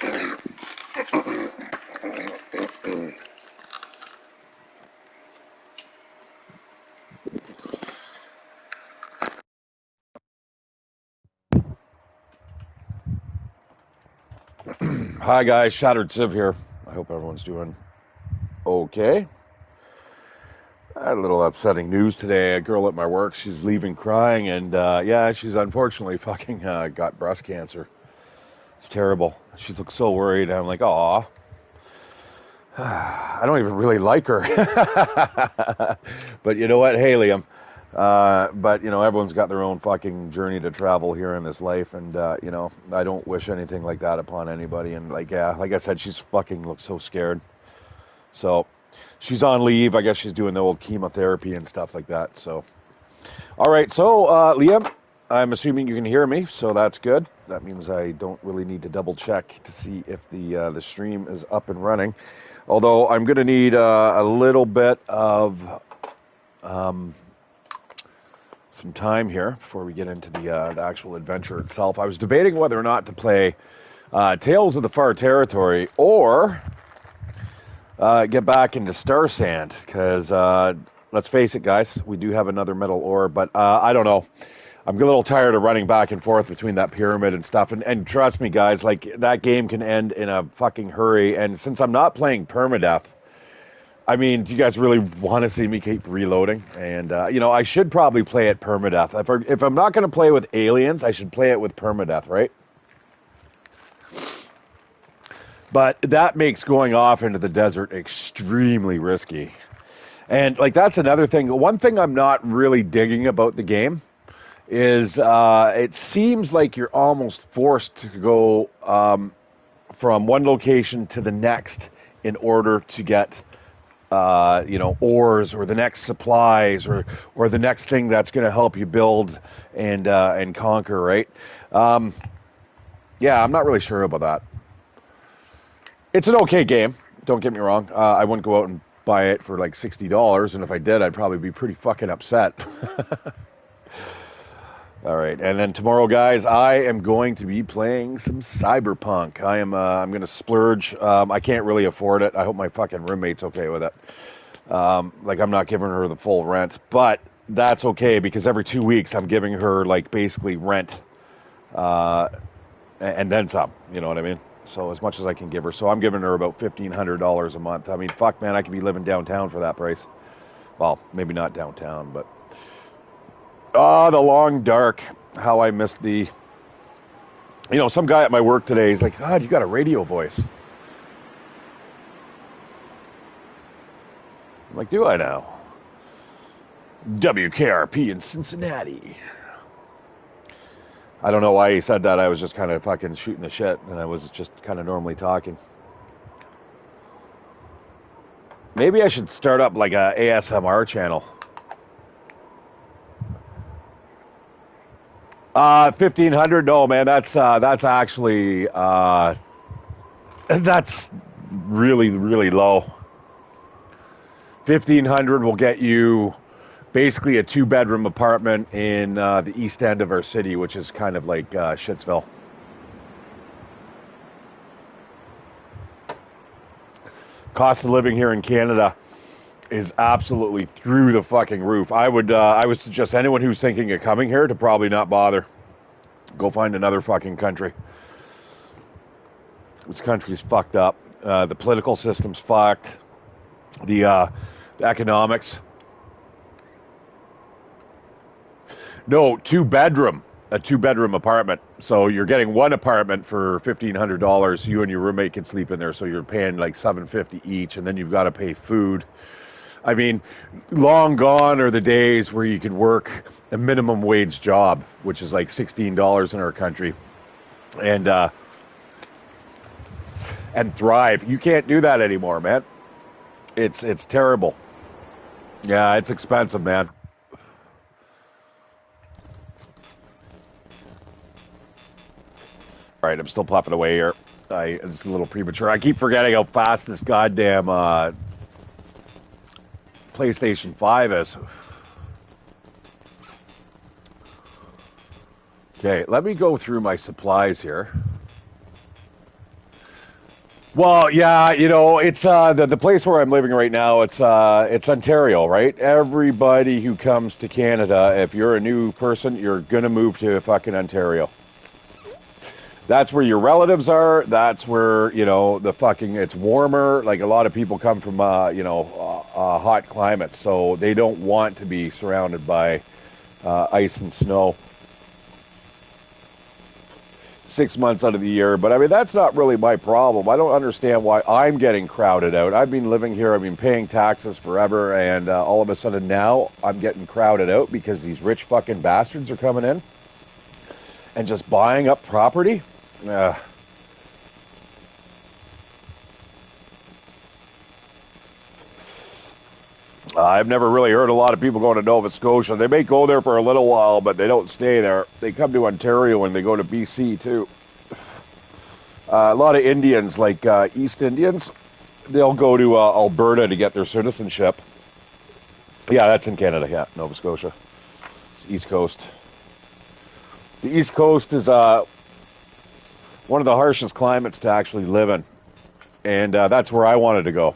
Hi guys, Shatteredciv here. I hope everyone's doing okay. I had a little upsetting news today. A girl at my work, she's leaving crying, and yeah, she's unfortunately fucking got breast cancer. It's terrible. She looks so worried. I'm like, aw. I don't even really like her. But you know what? Hey, Liam. But, you know, everyone's got their own fucking journey to travel here in this life. And, you know, I don't wish anything like that upon anybody. And, like, yeah, like I said, she's fucking looks so scared. So she's on leave. I guess she's doing the old chemotherapy and stuff like that. So, all right. So, Liam, I'm assuming you can hear me. So that's good. That means I don't really need to double check to see if the stream is up and running. Although I'm going to need a little bit of some time here before we get into the actual adventure itself. I was debating whether or not to play Tales of the Far Territory or get back into Star Sand because let's face it, guys, we do have another metal ore, but I don't know. I'm a little tired of running back and forth between that pyramid and stuff. And trust me, guys, like that game can end in a fucking hurry. And since I'm not playing permadeath, I mean, do you guys really want to see me keep reloading? And, you know, I should probably play it permadeath. If I'm not going to play with aliens, I should play it with permadeath, right? But that makes going off into the desert extremely risky. And, like, that's another thing. One thing I'm not really digging about the game is it seems like you're almost forced to go from one location to the next in order to get you know, ores or the next supplies or the next thing that's going to help you build and conquer, right? Yeah, I'm not really sure about that. It's an okay game. Don't get me wrong. I wouldn't go out and buy it for like $60, and if I did, I'd probably be pretty fucking upset. All right, and then tomorrow, guys, I am going to be playing some Cyberpunk. I'm going to splurge. I can't really afford it. I hope my fucking roommate's okay with it. Like I'm not giving her the full rent, but that's okay because every 2 weeks I'm giving her like basically rent, and then some. You know what I mean? So as much as I can give her. So I'm giving her about $1,500 a month. I mean, fuck, man, I could be living downtown for that price. Well, maybe not downtown, but. Ah, the long dark. How I missed the. You know, some guy at my work today, he's like, God, you got a radio voice. I'm like, do I now? WKRP in Cincinnati. I don't know why he said that. I was just kind of fucking shooting the shit, and I was just kind of normally talking. Maybe I should start up like a ASMR channel. 1,500? No, man, that's actually that's really really low. 1,500 will get you basically a 2-bedroom apartment in the east end of our city, which is kind of like Shitsville. Cost of living here in Canada is absolutely through the fucking roof. I would suggest anyone who's thinking of coming here to probably not bother. Go find another fucking country. This country's fucked up. The political system's fucked. The economics. No, a 2-bedroom apartment. So you're getting one apartment for $1,500. You and your roommate can sleep in there. So you're paying like $750 each, and then you've got to pay food. I mean, long gone are the days where you could work a minimum wage job, which is like $16 in our country, and thrive. You can't do that anymore, man. It's terrible. Yeah, it's expensive, man. All right, I'm still popping away here. It's a little premature. I keep forgetting how fast this goddamn PlayStation 5 is. Okay, let me go through my supplies here. Well, yeah, it's the place where I'm living right now. It's Ontario, right? Everybody who comes to Canada, if you're a new person, you're gonna move to fucking Ontario. That's where your relatives are. That's where the fucking it's warmer. Like a lot of people come from hot climates, so they don't want to be surrounded by ice and snow 6 months out of the year. But I mean, that's not really my problem. I don't understand why I'm getting crowded out. I've been living here, I've been paying taxes forever, and all of a sudden now I'm getting crowded out because these rich fucking bastards are coming in and just buying up property. Uh, I've never really heard a lot of people going to Nova Scotia. They may go there for a little while, but they don't stay there. They come to Ontario and they go to BC too. A lot of Indians, like East Indians, they'll go to Alberta to get their citizenship. Yeah, that's in Canada. Yeah, Nova Scotia. It's East Coast. The East Coast is one of the harshest climates to actually live in, and that's where I wanted to go.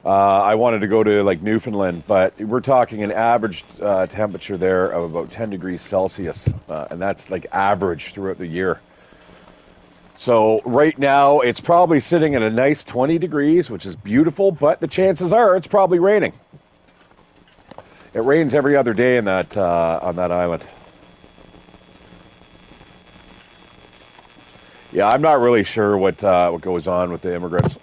I wanted to go to like Newfoundland, but we're talking an average temperature there of about 10 degrees Celsius, and that's like average throughout the year. So right now it's probably sitting at a nice 20 degrees, which is beautiful, but the chances are it's probably raining. It rains every other day in that on that island. Yeah, I'm not really sure what goes on with the immigrants.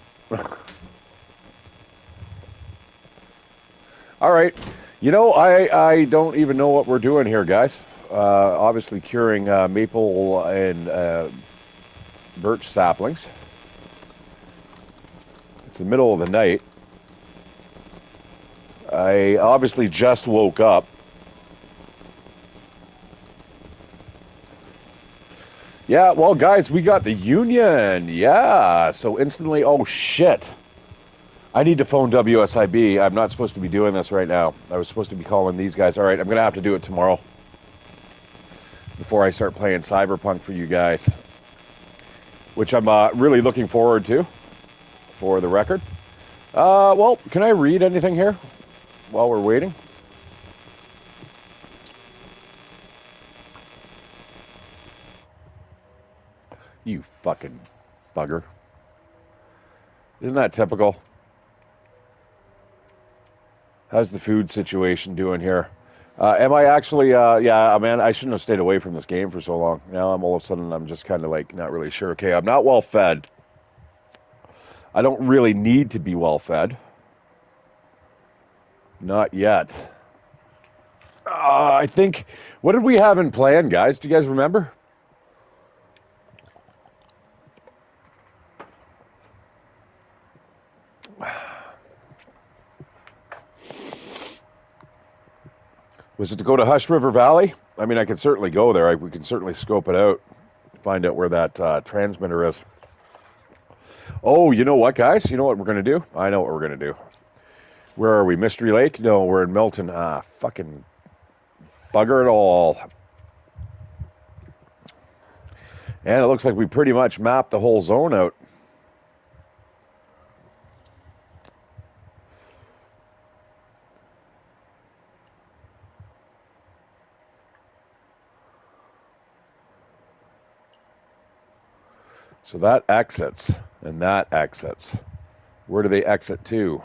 All right, I don't even know what we're doing here, guys. Obviously curing maple and birch saplings. It's the middle of the night. I obviously just woke up. Yeah, well, guys, we got the union. Yeah, so instantly, oh shit. I need to phone WSIB. I'm not supposed to be doing this right now. I was supposed to be calling these guys. All right, I'm going to have to do it tomorrow before I start playing Cyberpunk for you guys, which I'm really looking forward to, for the record. Well, can I read anything here while we're waiting? You fucking bugger. Isn't that typical? How's the food situation doing here? Am I actually, yeah, man, I shouldn't have stayed away from this game for so long. Now I'm all of a sudden, I'm just kind of like not really sure. Okay, I'm not well fed. I don't really need to be well fed. Not yet. I think, what did we have in plan, guys? Do you guys remember? Was it to go to Hush River Valley? I mean, I could certainly go there. We can certainly scope it out, find out where that transmitter is. Oh, you know what, guys? You know what we're going to do? I know what we're going to do. Where are we? Mystery Lake? No, we're in Milton. Fucking bugger it all. And it looks like we pretty much mapped the whole zone out. So that exits, and that exits. Where do they exit to?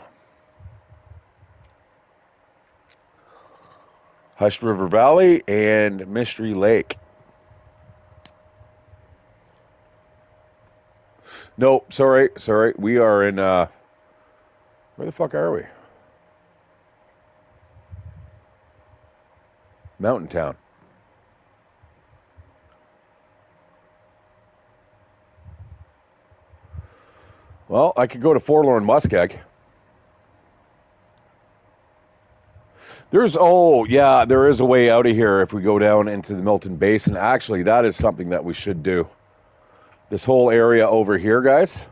Hushed River Valley and Mystery Lake. Nope, sorry. We are in, where the fuck are we? Mountain Town. Well, I could go to Forlorn Muskeg. There is a way out of here if we go down into the Milton Basin. Actually, that is something that we should do. This whole area over here, guys.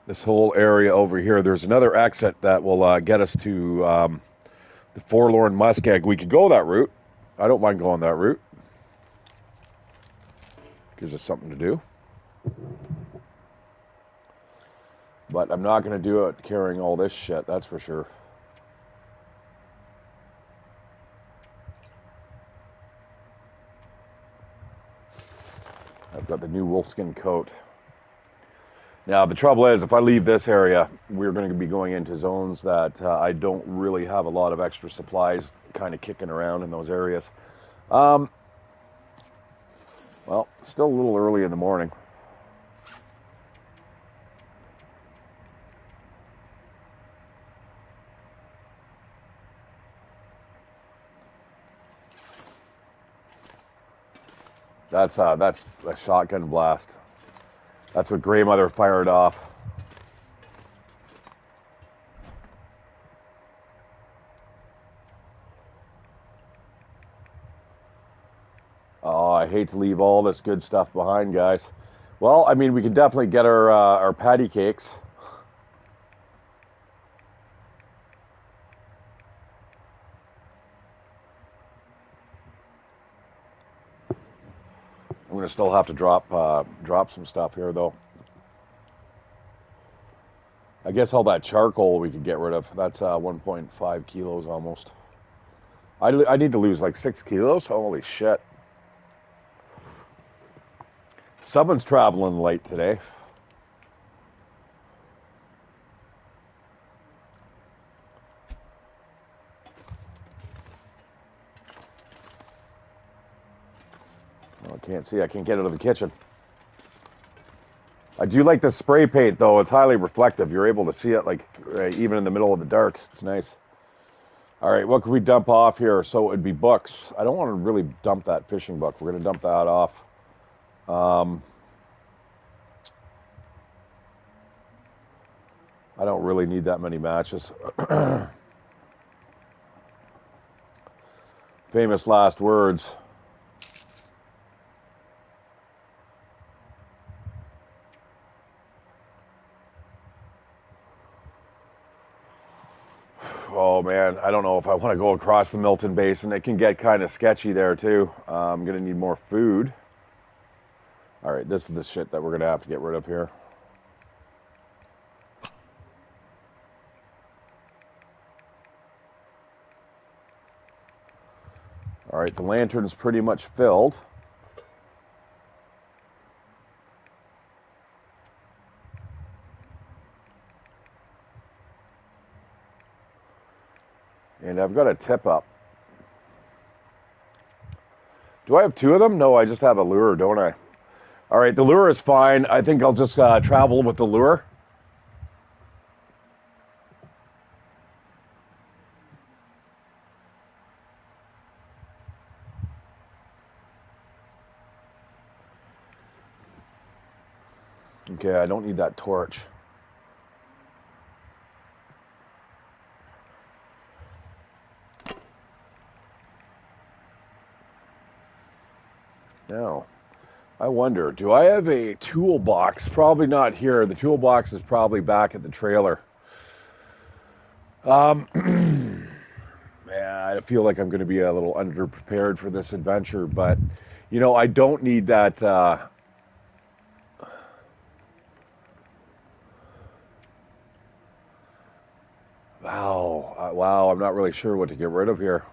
this whole area over here. There's another exit that will get us to the Forlorn Muskeg. We could go that route. I don't mind going that route. Gives us something to do. But I'm not going to do it carrying all this shit, that's for sure. I've got the new wolfskin coat. Now, the trouble is, if I leave this area, we're going to be going into zones that I don't really have a lot of extra supplies kind of kicking around in those areas. Well, still a little early in the morning. That's a shotgun blast. That's what Grey Mother fired off. Oh, I hate to leave all this good stuff behind, guys. Well, I mean, we can definitely get our patty cakes. I'm going to still have to drop some stuff here, though. I guess all that charcoal we could get rid of. That's 1.5 kilos almost. I need to lose like 6 kilos. Holy shit. Someone's traveling light today. Oh, I can't see. I can't get out of the kitchen. I do like the spray paint, though. It's highly reflective. You're able to see it, like, even in the middle of the dark. It's nice. All right, what can we dump off here? So it'd be books. I don't want to really dump that fishing book. We're going to dump that off. I don't really need that many matches. Famous last words. Oh man, I don't know if I want to go across the Milton Basin. It can get kind of sketchy there too. I'm gonna need more food. All right, this is the shit that we're gonna have to get rid of here. All right, the lantern's pretty much filled. And I've got a tip up. Do I have 2 of them? No, I just have a lure, don't I? All right, the lure is fine. I think I'll just travel with the lure. Okay, I don't need that torch. Now, I wonder, do I have a toolbox? Probably not here. The toolbox is probably back at the trailer. Man, I feel like I'm going to be a little underprepared for this adventure, but, you know, I don't need that... Wow, I'm not really sure what to get rid of here.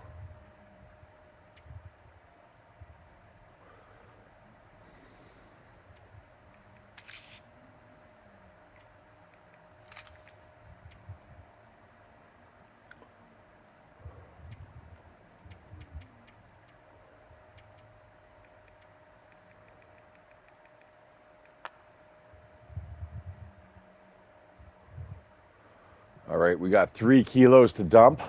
All right, we got 3 kilos to dump.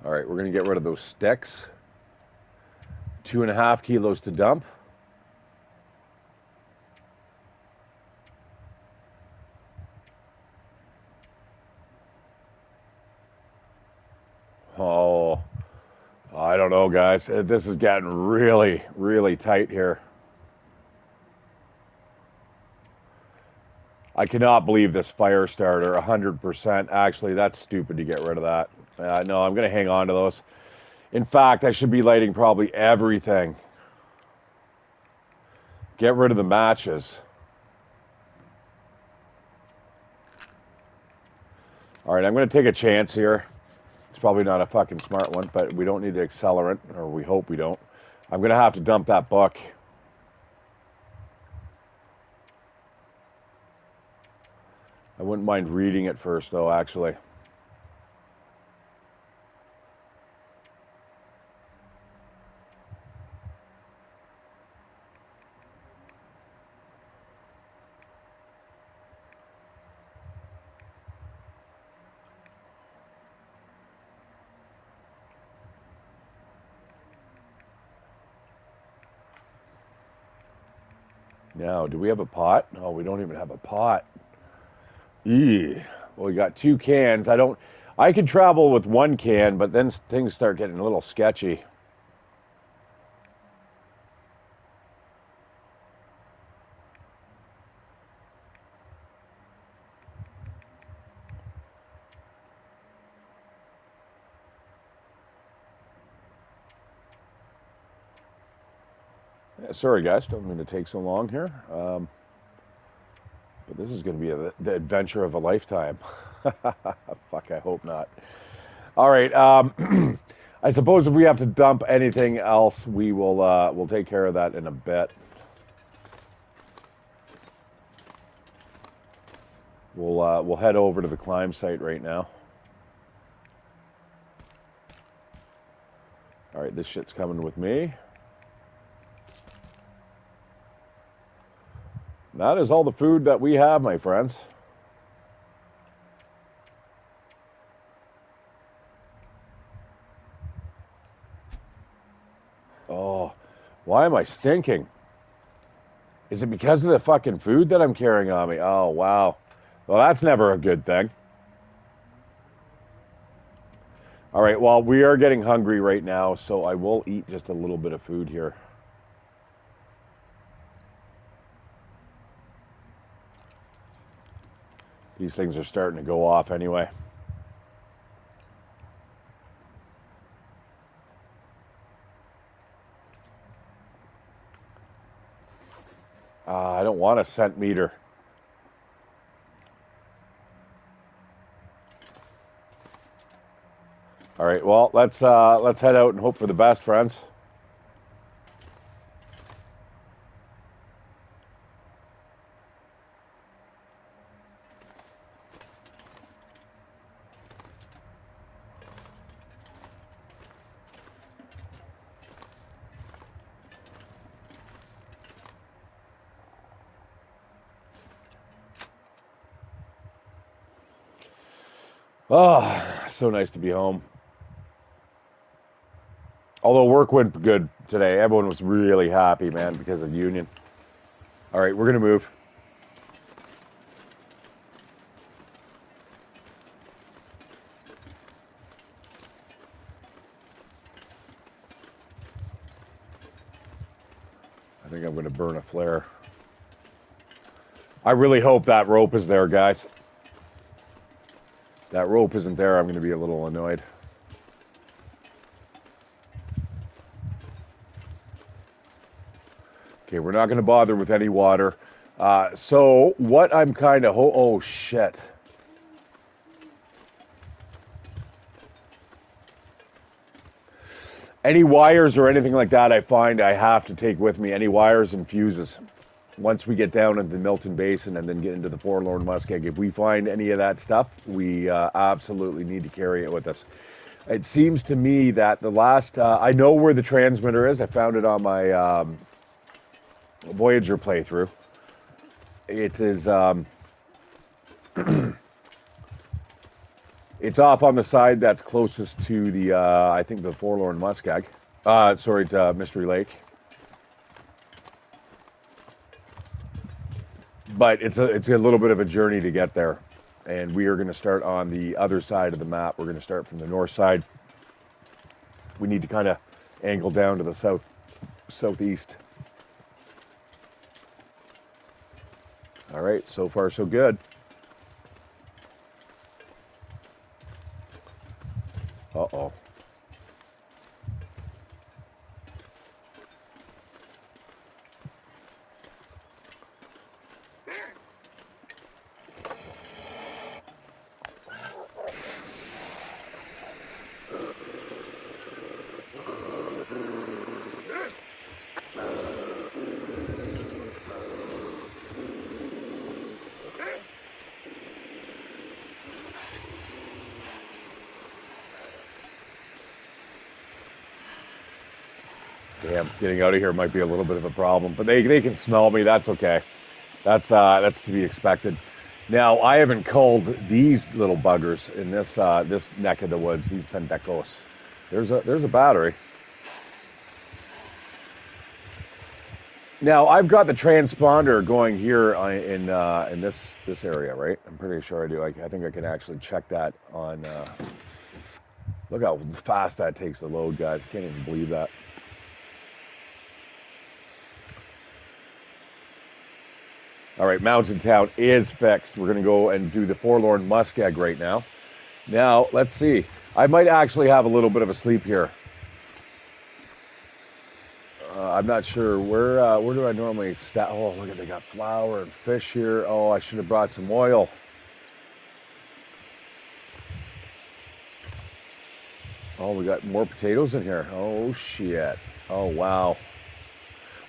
All right, we're going to get rid of those sticks. 2.5 kilos to dump. know, guys. This is getting really, really tight here. I cannot believe this fire starter, 100%. Actually, that's stupid to get rid of that. No, I'm going to hang on to those. In fact, I should be lighting probably everything. Get rid of the matches. All right, I'm going to take a chance here. It's probably not a fucking smart one, but we don't need the accelerant, or we hope we don't. I'm going to have to dump that book. I wouldn't mind reading it first, though, actually. Now, do we have a pot? No, we don't even have a pot. Eee. Well, we got 2 cans. I could travel with 1 can, but then things start getting a little sketchy. Yeah, sorry, guys. Don't mean to take so long here. But this is going to be the adventure of a lifetime. Fuck, I hope not. All right. I suppose if we have to dump anything else, we'll take care of that in a bit. We'll head over to the climb site right now. All right, this shit's coming with me. That is all the food that we have, my friends. Oh, why am I stinking? Is it because of the fucking food that I'm carrying on me? Oh, wow. Well, that's never a good thing. All right, well, we are getting hungry right now, so I will eat just a little bit of food here. These things are starting to go off anyway. I don't want a scent meter. All right, well, let's head out and hope for the best, friends. Oh, so nice to be home. Although work went good today. Everyone was really happy, man, because of union. All right, we're going to move. I think I'm going to burn a flare. I really hope that rope is there, guys. That rope isn't there, I'm going to be a little annoyed. Okay, we're not going to bother with any water. So what I'm kind of... Oh, shit. Any wires or anything like that I find I have to take with me. Any wires and fuses. Once we get down into the Milton Basin and then get into the Forlorn Muskeg, if we find any of that stuff, we absolutely need to carry it with us. It seems to me that the last... I know where the transmitter is. I found it on my Voyager playthrough. It is... it's off on the side that's closest to the, I think, the Forlorn Muskeg. Sorry, to Mystery Lake. But it's a little bit of a journey to get there. And we are going to start on the other side of the map. We're going to start from the north side. We need to kind of angle down to the southeast. All right, so far so good. Uh-oh. Damn, getting out of here might be a little bit of a problem, but they can smell me. That's okay. That's to be expected. Now I haven't culled these little buggers in this neck of the woods. These pendecos. There's a battery. Now I've got the transponder going here in this area, right? I'm pretty sure I do. I think I can actually check that on. Look how fast that takes to load, guys. I can't even believe that. All right, Mountain Town is fixed. We're going to go and do the Forlorn Muskeg right now. Now, let's see. I might actually have a little bit of a sleep here. I'm not sure. Where do I normally stack? Oh, look at, they got flour and fish here. Oh, I should have brought some oil. Oh, we got more potatoes in here. Oh, shit. Oh, wow.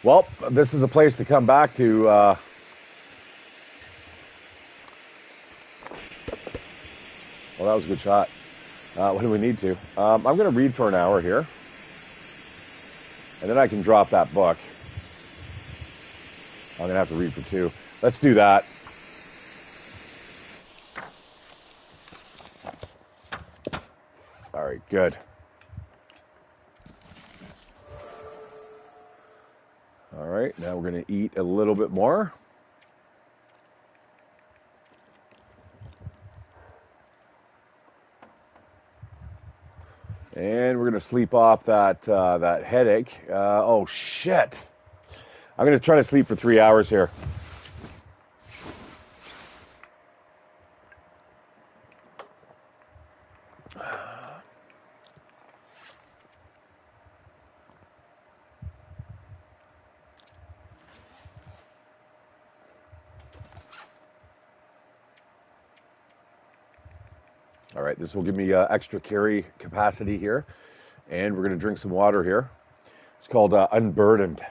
Well, this is a place to come back to. Well, that was a good shot. What do we need to? I'm going to read for an hour here. And then I can drop that book. I'm going to have to read for 2. Let's do that. All right, good. All right, now we're going to eat a little bit more. And we're going to sleep off that that headache. Oh, shit. I'm going to try to sleep for 3 hours here. All right, this will give me extra carry capacity here. And we're going to drink some water here. It's called Unburdened.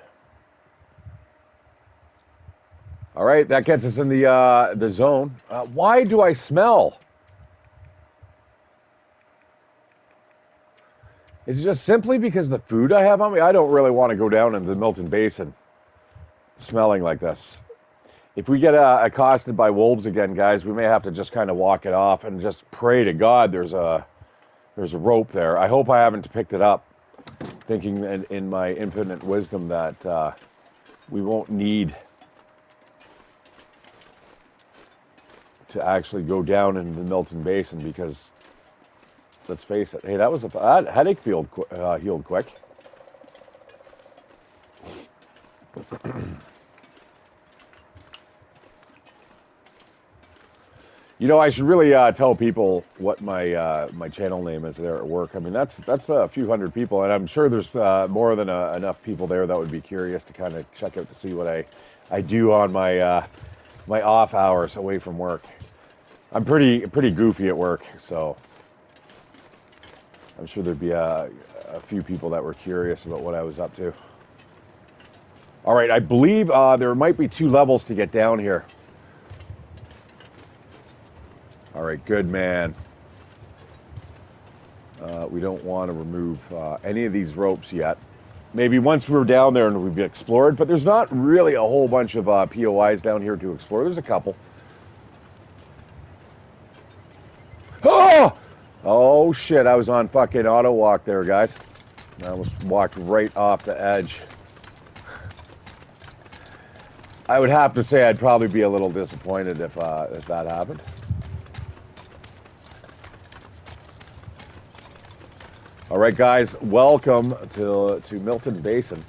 All right, that gets us in the zone. Why do I smell? Is it just simply because of the food I have on me? I don't really want to go down into the Milton Basin smelling like this. If we get accosted by wolves again, guys, we may have to just kind of walk it off and just pray to God there's a rope there. I hope I haven't picked it up, thinking in my infinite wisdom that we won't need to actually go down into the Milton Basin because, let's face it, hey, that headache healed quick. You know, I should really tell people what my channel name is there at work. I mean, that's a few hundred people, and I'm sure there's more than enough people there that would be curious to kind of check out to see what I do on my my off hours away from work. I'm pretty goofy at work, so I'm sure there'd be a few people that were curious about what I was up to. All right, I believe there might be 2 levels to get down here. All right, good man. We don't want to remove any of these ropes yet. Maybe once we're down there and we've explored, but there's not really a whole bunch of POIs down here to explore. There's a couple. Oh! Oh, shit, I was on fucking auto walk there, guys. I almost walked right off the edge. I would have to say I'd probably be a little disappointed if that happened. All right, guys, welcome to Milton Basin.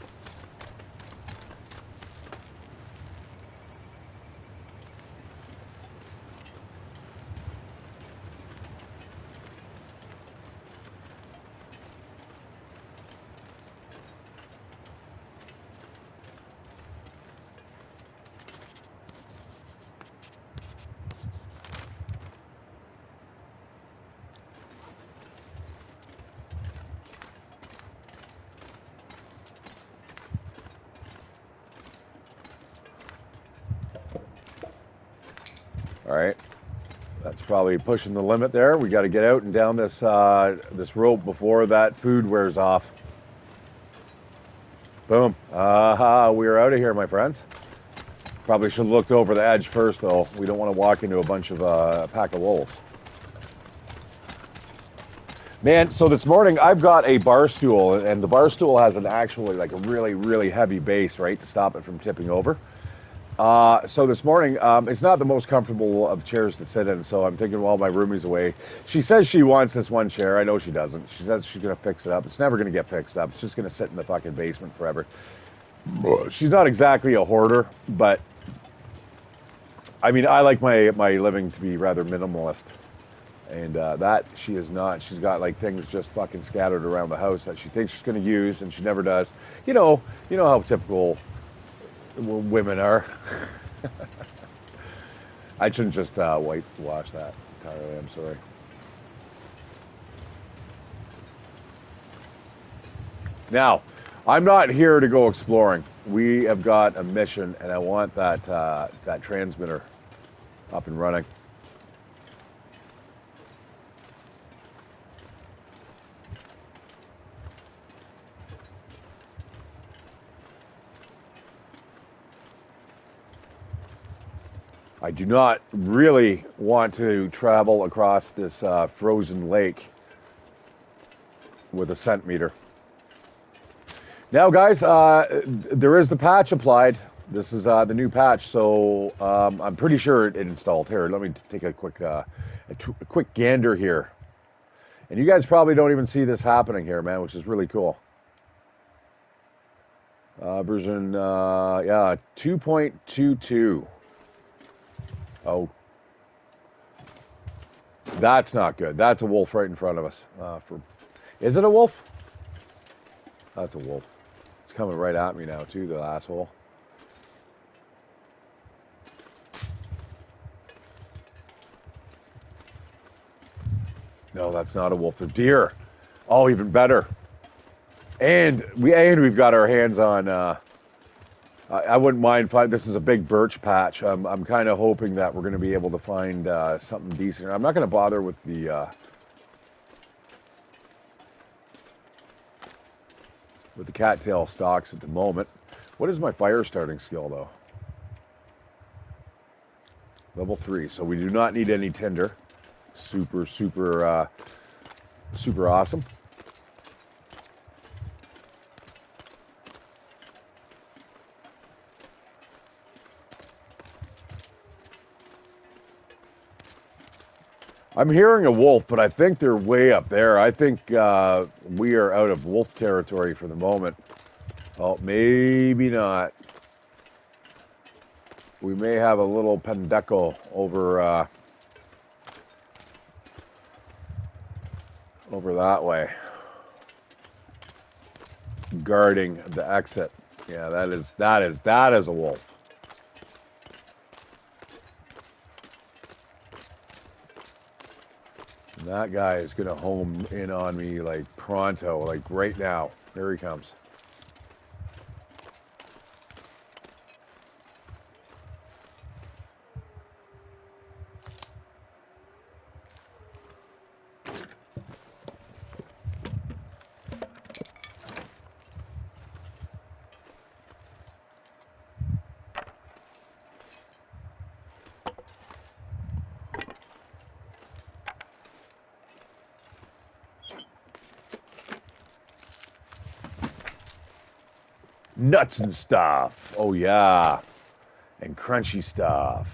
All right, that's probably pushing the limit there. We got to get out and down this this rope before that food wears off. Boom. We're out of here, my friends. Probably should have looked over the edge first, though. We don't want to walk into a bunch of pack of wolves. Man, so this morning I've got a bar stool, and the bar stool has an actually like a really, really heavy base, right, to stop it from tipping over. So this morning, it's not the most comfortable of chairs to sit in, so I'm thinking while my roomie's away. She says she wants this one chair. I know she doesn't. She says she's going to fix it up. It's never going to get fixed up. It's just going to sit in the fucking basement forever. She's not exactly a hoarder, but I mean, I like my living to be rather minimalist. And that she is not. She's got like things just fucking scattered around the house that she thinks she's going to use, and she never does. You know how typical women are. I shouldn't just whitewash that entirely. I'm sorry. Now, I'm not here to go exploring. We have got a mission, and I want that that transmitter up and running. I do not really want to travel across this frozen lake with a scent meter. Now, guys, there is the patch applied. This is the new patch, so I'm pretty sure it installed. Here, let me take a quick gander here. And you guys probably don't even see this happening here, man, which is really cool. Version, yeah, 2.22. Oh, that's not good. That's a wolf right in front of us. Is it a wolf? That's a wolf. It's coming right at me now, too, the asshole. No, that's not a wolf. A deer. Oh, even better. And we've got our hands on. I wouldn't mind finding. This is a big birch patch. I'm kind of hoping that we're going to be able to find something decent. I'm not going to bother with the cattail stalks at the moment. What is my fire starting skill though? Level 3. So we do not need any tinder. Super awesome. I'm hearing a wolf, but I think they're way up there. I think we are out of wolf territory for the moment. Oh, maybe not. We may have a little pendeco over over that way, guarding the exit. Yeah, that is a wolf. That guy is going to home in on me like pronto, like right now. Here he comes. Nuts and stuff. Oh, yeah. And crunchy stuff.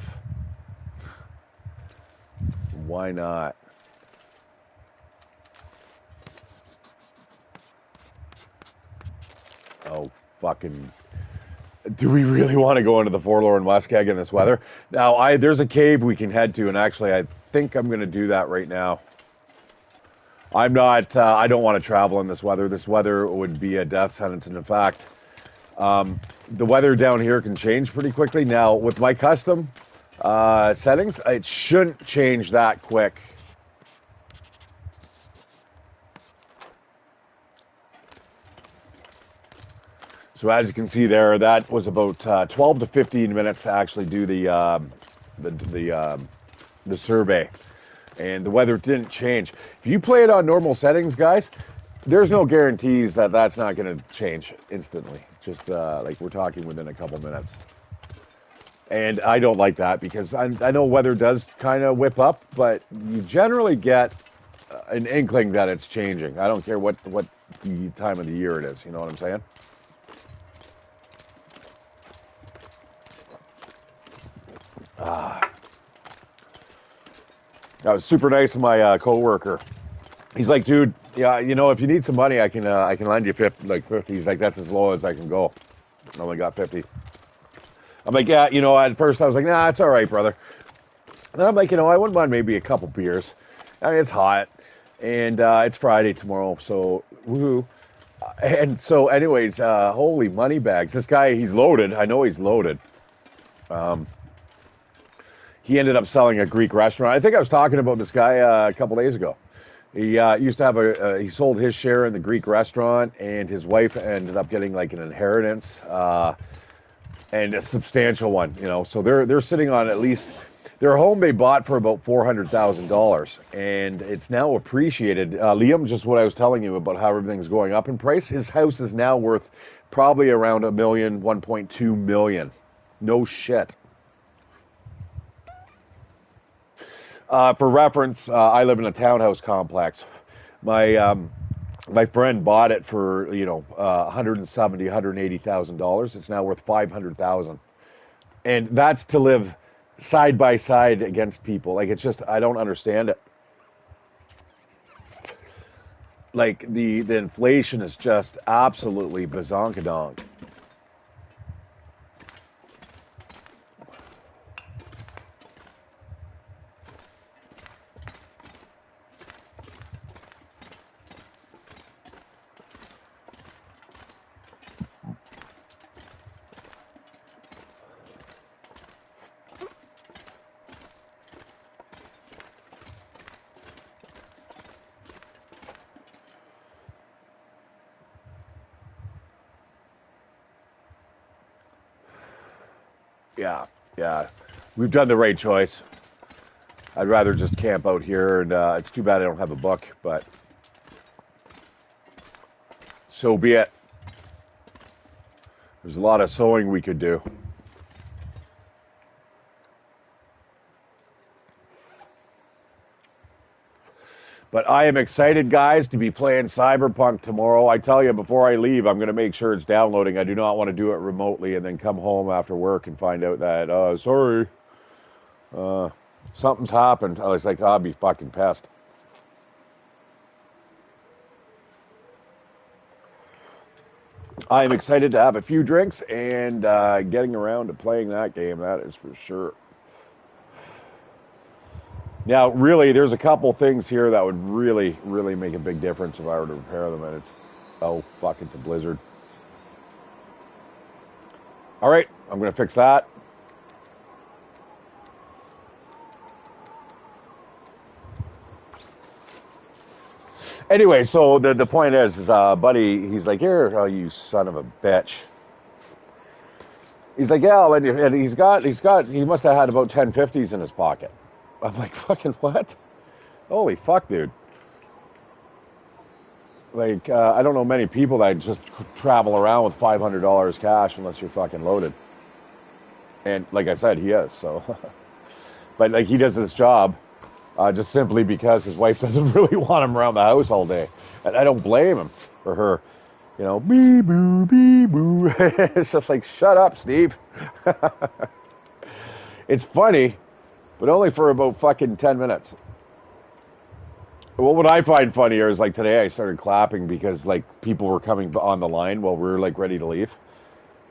Why not? Oh, fucking... Do we really want to go into the Forlorn West Keg in this weather? Now, there's a cave we can head to, and actually, I think I'm going to do that right now. I'm not... I don't want to travel in this weather. This weather would be a death sentence, and in fact, the weather down here can change pretty quickly. Now, with my custom settings, it shouldn't change that quick. So as you can see there, that was about 12 to 15 minutes to actually do the survey, and the weather didn't change. If you play it on normal settings, guys, there's no guarantees that that's not going to change instantly. Just like we're talking within a couple minutes. And I don't like that because I know weather does kind of whip up, but you generally get an inkling that it's changing. I don't care what the time of the year it is. You know what I'm saying? That was super nice of my coworker. He's like, dude, yeah, you know, if you need some money, I can lend you 50. He's like, that's as low as I can go. I only got 50. I'm like, yeah, you know, at first I was like, nah, it's all right, brother. And then I'm like, you know, I wouldn't mind maybe a couple beers. I mean, it's hot, and it's Friday tomorrow, so woohoo. And so, anyways, holy money bags. This guy, he's loaded. I know he's loaded. He ended up selling a Greek restaurant. I think I was talking about this guy a couple days ago. He used to have he sold his share in the Greek restaurant, and his wife ended up getting like an inheritance, and a substantial one, you know. So they're sitting on at least their home they bought for about $400,000, and it's now appreciated. Liam, just what I was telling you about how everything's going up in price. His house is now worth probably around $1 million, $1.2 million. No shit. For reference, I live in a townhouse complex. My friend bought it for $170,000, $180,000. It's now worth $500,000, and that's to live side by side against people. Like, it's just, I don't understand it. Like the inflation is just absolutely bazonkadonk. Yeah, we've done the right choice. I'd rather just camp out here, and it's too bad I don't have a book, but so be it. There's a lot of sewing we could do. But I am excited, guys, to be playing Cyberpunk tomorrow. I tell you, before I leave, I'm going to make sure it's downloading. I do not want to do it remotely and then come home after work and find out that, sorry, something's happened. I was like, I'll be fucking pissed. I am excited to have a few drinks and getting around to playing that game, that is for sure. Now, really, there's a couple things here that would really, really make a big difference if I were to repair them, and it's, oh, fuck, it's a blizzard. All right, I'm going to fix that. Anyway, so the point is buddy, he's like, here, oh, you son of a bitch. He's like, yeah, and he must have had about 1050s in his pocket. I'm like, fucking what? Holy fuck, dude. Like, I don't know many people that just travel around with $500 cash unless you're fucking loaded. And like I said, he is, so. But like, he does this job just simply because his wife doesn't really want him around the house all day. And I don't blame him or her. You know, bee boo, bee boo. It's just like, shut up, Steve. It's funny, but only for about fucking 10 minutes. Well, what I find funnier is like today I started clapping because like people were coming on the line while we were like ready to leave.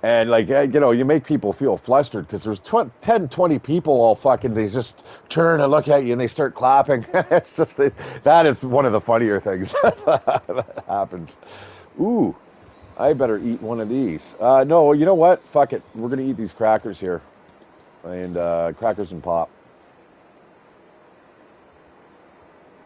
And like, you know, you make people feel flustered because there's 10, 20 people all fucking, they just turn and look at you and they start clapping. It's just, that is one of the funnier things that happens. Ooh, I better eat one of these. No, you know what? Fuck it. We're going to eat these crackers here. And crackers and pop.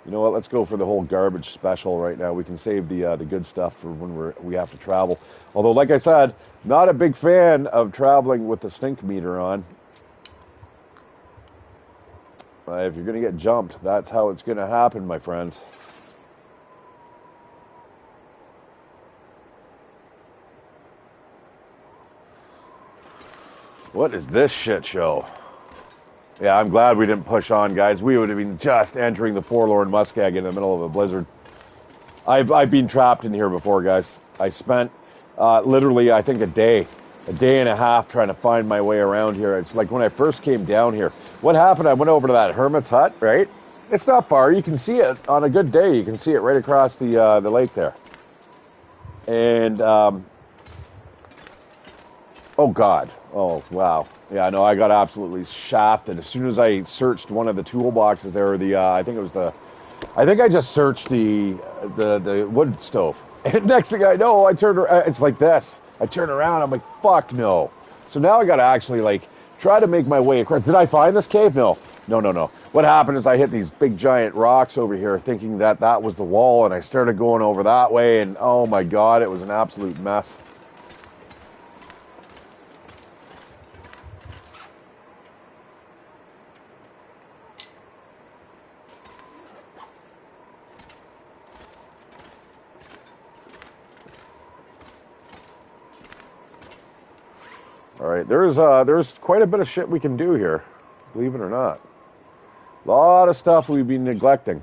You know what? Let's go for the whole garbage special right now. We can save the good stuff for when we have to travel. Although, like I said, not a big fan of traveling with the stink meter on. If you're going to get jumped, that's how it's going to happen, my friends. What is this shit show? Yeah, I'm glad we didn't push on, guys. We would have been just entering the Forlorn Muskeg in the middle of a blizzard. I've been trapped in here before, guys. I spent literally, I think, a day and a half trying to find my way around here. It's like when I first came down here. What happened? I went over to that hermit's hut, right? It's not far. You can see it on a good day. You can see it right across the lake there. And oh God, oh wow. Yeah, no, I got absolutely shafted. As soon as I searched one of the toolboxes there, I think I just searched the wood stove. And next thing I know, I turned around, it's like this. I turn around, I'm like, fuck no. So now I got to actually like try to make my way across. Did I find this cave? No. What happened is I hit these big giant rocks over here thinking that was the wall, and I started going over that way, and oh my God, it was an absolute mess. All right, there's quite a bit of shit we can do here, believe it or not. A lot of stuff we've been neglecting.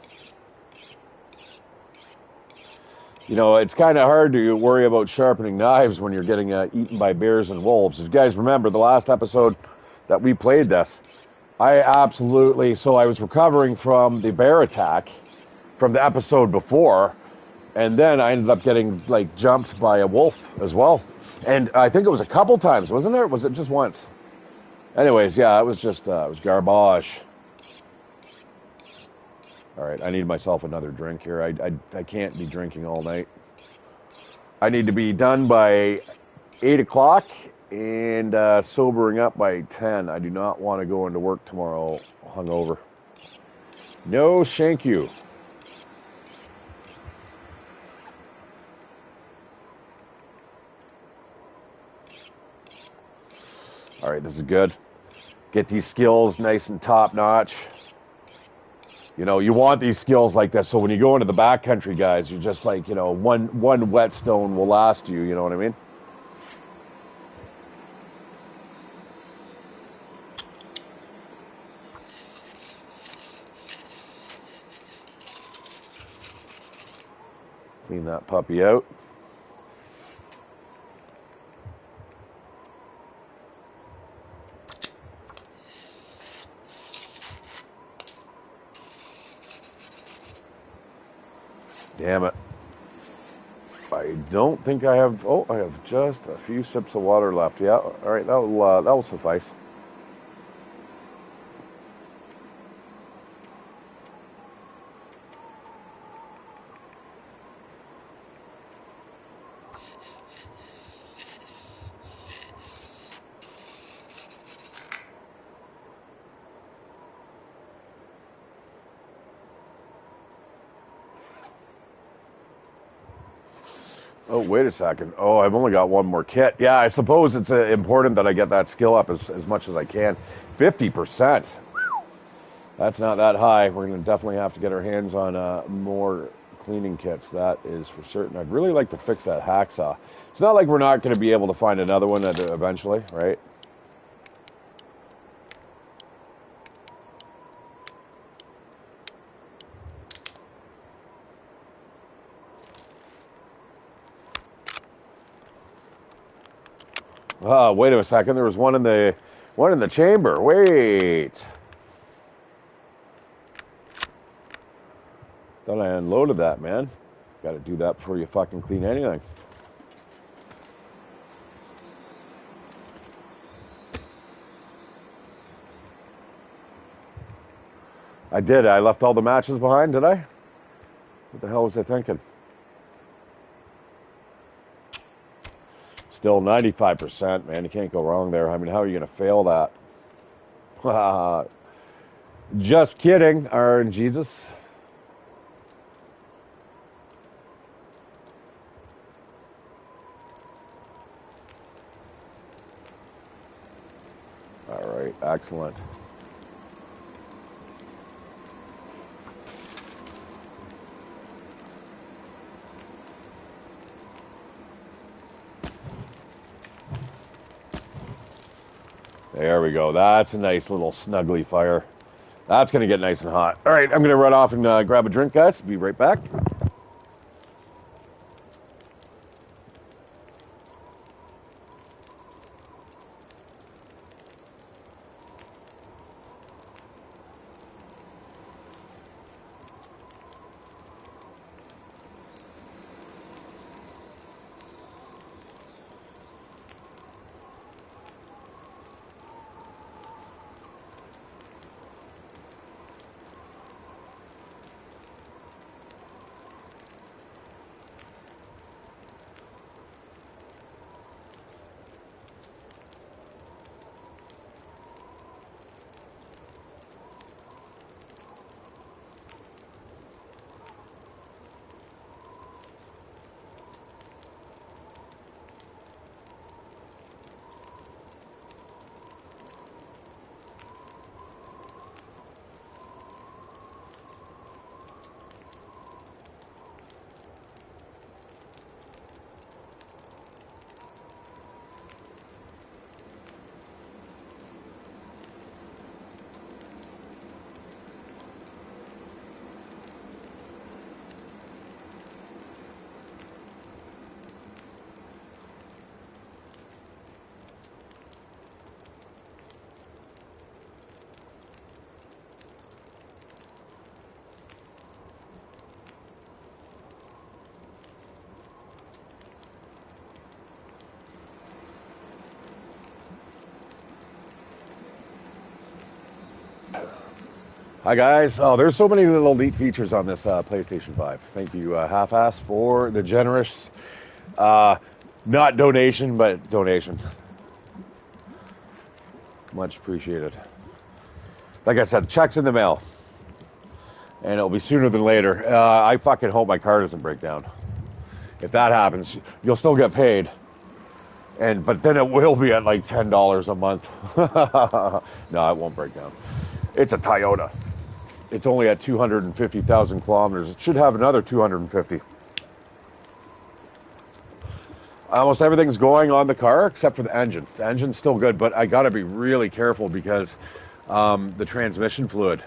You know, it's kind of hard to worry about sharpening knives when you're getting eaten by bears and wolves. If you guys remember the last episode that we played this, I was recovering from the bear attack from the episode before, and then I ended up getting like jumped by a wolf as well. And I think it was a couple times, wasn't there? Was it just once? Anyways, yeah, it was just, it was garbage. All right, I need myself another drink here. I can't be drinking all night. I need to be done by 8 o'clock and sobering up by 10. I do not want to go into work tomorrow hungover. No, thank you. All right, this is good. Get these skills nice and top notch. You know, you want these skills like this, so when you go into the backcountry, guys, you're just like, you know, one whetstone will last you, you know what I mean? Clean that puppy out. Damn it. I don't think I have... Oh, I have just a few sips of water left. Yeah, all right, that will suffice. Oh, wait a second. Oh, I've only got one more kit. Yeah, I suppose it's important that I get that skill up as much as I can. 50%. That's not that high. We're going to definitely have to get our hands on more cleaning kits. That is for certain. I'd really like to fix that hacksaw. It's not like we're not going to be able to find another one eventually, right? Wait a second. There was one in the chamber. Wait. Thought I unloaded that, man. Got to do that before you fucking clean anything. I did. I left all the matches behind, did I? What the hell was I thinking? Still 95%, man. You can't go wrong there. I mean, how are you going to fail that? Just kidding, Aaron Jesus. All right, excellent. There we go. That's a nice little snuggly fire. That's going to get nice and hot. All right, I'm going to run off and grab a drink, guys. Be right back. Hi guys. Oh, there's so many little neat features on this PlayStation 5. Thank you, Half-Ass, for the generous, not donation, but donation. Much appreciated. Like I said, check's in the mail, and it'll be sooner than later. I fucking hope my car doesn't break down. If that happens, you'll still get paid, but then it will be at like $10 a month. No, it won't break down. It's a Toyota. It's only at 250,000 kilometers. It should have another 250. Almost everything's going on the car except for the engine. The engine's still good, but I got to be really careful because the transmission fluid,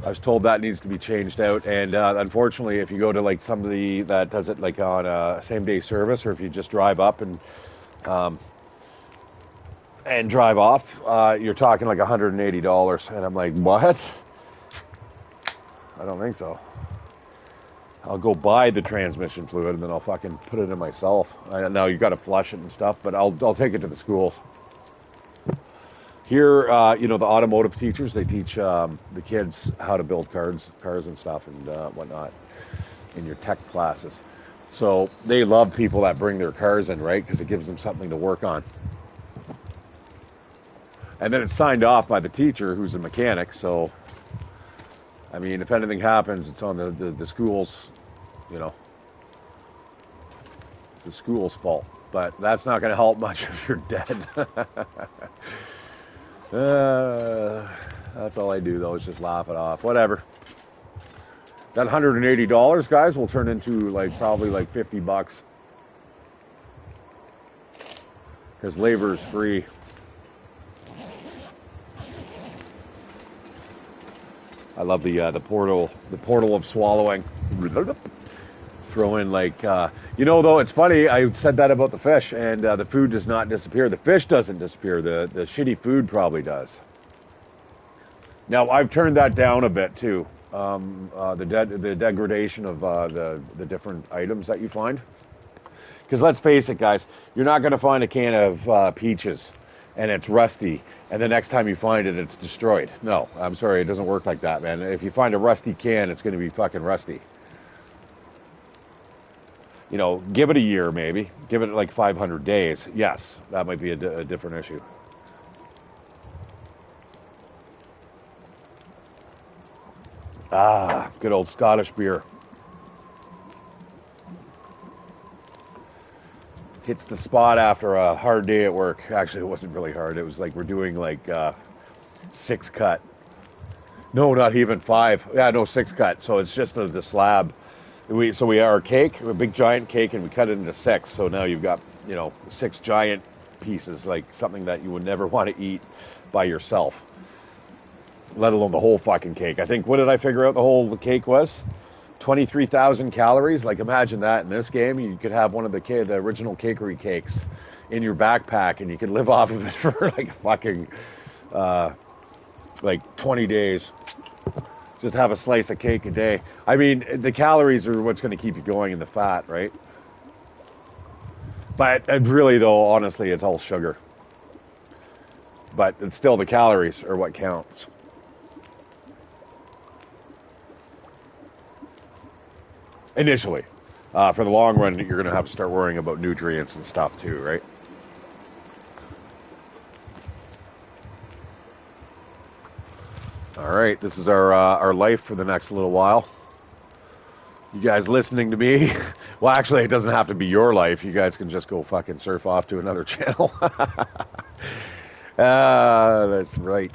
I was told that needs to be changed out. And unfortunately, if you go to like somebody that does it like on a same-day service, or if you just drive up and drive off, you're talking like $180. And I'm like, what? I don't think so. I'll go buy the transmission fluid and then I'll fucking put it in myself. Now you got to flush it and stuff, but I'll take it to the schools. Here, the automotive teachers, they teach the kids how to build cars and stuff and whatnot in your tech classes. So they love people that bring their cars in, right? Because it gives them something to work on. And then it's signed off by the teacher who's a mechanic, so I mean, if anything happens, it's on the school's, it's the school's fault. But that's not going to help much if you're dead. That's all I do, though, is just laugh it off. Whatever. That $180, guys, will turn into probably like $50. Because labor is free. I love the portal of swallowing. Throw in though, it's funny, I said that about the fish, and the food does not disappear. The fish doesn't disappear. The shitty food probably does. Now, I've turned that down a bit, too. the degradation of the different items that you find. Because let's face it, guys, you're not going to find a can of peaches and it's rusty, and the next time you find it, it's destroyed. No, I'm sorry, it doesn't work like that, man. If you find a rusty can, it's going to be fucking rusty. You know, give it a year maybe. Give it like 500 days. Yes, that might be a different issue. Ah, good old Scottish beer. Hits the spot after a hard day at work. Actually, it wasn't really hard. It was like we're doing like 6 cut. No, not even 5. Yeah, no, 6 cut. So it's just the slab. We are a cake, a big giant cake, and we cut it into 6. So now you've got 6 giant pieces, like something that you would never want to eat by yourself, let alone the whole fucking cake. I think, what did I figure out the cake was? 23,000 calories. Like, imagine that in this game. You could have one of the original cakery cakes in your backpack, and you could live off of it for like fucking like 20 days. Just have a slice of cake a day. I mean, the calories are what's going to keep you going, and the fat, right? But really, though, honestly, it's all sugar. But it's still the calories are what counts. Initially. For the long run, you're going to have to start worrying about nutrients and stuff too, right? All right, this is our life for the next little while. You guys listening to me? Well, actually, it doesn't have to be your life. You guys can just go fucking surf off to another channel. That's right.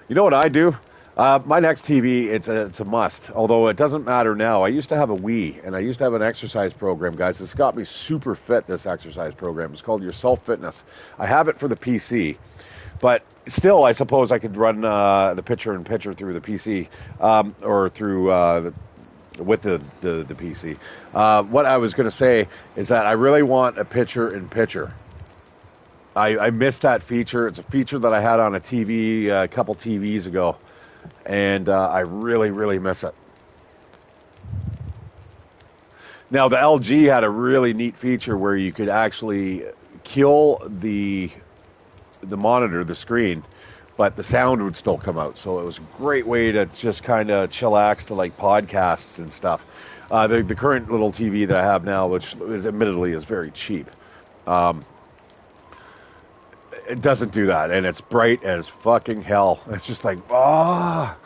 You know what I do? My next TV, it's a must. Although it doesn't matter now. I used to have a Wii, and I used to have an exercise program, guys. It's got me super fit, this exercise program. It's called Your Self Fitness. I have it for the PC. But still, I suppose I could run the picture-in-picture through the PC, or through with the PC. What I was going to say is that I really want a picture-in-picture. I missed that feature. It's a feature that I had on a TV a couple TVs ago, and I really, really miss it. Now, the LG had a really neat feature where you could actually kill the monitor, the screen, but the sound would still come out. So it was a great way to just kind of chillax to like podcasts and stuff. The current little TV that I have now, which admittedly is very cheap, it doesn't do that, and it's bright as fucking hell. It's just like, ah.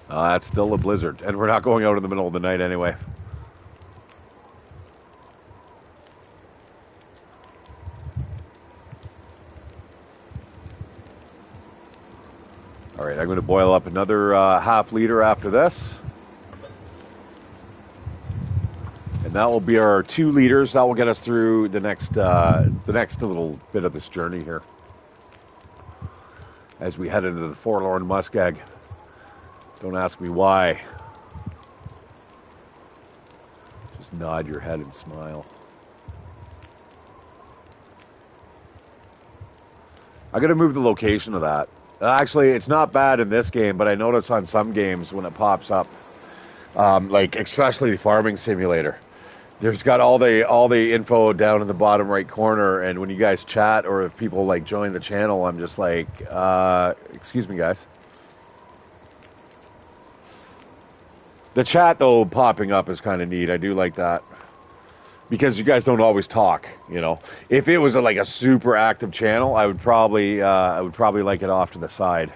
That's still a blizzard, and we're not going out in the middle of the night anyway. All right, I'm going to boil up another half liter after this. And that will be our 2 liters. That will get us through the next little bit of this journey here. As we head into the Forlorn Muskeg. Don't ask me why. Just nod your head and smile. I'm going to move the location of that. Actually, it's not bad in this game, but I notice on some games when it pops up, like especially the Farming Simulator, there's got all the info down in the bottom right corner, and when you guys chat or if people like join the channel, I'm just like, excuse me, guys. The chat though popping up is kind of neat. I do like that. Because you guys don't always talk, you know. If it was like a super active channel, I would probably like it off to the side,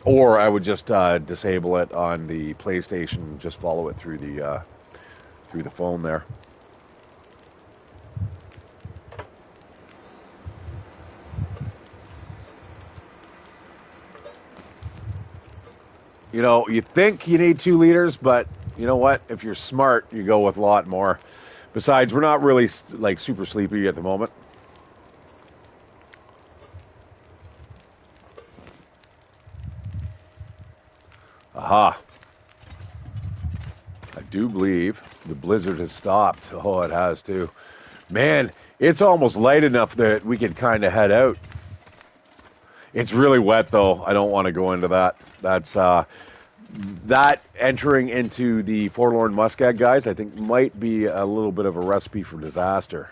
or I would just disable it on the PlayStation and just follow it through the phone there. You know, you think you need 2 liters, but you know what? If you're smart, you go with a lot more. Besides, we're not really like super sleepy at the moment. Aha. I do believe the blizzard has stopped. Oh, it has too. Man, It's almost light enough that we could kind of head out. It's really wet, though. I don't want to go into that. That's that entering into the Forlorn Muskeg, guys, I think might be a little bit of a recipe for disaster.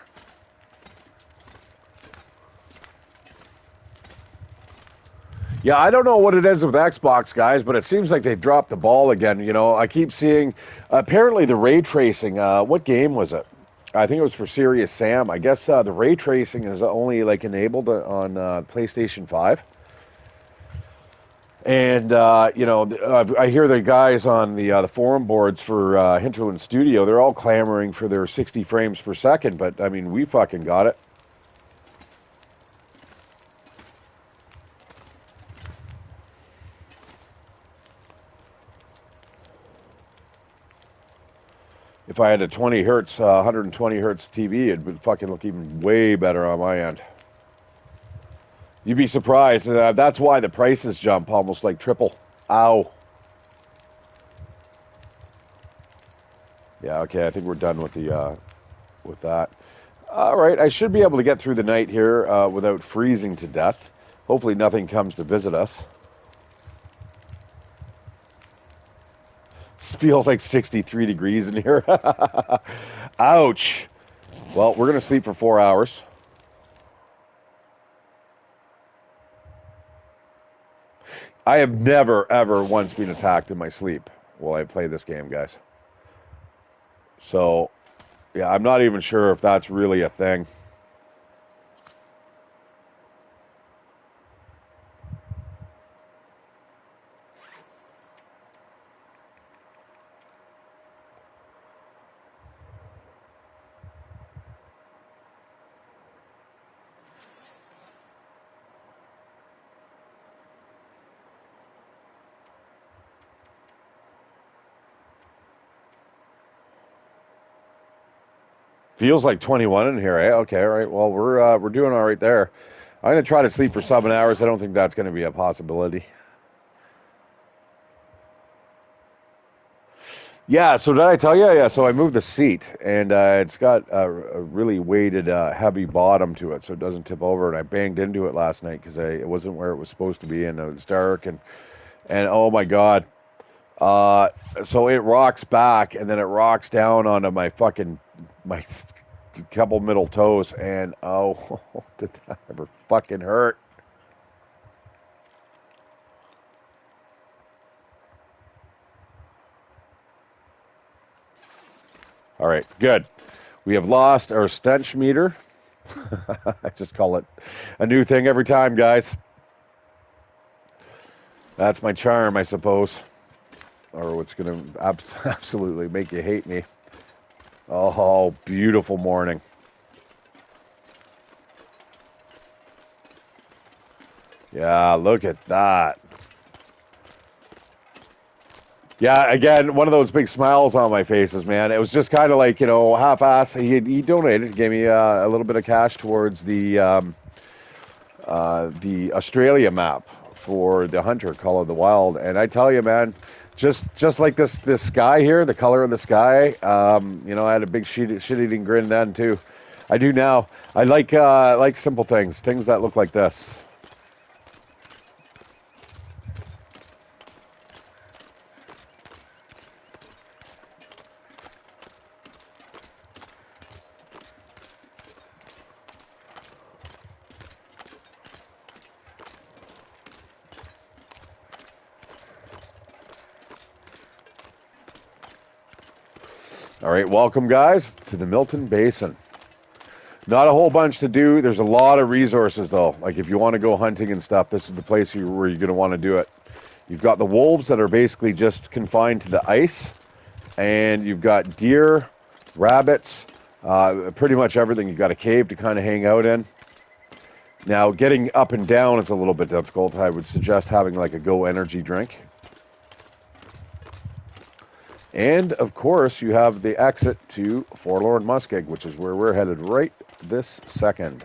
Yeah, I don't know what it is with Xbox, guys, but it seems like they dropped the ball again. You know, I keep seeing, apparently the ray tracing, what game was it? I think it was for Serious Sam. I guess the ray tracing is only like enabled on PlayStation 5. And, you know, I hear the guys on the forum boards for Hinterland Studio, they're all clamoring for their 60 frames per second, but, I mean, we fucking got it. If I had a 20 hertz, 120 hertz TV, it would fucking look even way better on my end. You'd be surprised. That's why the prices jump almost like triple. Ow. Yeah, okay, I think we're done with the with that. All right, I should be able to get through the night here without freezing to death. Hopefully nothing comes to visit us. This feels like 63 degrees in here. Ouch. Well, we're going to sleep for 4 hours. I have never, ever once been attacked in my sleep while I play this game, guys. So, yeah, I'm not even sure if that's really a thing. Feels like 21 in here, eh? Okay, all right. Well, we're doing all right there. I'm going to try to sleep for 7 hours. I don't think that's going to be a possibility. Yeah, so did I tell you? Yeah, so I moved the seat, and it's got a really weighted, heavy bottom to it, so it doesn't tip over. And I banged into it last night because it wasn't where it was supposed to be, and it was dark, and oh my God. So it rocks back, and then it rocks down onto my couple middle toes, and oh, did that ever fucking hurt? All right, good. We have lost our stench meter. I just call it a new thing every time, guys. That's my charm, I suppose. Or what's going to absolutely make you hate me. Oh, beautiful morning. Yeah, look at that. Yeah, again, one of those big smiles on my faces, man. It was just kind of like, you know, half-ass. He donated, gave me a little bit of cash towards the Australia map for the Hunter Call of the Wild. And I tell you, man, just like this sky here, the color of the sky, you know, I had a big shit-eating grin then, too. I do now. I like simple things that look like this. All right, welcome, guys, to the Milton Basin. Not a whole bunch to do. There's a lot of resources, though. Like, if you want to go hunting and stuff, this is the place where you're going to want to do it. You've got the wolves that are basically just confined to the ice, and you've got deer, rabbits, pretty much everything. You've got a cave to kind of hang out in. Now, getting up and down is a little bit difficult. I would suggest having, like, a Go energy drink. And, of course, you have the exit to Forlorn Muskeg, which is where we're headed right this second.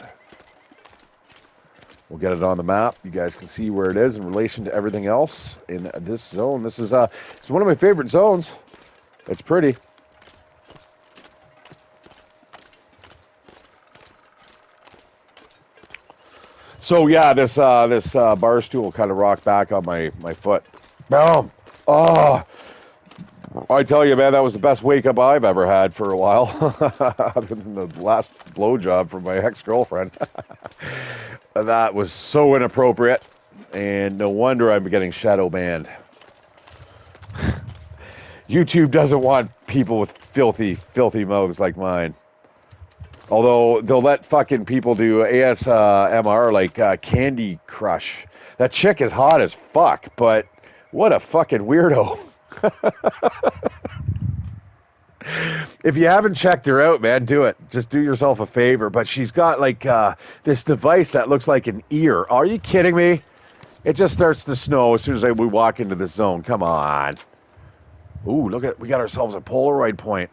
We'll get it on the map. You guys can see where it is in relation to everything else in this zone. This is it's one of my favorite zones. It's pretty. So yeah, this bar stool kind of rocked back on my foot. Boom. Oh, I tell you, man, that was the best wake up I've ever had for a while, other than the last blowjob from my ex-girlfriend. That was so inappropriate, and no wonder I'm getting shadow banned. YouTube doesn't want people with filthy mouths like mine. Although they'll let fucking people do ASMR like Candy Crush. That chick is hot as fuck, but what a fucking weirdo. If you haven't checked her out, man, do it. Just do yourself a favor. But she's got like this device that looks like an ear. Are you kidding me? It just starts to snow as soon as we walk into this zone. Come on. Ooh, look at, we got ourselves a Polaroid point.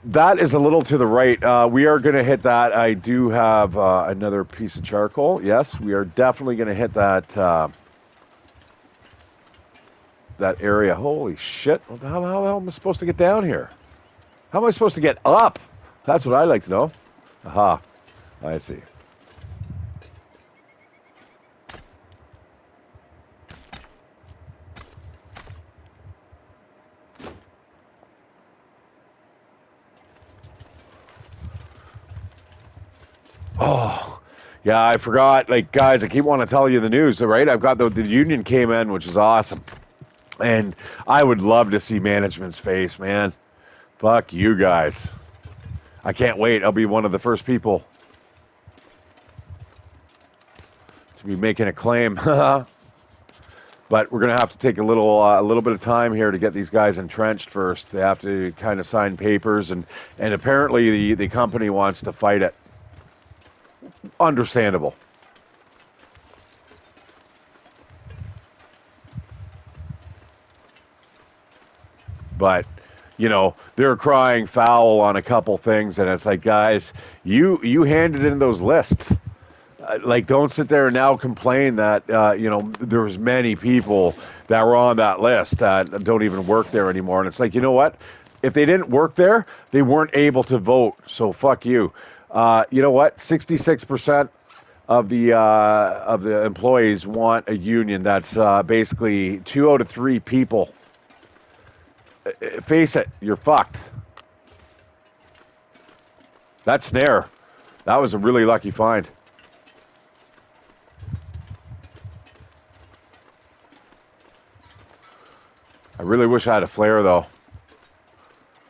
That is a little to the right. We are going to hit that. I do have another piece of charcoal. Yes, we are definitely going to hit that that area. Holy shit. What the hell am I supposed to get down here? How am I supposed to get up? That's what I like to know. Aha. I see. Oh, yeah, I forgot. Like, guys, I keep wanting to tell you the news, right? I've got the union came in, which is awesome. And I would love to see management's face, man. Fuck you guys. I can't wait. I'll be one of the first people to be making a claim. But we're going to have to take a little bit of time here to get these guys entrenched first. They have to kind of sign papers, and apparently the company wants to fight it. Understandable. But, you know, they're crying foul on a couple things, and it's like, guys, you handed in those lists. Like, don't sit there and now complain that, you know, there was many people that were on that list that don't even work there anymore. And it's like, you know what? If they didn't work there, they weren't able to vote. So fuck you. You know what? 66% of the employees want a union. That's basically 2 out of 3 people. Face it, you're fucked. That snare, that was a really lucky find. I really wish I had a flare, though.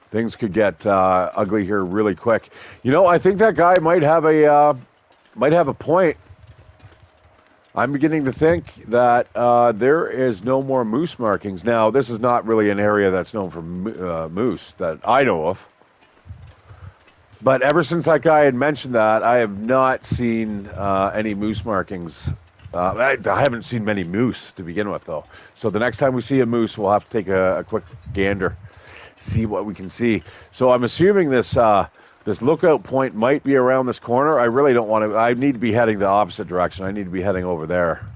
Things could get ugly here really quick. You know, I think that guy might have a point. I'm beginning to think that there is no more moose markings. Now, this is not really an area that's known for moose that I know of. But ever since that guy had mentioned that, I have not seen any moose markings. I haven't seen many moose to begin with, though. So the next time we see a moose, we'll have to take a quick gander, see what we can see. So I'm assuming this this lookout point might be around this corner. I really don't want to. I need to be heading the opposite direction. I need to be heading over there.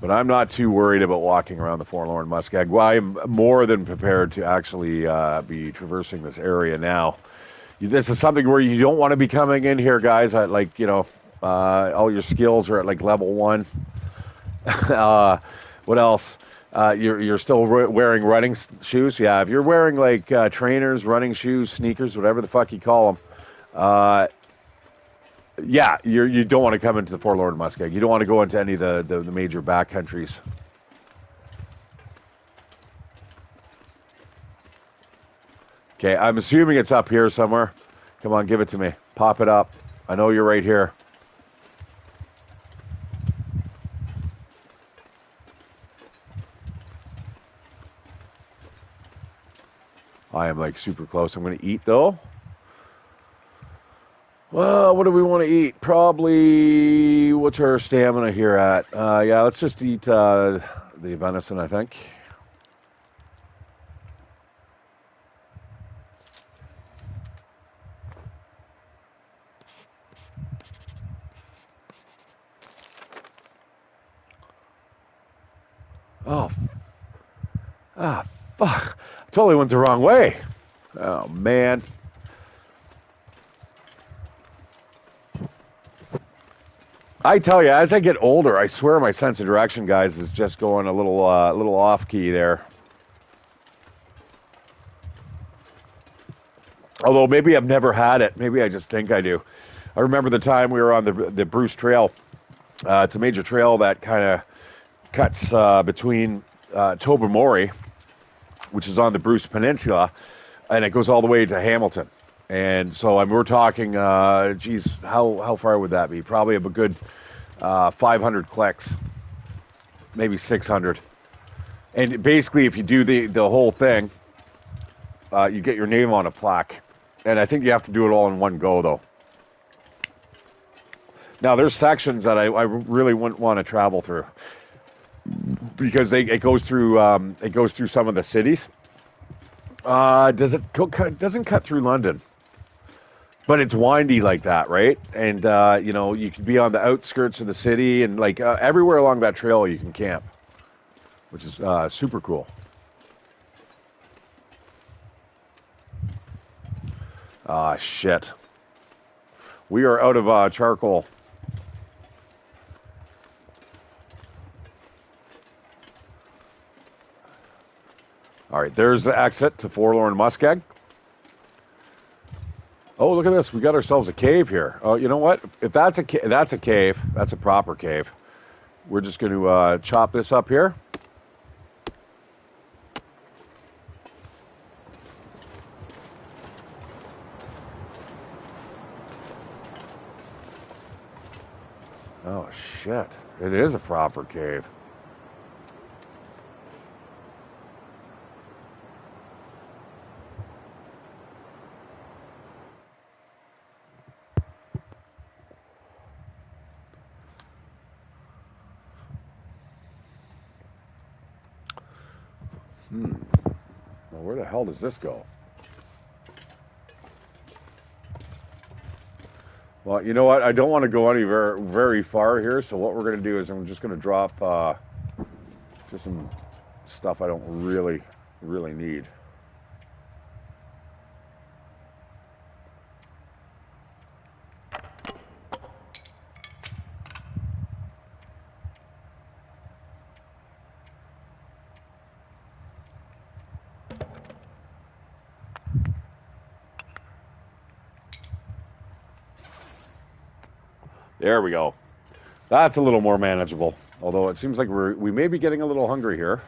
But I'm not too worried about walking around the Forlorn Muskeg. Well, I'm more than prepared to actually be traversing this area now. This is something where you don't want to be coming in here, guys. Like, you know, all your skills are at like level 1. What else? You're still wearing running shoes? Yeah, if you're wearing like trainers, running shoes, sneakers, whatever the fuck you call them, yeah, you don't want to come into the Forlorn Muskeg. You don't want to go into any of the major backcountries. Okay, I'm assuming it's up here somewhere. Come on, give it to me. Pop it up. I know you're right here. I am like super close. I'm going to eat though. Well, what do we want to eat? Probably, what's our stamina here at? Yeah, let's just eat the venison, I think. Oh, fuck. I totally went the wrong way. Oh, man. I tell you, as I get older, I swear my sense of direction, guys, is just going a little off key there. Although maybe I've never had it. Maybe I just think I do. I remember the time we were on the Bruce Trail. It's a major trail that kind of cuts between Tobermory, which is on the Bruce Peninsula, and it goes all the way to Hamilton. And so we're talking, geez, how far would that be? Probably a good 500 clicks, maybe 600. And basically, if you do the whole thing, you get your name on a plaque. And I think you have to do it all in one go, though. Now, there's sections that I really wouldn't want to travel through because it goes through some of the cities. Doesn't cut through London, but it's windy like that, right? And you can be on the outskirts of the city, and like everywhere along that trail you can camp, which is super cool. Ah, shit. We are out of charcoal. All right, there's the exit to Forlorn Muskeg. Oh, look at this. We got ourselves a cave here. Oh, you know what? If that's a cave. That's a proper cave. We're just going to chop this up here. Oh, shit. It is a proper cave. Well, where the hell does this go? Well, you know what? I don't want to go any very far here, so what we're going to do is I'm just going to drop just some stuff I don't really need. There we go. That's a little more manageable. Although it seems like we may be getting a little hungry here.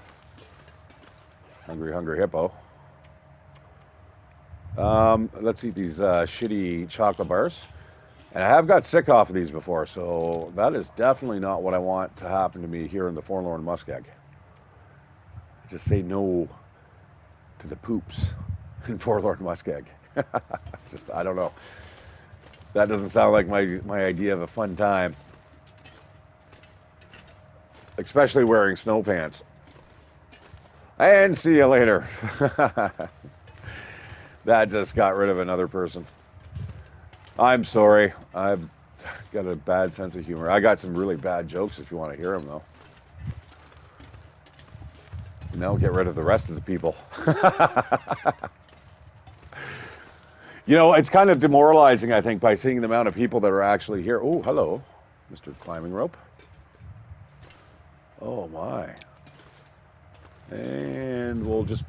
Hungry hippo. Let's eat these shitty chocolate bars. And I have got sick off of these before, so that is definitely not what I want to happen to me here in the Forlorn Muskeg. Just say no to the poops in Forlorn Muskeg. I don't know. That doesn't sound like my idea of a fun time. Especially wearing snow pants. And see you later. That just got rid of another person. I'm sorry. I've got a bad sense of humor. I got some really bad jokes if you want to hear them, though. Now get rid of the rest of the people. You know, it's kind of demoralizing, I think, by seeing the amount of people that are actually here. Oh, hello, Mr. Climbing Rope. Oh, my. And we'll just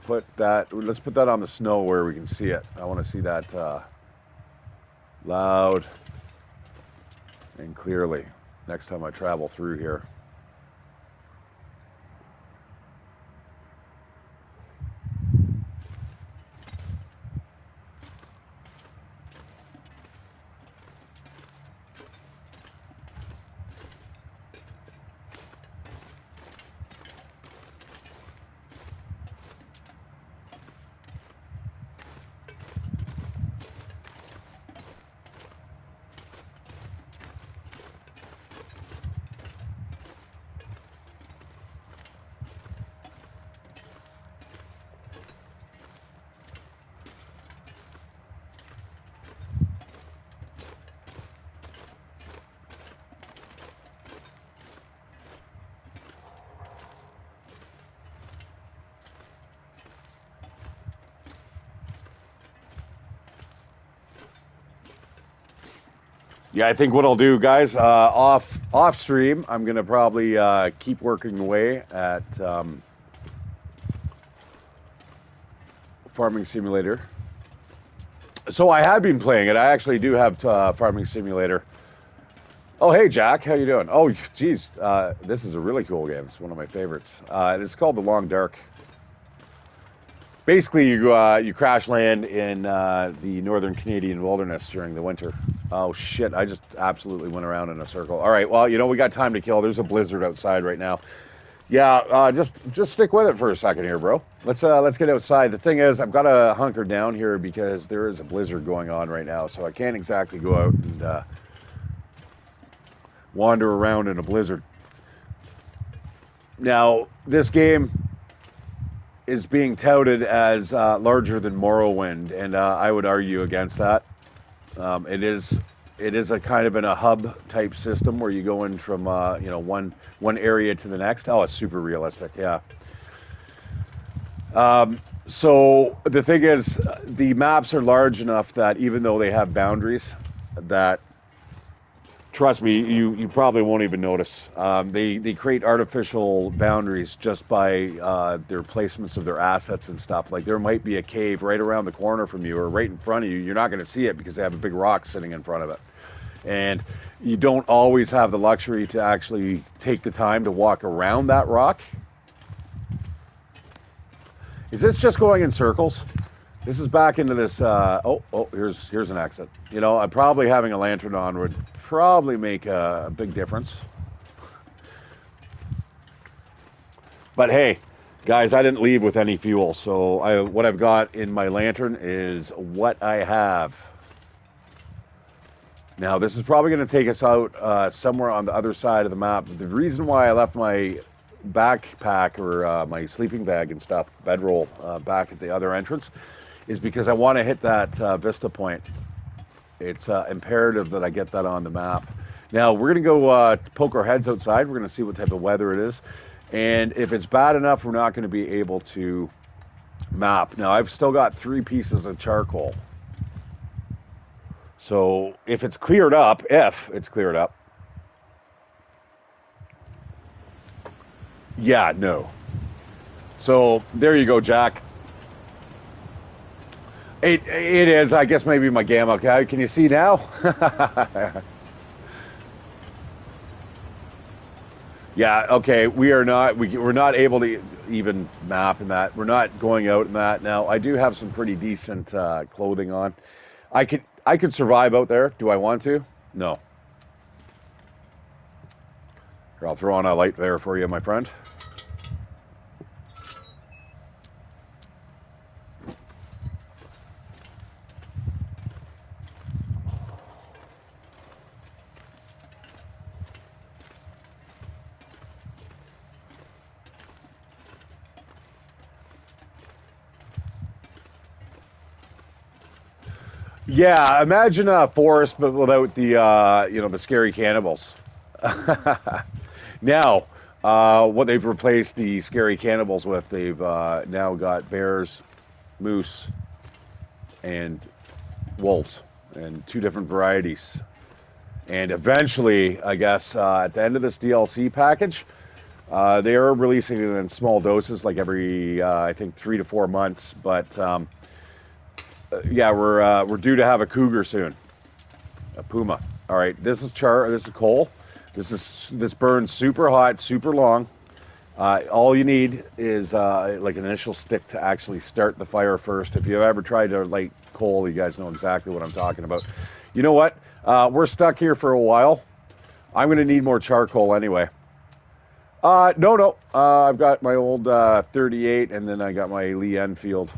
let's put that on the snow where we can see it. I want to see that loud and clearly next time I travel through here. Yeah, I think what I'll do, guys, off stream, I'm gonna probably keep working away at Farming Simulator. So I have been playing it. I actually do have Farming Simulator. Oh, hey, Jack, how you doing? Oh, geez, this is a really cool game. It's one of my favorites. It's called The Long Dark. Basically, you crash land in the northern Canadian wilderness during the winter. Oh shit! I just absolutely went around in a circle. All right, well, we got time to kill. There's a blizzard outside right now. Yeah, just stick with it for a second here, bro. Let's get outside. The thing is, I've got to hunker down here because there is a blizzard going on right now, so I can't exactly go out and wander around in a blizzard. Now, this game is being touted as larger than Morrowind, and I would argue against that. It is a kind of in a hub type system where you go in from one area to the next. Oh, it's super realistic, yeah. So the thing is, the maps are large enough that even though they have boundaries, that trust me, you probably won't even notice. They create artificial boundaries just by their placements of their assets and stuff. Like there might be a cave right around the corner from you or right in front of you. You're not going to see it because they have a big rock sitting in front of it. And you don't always have the luxury to actually take the time to walk around that rock. Is this just going in circles? This is back into this, here's an exit. Probably having a lantern on would probably make a big difference. But hey, guys, I didn't leave with any fuel, so what I've got in my lantern is what I have. Now, this is probably going to take us out somewhere on the other side of the map. The reason why I left my backpack or my sleeping bag and stuff, bedroll, back at the other entrance is because I want to hit that vista point. It's imperative that I get that on the map. Now, we're going to go poke our heads outside. We're going to see what type of weather it is. And if it's bad enough, we're not going to be able to map. Now, I've still got 3 pieces of charcoal. So if it's cleared up, yeah, no. So there you go, Jack. It is. I guess maybe my gamma. Okay, can you see now? Yeah. Okay. We're not able to even map in that. We're not going out in that. Now I do have some pretty decent clothing on. I could survive out there. Do I want to? No. Here, I'll throw on a light there for you, my friend. Yeah, imagine a forest, but without the the scary cannibals. Now, what they've replaced the scary cannibals with, they've now got bears, moose, and wolves, and 2 different varieties. And eventually, I guess, at the end of this DLC package, they are releasing it in small doses, like every, I think, 3 to 4 months. But yeah, we're due to have a cougar soon, a puma. All right, this is coal. This burns super hot, super long. All you need is like an initial stick to actually start the fire first. If you've ever tried to light coal, you guys know exactly what I'm talking about. You know what? We're stuck here for a while. I'm going to need more charcoal anyway. No. I've got my old 38, and then I got my Lee Enfield.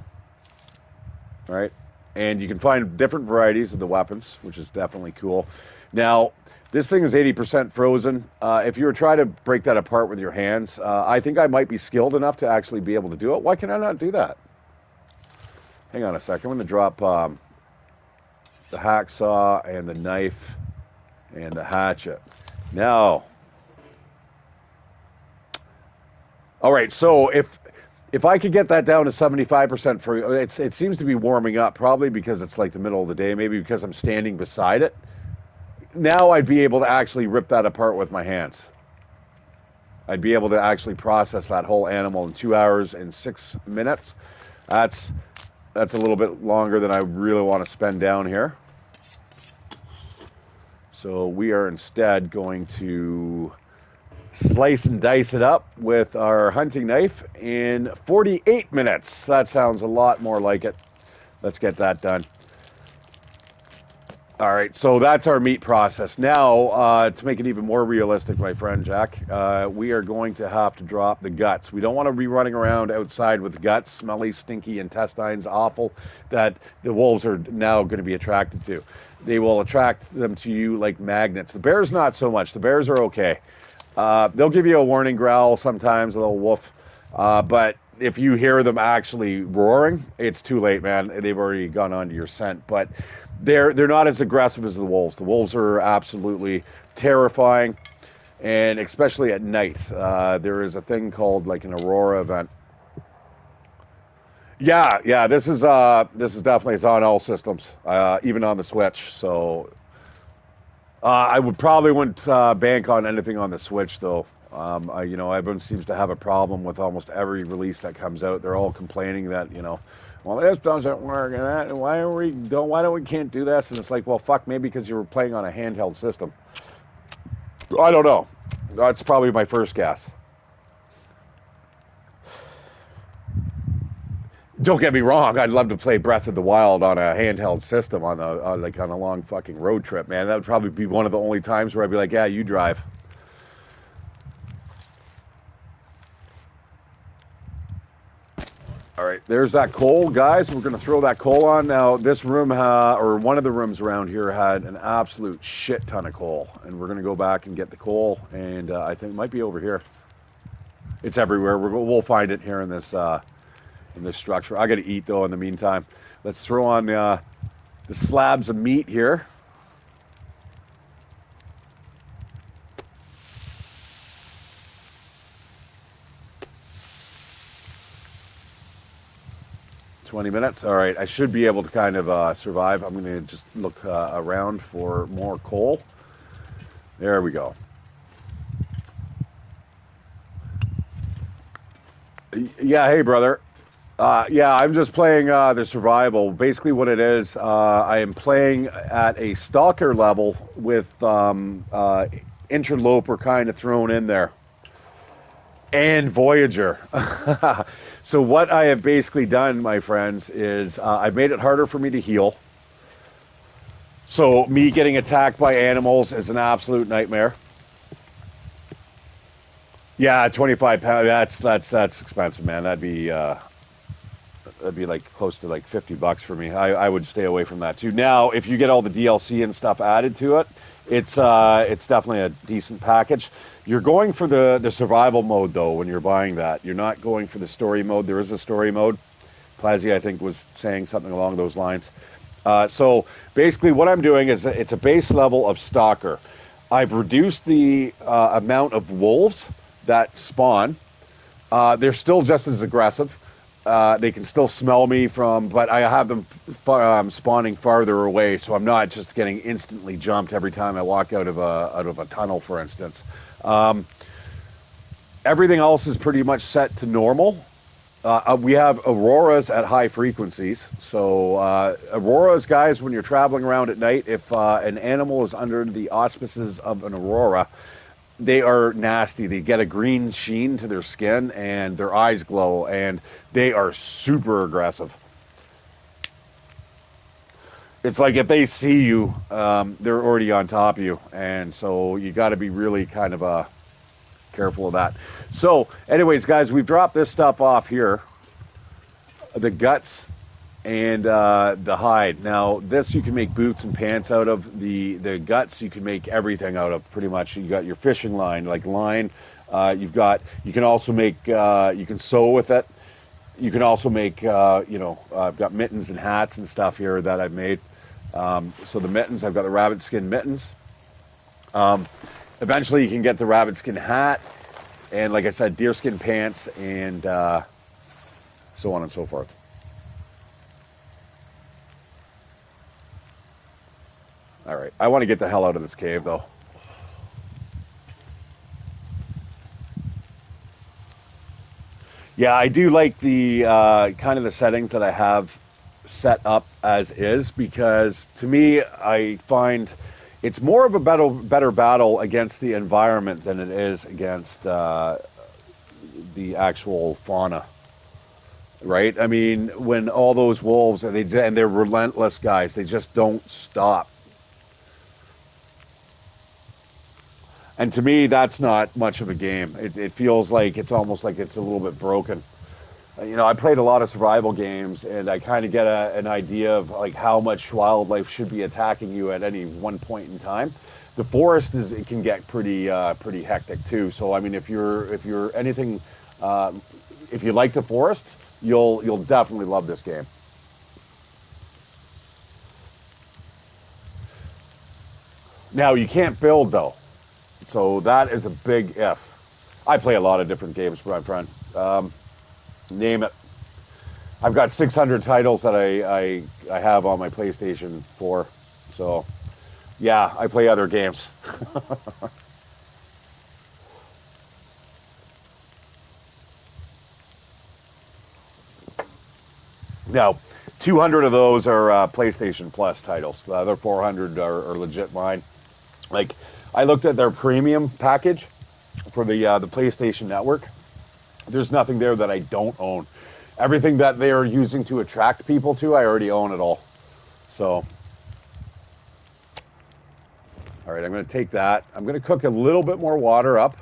All right. And you can find different varieties of the weapons, which is definitely cool. Now, this thing is 80% frozen. If you were trying to break that apart with your hands, I think I might be skilled enough to actually be able to do it. Why can I not do that? Hang on a second. I'm going to drop the hacksaw and the knife and the hatchet. Now, all right, so if I could get that down to 75% for it seems to be warming up, probably because it's like the middle of the day, maybe because I'm standing beside it. now I'd be able to actually rip that apart with my hands. I'd be able to actually process that whole animal in 2 hours and 6 minutes. That's a little bit longer than I really want to spend down here. So we are instead going to slice and dice it up with our hunting knife in 48 minutes. That sounds a lot more like it. Let's get that done. All right, so that's our meat process. Now, to make it even more realistic, my friend Jack, we are going to have to drop the guts. We don't want to be running around outside with guts, smelly, stinky intestines, awful, that the wolves are now going to be attracted to. They will attract them to you like magnets. The bears, not so much. The bears are okay. They'll give you a warning growl sometimes, a little woof, but if you hear them actually roaring, it's too late, man. They've already gone onto your scent. But they're not as aggressive as the wolves. The wolves are absolutely terrifying, and especially at night. There is a thing called like an aurora event. Yeah. This is definitely, it's on all systems, even on the Switch. So I wouldn't bank on anything on the Switch though. Everyone seems to have a problem with almost every release that comes out. They're all complaining that, well, this doesn't work, and why don't we can't do this? And it's like, well, fuck, maybe because you were playing on a handheld system. I don't know. That's probably my first guess. Don't get me wrong. I'd love to play Breath of the Wild on a handheld system on a long fucking road trip, man. That would probably be one of the only times where I'd be like, yeah, you drive. All right, there's that coal, guys. We're going to throw that coal on. Now, this room, or one of the rooms around here, had an absolute shit ton of coal. And we're going to go back and get the coal. And I think it might be over here. It's everywhere. We'll find it here in this structure. I got to eat, though, in the meantime. Let's throw on the slabs of meat here. $20. All right, I should be able to kind of survive. I'm going to just look around for more coal. There we go. Yeah, hey, brother. Yeah, I'm just playing the survival. Basically what it is, I am playing at a stalker level with interloper kind of thrown in there. And Voyager. So what I have basically done, my friends, is I've made it harder for me to heal. So me getting attacked by animals is an absolute nightmare. Yeah, 25 pounds. That's expensive, man. That'd be like close to like $50 for me. I would stay away from that too. Now, if you get all the DLC and stuff added to it, it's definitely a decent package. You're going for the survival mode, though, when you're buying that. You're not going for the story mode. There is a story mode. Clazy, I think, was saying something along those lines. So basically what I'm doing is it's a base level of Stalker. I've reduced the amount of wolves that spawn. They're still just as aggressive. They can still smell me but I have them spawning farther away, so I'm not just getting instantly jumped every time I walk out of a tunnel, for instance. Everything else is pretty much set to normal. We have auroras at high frequencies. So auroras, guys, when you're traveling around at night, if an animal is under the auspices of an aurora, they are nasty. They get a green sheen to their skin and their eyes glow, and they are super aggressive. It's like if they see you, they're already on top of you, and so you got to be really kind of careful of that. So anyways, guys, we've dropped this stuff off here, the guts and the hide. Now this you can make boots and pants out of. The guts you can make everything out of, pretty much. You got your fishing line, like line. You can also make, you can sew with it. You can also make, I've got mittens and hats and stuff here that I've made. So the mittens, I've got the rabbit skin mittens. Eventually you can get the rabbit skin hat, and like I said, deerskin pants, and so on and so forth. All right, I want to get the hell out of this cave, though. Yeah, I do like the kind of the settings that I have set up as is, because to me, I find it's more of a better battle against the environment than it is against the actual fauna. Right? I mean, when all those wolves and they're relentless guys, they just don't stop. And to me, that's not much of a game. It feels like it's almost like it's a little bit broken. You know, I played a lot of survival games, and I kind of get an idea of like how much wildlife should be attacking you at any one point in time. The forest it can get pretty hectic too. So I mean, if you're anything, if you like the forest, you'll definitely love this game. Now you can't build though, so that is a big if. I play a lot of different games, my friend. Name it. I've got 600 titles that I have on my PlayStation 4. So, yeah, I play other games. Now, 200 of those are PlayStation Plus titles. The other 400 are legit mine. Like, I looked at their premium package for the PlayStation Network. There's nothing there that I don't own. Everything that they are using to attract people to, I already own it all. So, all right, I'm going to take that. I'm going to cook a little bit more water up.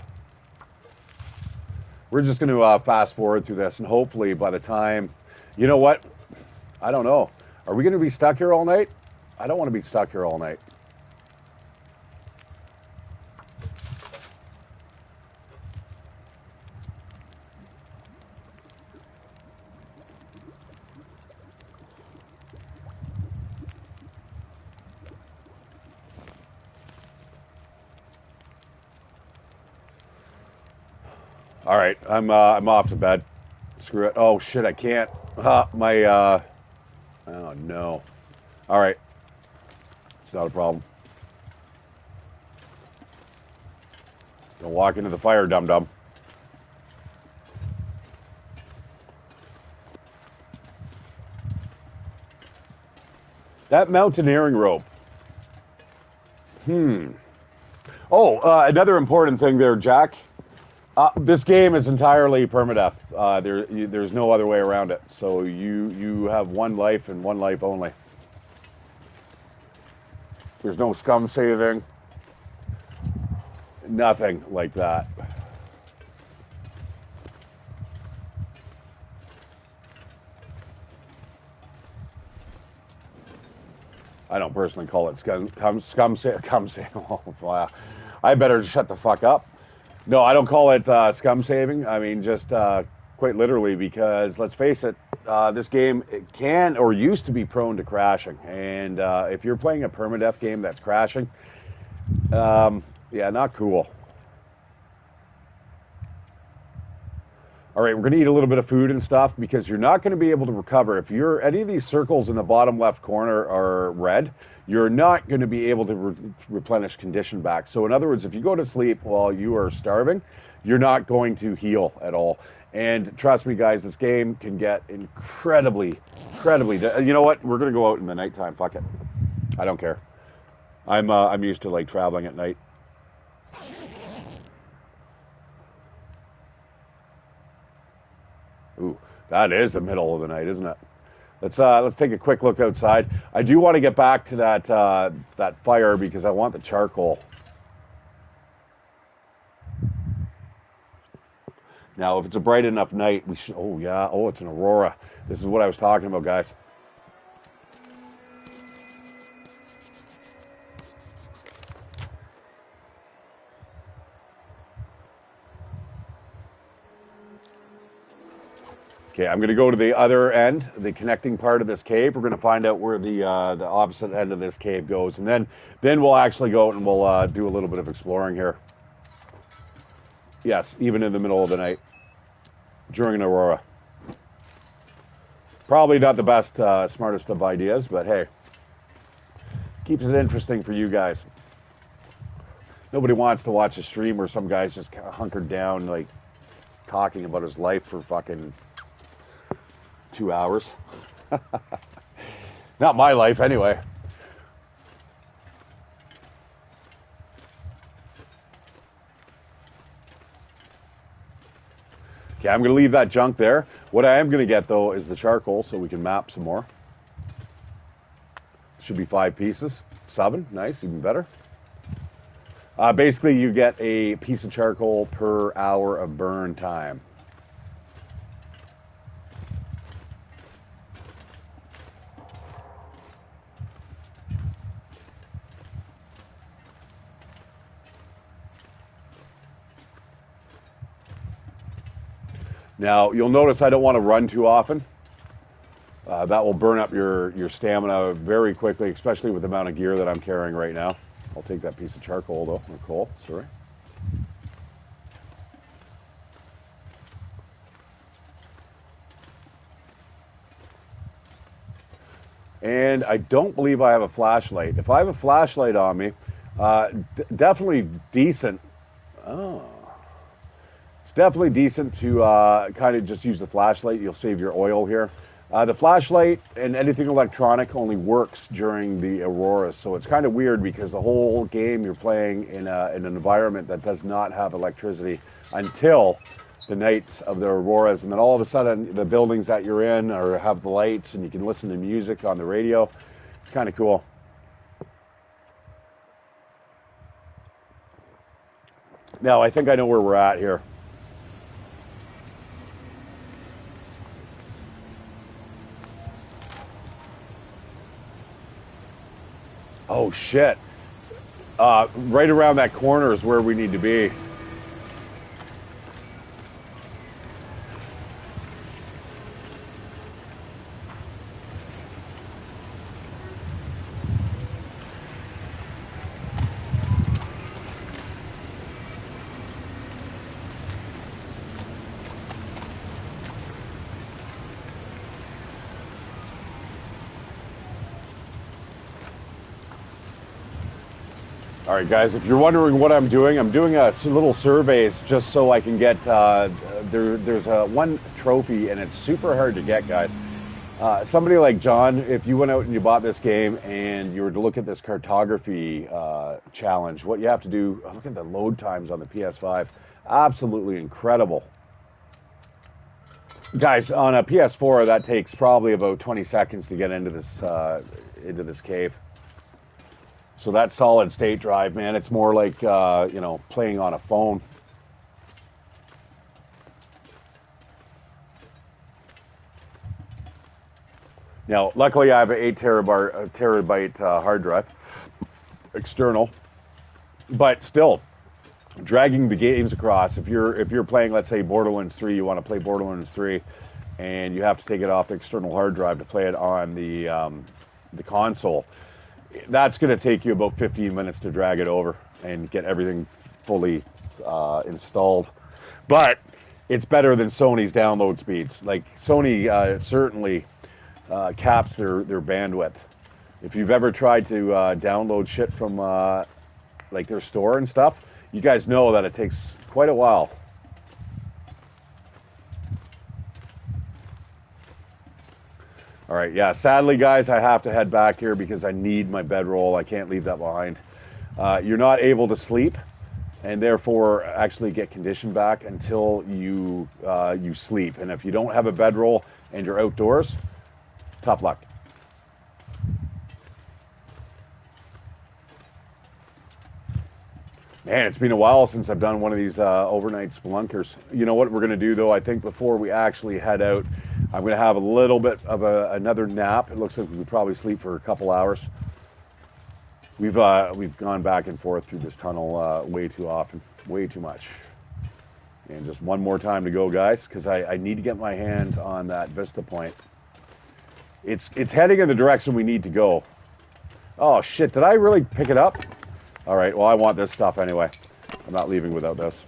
We're just going to fast forward through this, and hopefully by the time, you know what? I don't know. Are we going to be stuck here all night? I don't want to be stuck here all night. All right, I'm off to bed. Screw it. Oh shit, I can't. Oh no. All right, it's not a problem. Don't walk into the fire, dum dum. That mountaineering rope. Oh, another important thing there, Jack. This game is entirely permadeath. There's no other way around it. So you have one life and one life only. There's no scum saving. Nothing like that. I don't personally call it scum saving. Oh, wow. I better shut the fuck up. No, I don't call it scum saving. I mean, just quite literally, because let's face it, this game it can or used to be prone to crashing. And if you're playing a permadeath game that's crashing, yeah, not cool. All right, we're going to eat a little bit of food and stuff because you're not going to be able to recover. If any of these circles in the bottom left corner are red, you're not going to be able to replenish condition back. So in other words, if you go to sleep while you are starving, you're not going to heal at all. And trust me, guys, this game can get incredibly. You know what? We're going to go out in the nighttime. Fuck it. I don't care. I'm used to like traveling at night. Ooh, that is the middle of the night, isn't it? Let's take a quick look outside. I do want to get back to that fire because I want the charcoal. Now, if it's a bright enough night, we should. Oh yeah. Oh, it's an aurora. This is what I was talking about, guys. Okay, I'm going to go to the other end, the connecting part of this cave. We're going to find out where the opposite end of this cave goes, and then we'll actually go out and we'll do a little bit of exploring here. Yes, even in the middle of the night during an aurora. Probably not the best, smartest of ideas, but hey, Keeps it interesting for you guys. Nobody wants to watch a stream where some guy's just kind of hunkered down, like, talking about his life for fucking 2 hours. Not my life, anyway. Okay, I'm going to leave that junk there. What I am going to get, though, is the charcoal so we can map some more. Should be 5 pieces. 7, nice, even better. Basically, you get a piece of charcoal per hour of burn time. Now, you'll notice I don't want to run too often. That will burn up your stamina very quickly, especially with the amount of gear that I'm carrying right now. I'll take that piece of charcoal, though, or coal, sorry. And I don't believe I have a flashlight. If I have a flashlight on me, definitely decent. Oh. It's definitely decent to kind of just use the flashlight. You'll save your oil here. The flashlight and anything electronic only works during the auroras, so it's kind of weird because the whole game you're playing in an environment that does not have electricity until the nights of the auroras, and then all of a sudden the buildings that you're in have the lights and you can listen to music on the radio. It's kind of cool. Now I think I know where we're at here. Oh, shit. Right around that corner is where we need to be. All right, guys, if you're wondering what I'm doing a little surveys just so I can get, there's one trophy, and it's super hard to get, guys. Somebody like John, if you went out and you bought this game and you were to look at this cartography challenge, what you have to do, look at the load times on the PS5. Absolutely incredible. Guys, on a PS4, that takes probably about 20 seconds to get into this cave. So that solid state drive, man, it's more like, playing on a phone. Now, luckily I have an 8 terabyte hard drive, external, but still, dragging the games across, if you're playing, let's say, Borderlands 3, you want to play Borderlands 3, and you have to take it off the external hard drive to play it on the console, that's going to take you about 15 minutes to drag it over and get everything fully installed. But it's better than Sony's download speeds. Like, Sony certainly caps their bandwidth. If you've ever tried to download shit from like their store and stuff, you guys know that it takes quite a while. All right, yeah, sadly, guys, I have to head back here because I need my bedroll. I can't leave that behind. You're not able to sleep and therefore actually get condition back until you sleep. And if you don't have a bedroll and you're outdoors, tough luck. Man, it's been a while since I've done one of these overnight spelunkers. You know what we're going to do, though? I think before we actually head out, I'm going to have a little bit of another nap. It looks like we could probably sleep for a couple hours. We've gone back and forth through this tunnel way too often, way too much. And just one more time to go, guys, because I need to get my hands on that Vista Point. It's heading in the direction we need to go. Oh, shit, did I really pick it up? All right, well, I want this stuff anyway. I'm not leaving without this.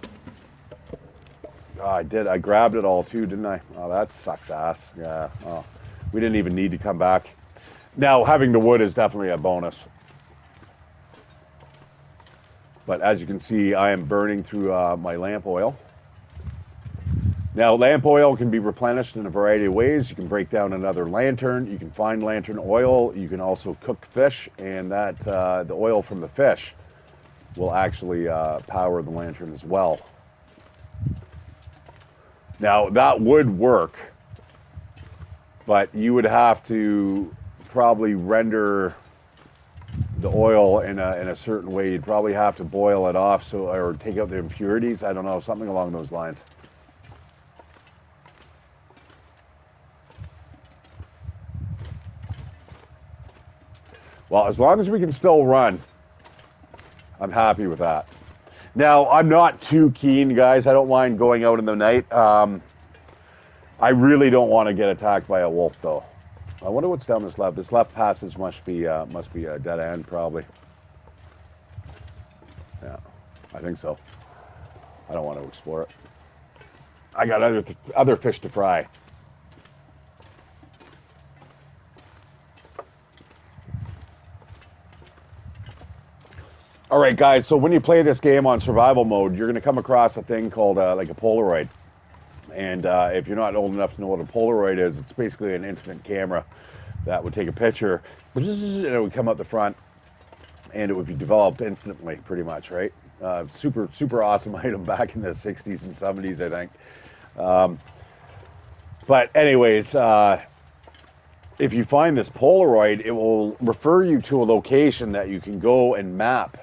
Oh, I did. I grabbed it all, too, didn't I? Oh, that sucks ass. Yeah. Oh, we didn't even need to come back. Now, having the wood is definitely a bonus. But as you can see, I am burning through my lamp oil. Now, lamp oil can be replenished in a variety of ways. You can break down another lantern. You can find lantern oil. You can also cook fish, and that the oil from the fish will actually power the lantern as well. Now, that would work, but you would have to probably render the oil in a certain way. You'd probably have to boil it off or take out the impurities. I don't know, something along those lines. Well, as long as we can still run, I'm happy with that. Now, I'm not too keen, guys. I don't mind going out in the night. I really don't want to get attacked by a wolf, though. I wonder what's down this left. This left passage must be a dead end, probably. Yeah, I think so. I don't want to explore it. I got other fish to fry. All right, guys, so when you play this game on survival mode, you're going to come across a thing called like a Polaroid. And if you're not old enough to know what a Polaroid is, it's basically an instant camera that would take a picture, and it would come up the front, and it would be developed instantly, pretty much, right? Super awesome item back in the 60s and 70s, I think. But anyways, if you find this Polaroid, it will refer you to a location that you can go and map.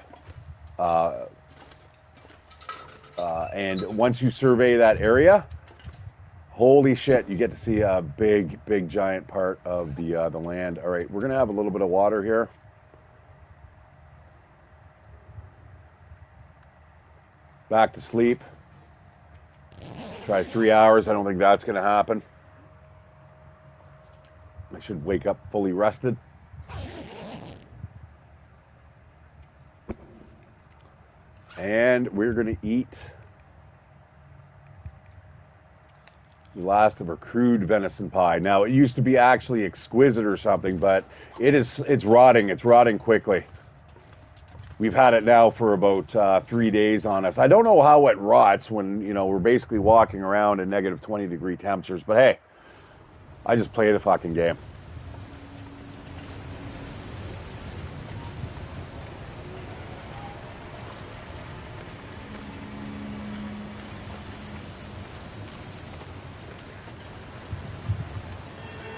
And once you survey that area, holy shit, you get to see a big giant part of the land. All right, we're gonna have a little bit of water here. Back to sleep. Try 3 hours. I don't think that's gonna happen. I should wake up fully rested. And we're going to eat the last of our crude venison pie. Now, it used to be actually exquisite or something, but it's rotting. It's rotting quickly. We've had it now for about 3 days on us. I don't know how it rots when, you know, we're basically walking around in negative 20-degree temperatures, but hey, I just play the fucking game.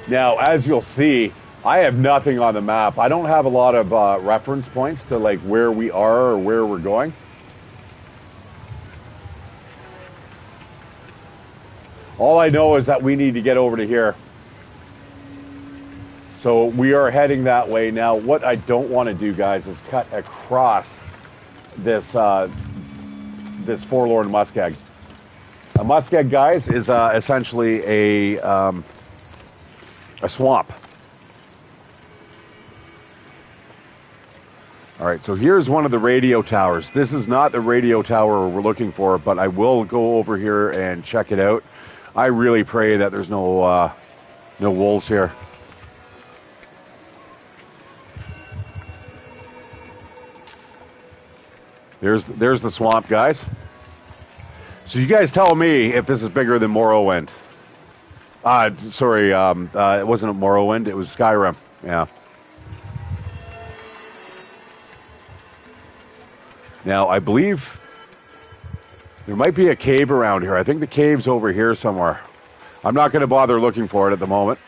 Now, as you'll see, I have nothing on the map. I don't have a lot of reference points to like where we are or where we're going. All I know is that we need to get over to here. So we are heading that way. Now, what I don't want to do, guys, is cut across this this forlorn muskeg. A muskeg, guys, is essentially a swamp. All right, so here's one of the radio towers. This is not the radio tower we're looking for, but I will go over here and check it out. I really pray that there's no wolves here. There's the swamp, guys. So you guys tell me if this is bigger than Morrowind. Sorry, it wasn't Morrowind, it was Skyrim. Yeah. Now, I believe there might be a cave around here. I think the cave's over here somewhere. I'm not going to bother looking for it at the moment.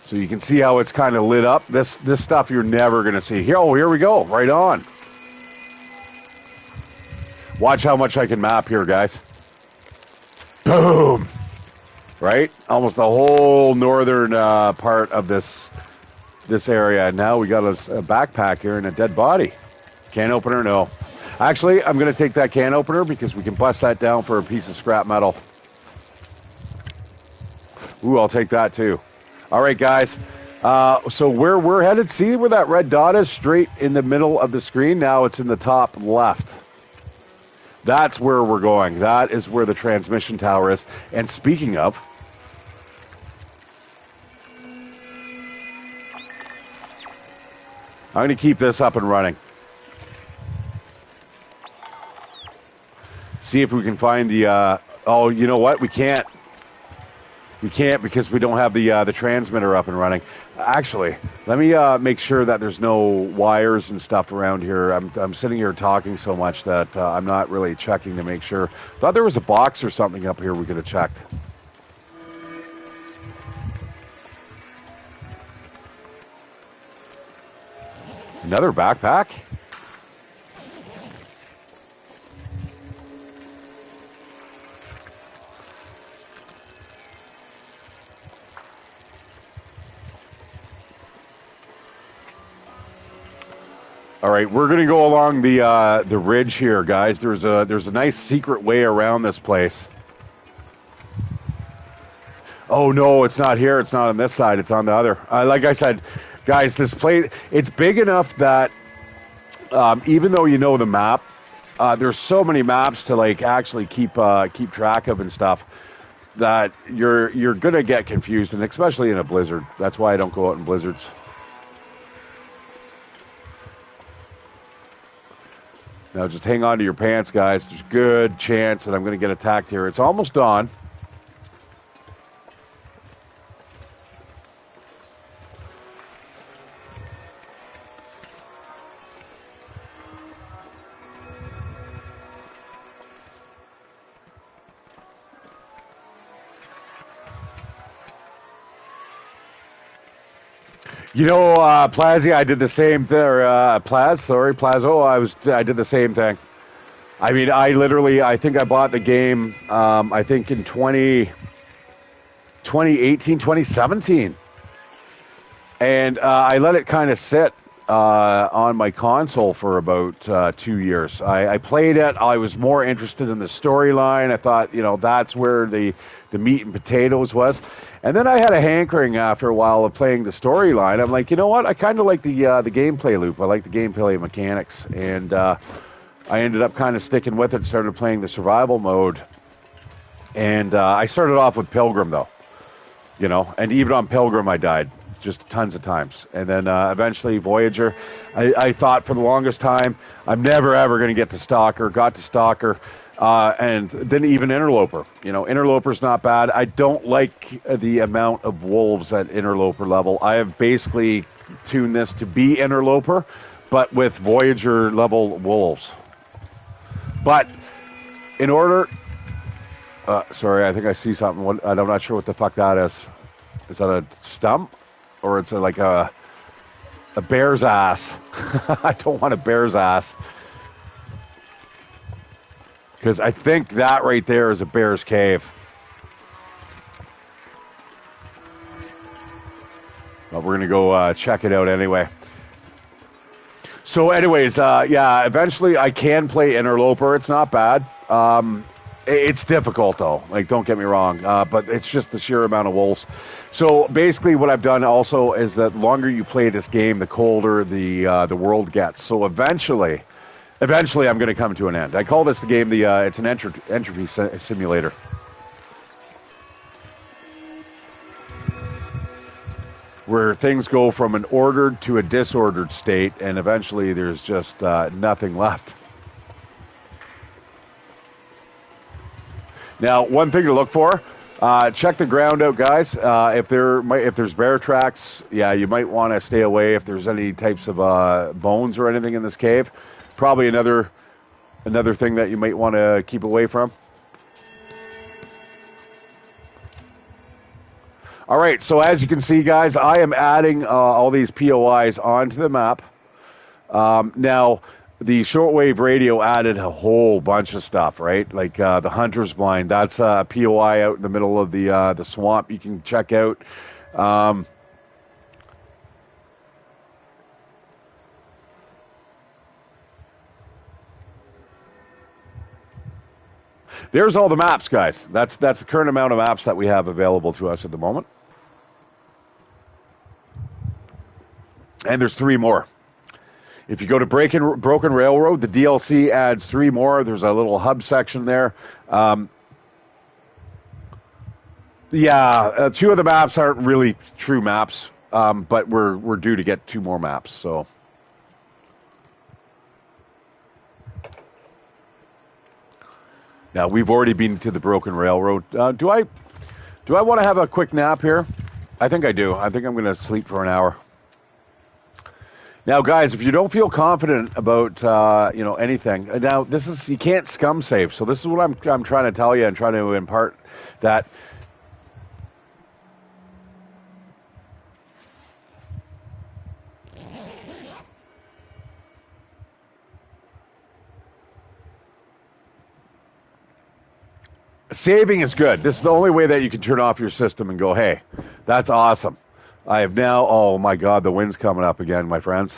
So you can see how it's kind of lit up. This stuff you're never going to see. Here we go. Right on. Watch how much I can map here, guys. Boom! Right? Almost the whole northern part of this area. Now we got a backpack here and a dead body. Can opener? No. Actually, I'm going to take that can opener because we can bust that down for a piece of scrap metal. Ooh, I'll take that too. All right, guys. So where we're headed, see where that red dot is? Straight in the middle of the screen. Now it's in the top left. That's where we're going. That is where the transmission tower is. And speaking of, I'm going to keep this up and running. See if we can find the. Oh, you know what? We can't. We can't because we don't have the transmitter up and running. Actually, let me make sure that there's no wires and stuff around here. I'm sitting here talking so much that I'm not really checking to make sure. Thought there was a box or something up here we could have checked. Another backpack? All right, we're gonna go along the ridge here, guys. There's a nice secret way around this place. Oh no, it's not here. It's not on this side. It's on the other. Like I said, guys, this place it's big enough that even though you know the map, there's so many maps to like actually keep track of and stuff that you're gonna get confused, and especially in a blizzard. That's why I don't go out in blizzards. Now just hang on to your pants, guys. There's a good chance that I'm going to get attacked here. It's almost dawn. You know, Plazzy, I did the same thing. Plazo. I did the same thing. I mean, I think I bought the game, I think in 2018, 2017. And I let it kind of sit on my console for about 2 years. I played it. I was more interested in the storyline. I thought, that's where the meat and potatoes was. And then I had a hankering after a while of playing the storyline. I'm like, you know what? I kind of like the gameplay loop. I like the gameplay mechanics. And I ended up kind of sticking with it, started playing the survival mode. And I started off with Pilgrim, though. And even on Pilgrim, I died just tons of times. And then eventually Voyager. I thought for the longest time, I'm never, ever going to get to Stalker. Got to Stalker. And then even Interloper. Interloper's not bad. I don't like the amount of wolves at Interloper level. I have basically tuned this to be Interloper, but with Voyager level wolves. But in order... sorry, I think I see something. I'm not sure what the fuck that is. Is that a stump? Or it's like a bear's ass? I don't want a bear's ass. Because I think that right there is a bear's cave. But we're going to go check it out anyway. So anyways, eventually I can play Interloper. It's not bad. It's difficult, though. Like, don't get me wrong. But it's just the sheer amount of wolves. So basically what I've done also is that the longer you play this game, the colder the world gets. So eventually I'm going to come to an end. I call this the game, it's an entropy simulator. Where things go from an ordered to a disordered state, and eventually there's just nothing left. Now, one thing to look for, check the ground out, guys. If there's bear tracks, you might want to stay away. If there's any types of bones or anything in this cave, probably another thing that you might want to keep away from. All right, so as you can see, guys, I am adding all these POIs onto the map. Now, the shortwave radio added a whole bunch of stuff, right? Like the Hunter's Blind. That's a POI out in the middle of the swamp you can check out. There's all the maps, guys. That's the current amount of maps that we have available to us at the moment. And there's 3 more. If you go to Broken Railroad, the DLC adds 3 more. There's a little hub section there. 2 of the maps aren't really true maps, but we're due to get 2 more maps. So, Now, we've already been to the Broken Railroad. Do I want to have a quick nap here? I think I do. I think I'm going to sleep for an hour. Now, guys, if you don't feel confident about anything, now this is, you can't scum save. So this is what I'm trying to tell you and trying to impart that. Saving is good. This is the only way that you can turn off your system and go, hey, that's awesome. I have now, oh my God, the wind's coming up again, my friends.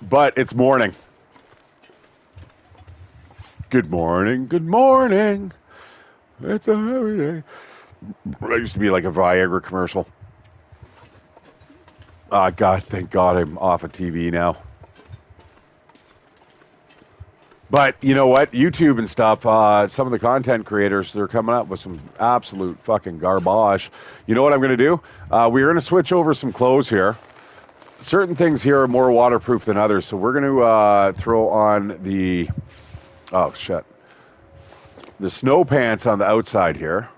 But it's morning. Good morning, good morning. It's a happy day. That used to be like a Viagra commercial. God, thank God I'm off of TV now. But you know what? YouTube and stuff, some of the content creators, they're coming up with some absolute fucking garbage. You know what I'm going to do? We're going to switch over some clothes here. Certain things here are more waterproof than others, so we're going to throw on the, oh shit, the snow pants on the outside here.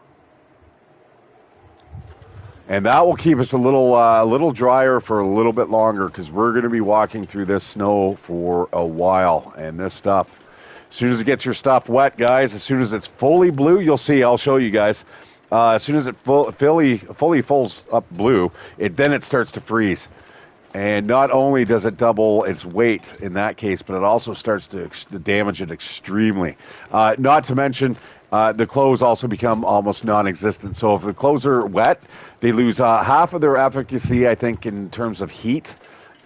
And that will keep us a little drier for a little bit longer because we're going to be walking through this snow for a while. And this stuff, as soon as it gets your stuff wet, guys, as soon as it's fully blue, you'll see, I'll show you guys. As soon as it fully fills up blue, then it starts to freeze. And not only does it double its weight in that case, but it also starts to damage it extremely. Not to mention, the clothes also become almost non-existent. So if the clothes are wet, they lose half of their efficacy, I think, in terms of heat.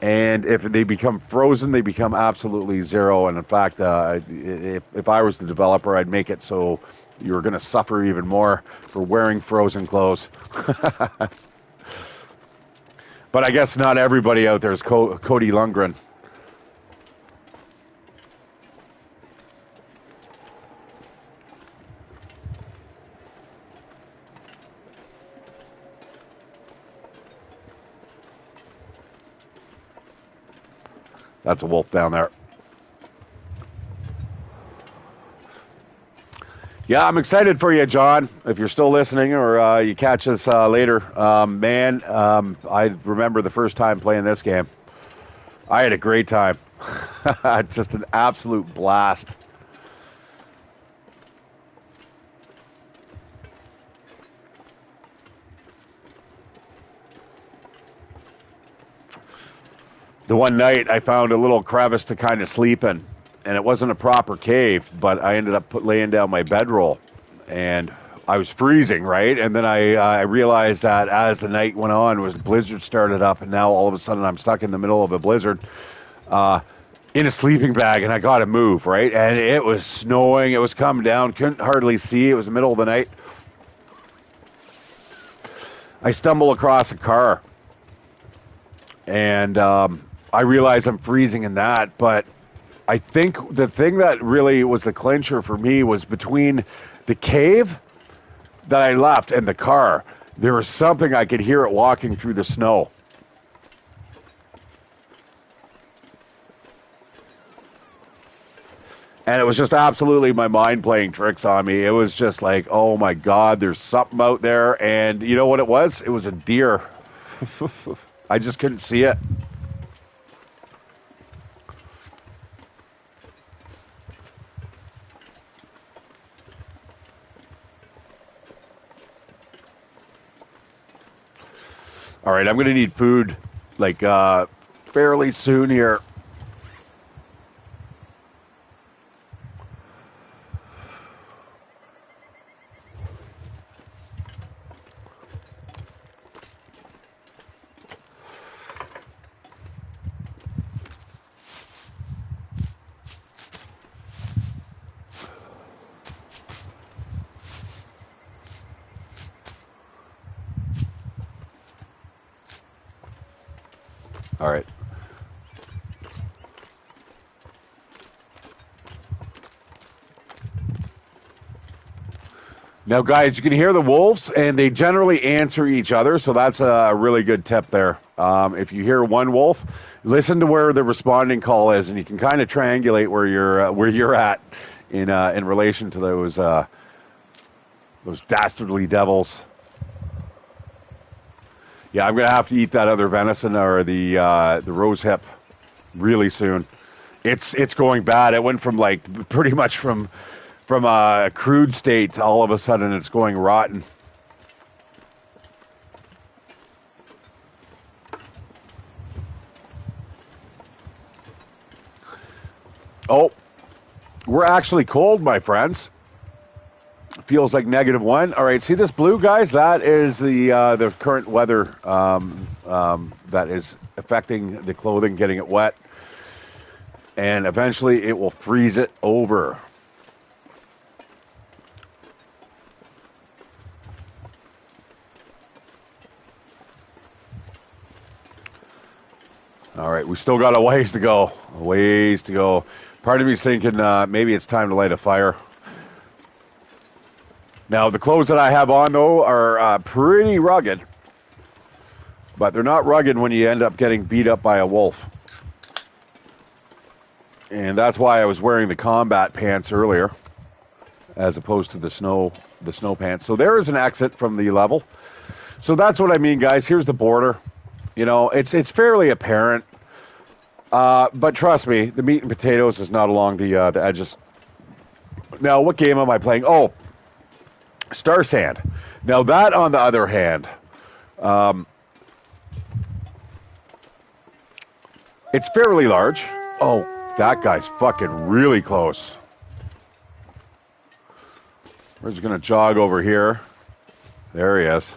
And if they become frozen, they become absolutely zero. And in fact, if I was the developer, I'd make it so you're going to suffer even more for wearing frozen clothes. But I guess not everybody out there is Cody Lundgren. That's a wolf down there. Yeah, I'm excited for you, John. If you're still listening or you catch us later. Man, I remember the first time playing this game. I had a great time. Just an absolute blast. The one night I found a little crevice to kind of sleep in. And it wasn't a proper cave, but I ended up laying down my bedroll, and I was freezing, right? And then I realized that as the night went on, the blizzard started up, and now all of a sudden I'm stuck in the middle of a blizzard in a sleeping bag, and I got to move, right? And it was snowing, it was coming down, couldn't hardly see. It was the middle of the night. I stumble across a car, and I realize I'm freezing in that, but I think the thing that really was the clincher for me was between the cave that I left and the car. There was something I could hear it walking through the snow. And it was just absolutely my mind playing tricks on me. It was just like, oh my God, there's something out there. And you know what it was? It was a deer. I just couldn't see it. All right, I'm going to need food, like, fairly soon here. All right. Now, guys, you can hear the wolves, and they generally answer each other, so that's a really good tip there. If you hear one wolf, listen to where the responding call is, and you can kind of triangulate where you're at in relation to those dastardly devils. Yeah, I'm gonna have to eat that other venison or the rose hip really soon. It's going bad. It went from like pretty much from a crude state to all of a sudden it's going rotten. Oh, we're actually cold, my friends. Feels like -1. All right, see this blue, guys? That is the current weather that is affecting the clothing, getting it wet, and eventually it will freeze it over. All right, we still got a ways to go. A ways to go. Part of me's thinking maybe it's time to light a fire. Now, the clothes that I have on, though, are pretty rugged. But they're not rugged when you end up getting beat up by a wolf. And that's why I was wearing the combat pants earlier, as opposed to the snow pants. So there is an exit from the level. So that's what I mean, guys. Here's the border. You know, it's fairly apparent. But trust me, the meat and potatoes is not along the edges. Now, what game am I playing? Oh, Star Sand. Now, that, on the other hand, it's fairly large. Oh, that guy's fucking really close. We're just going to jog over here. There he is.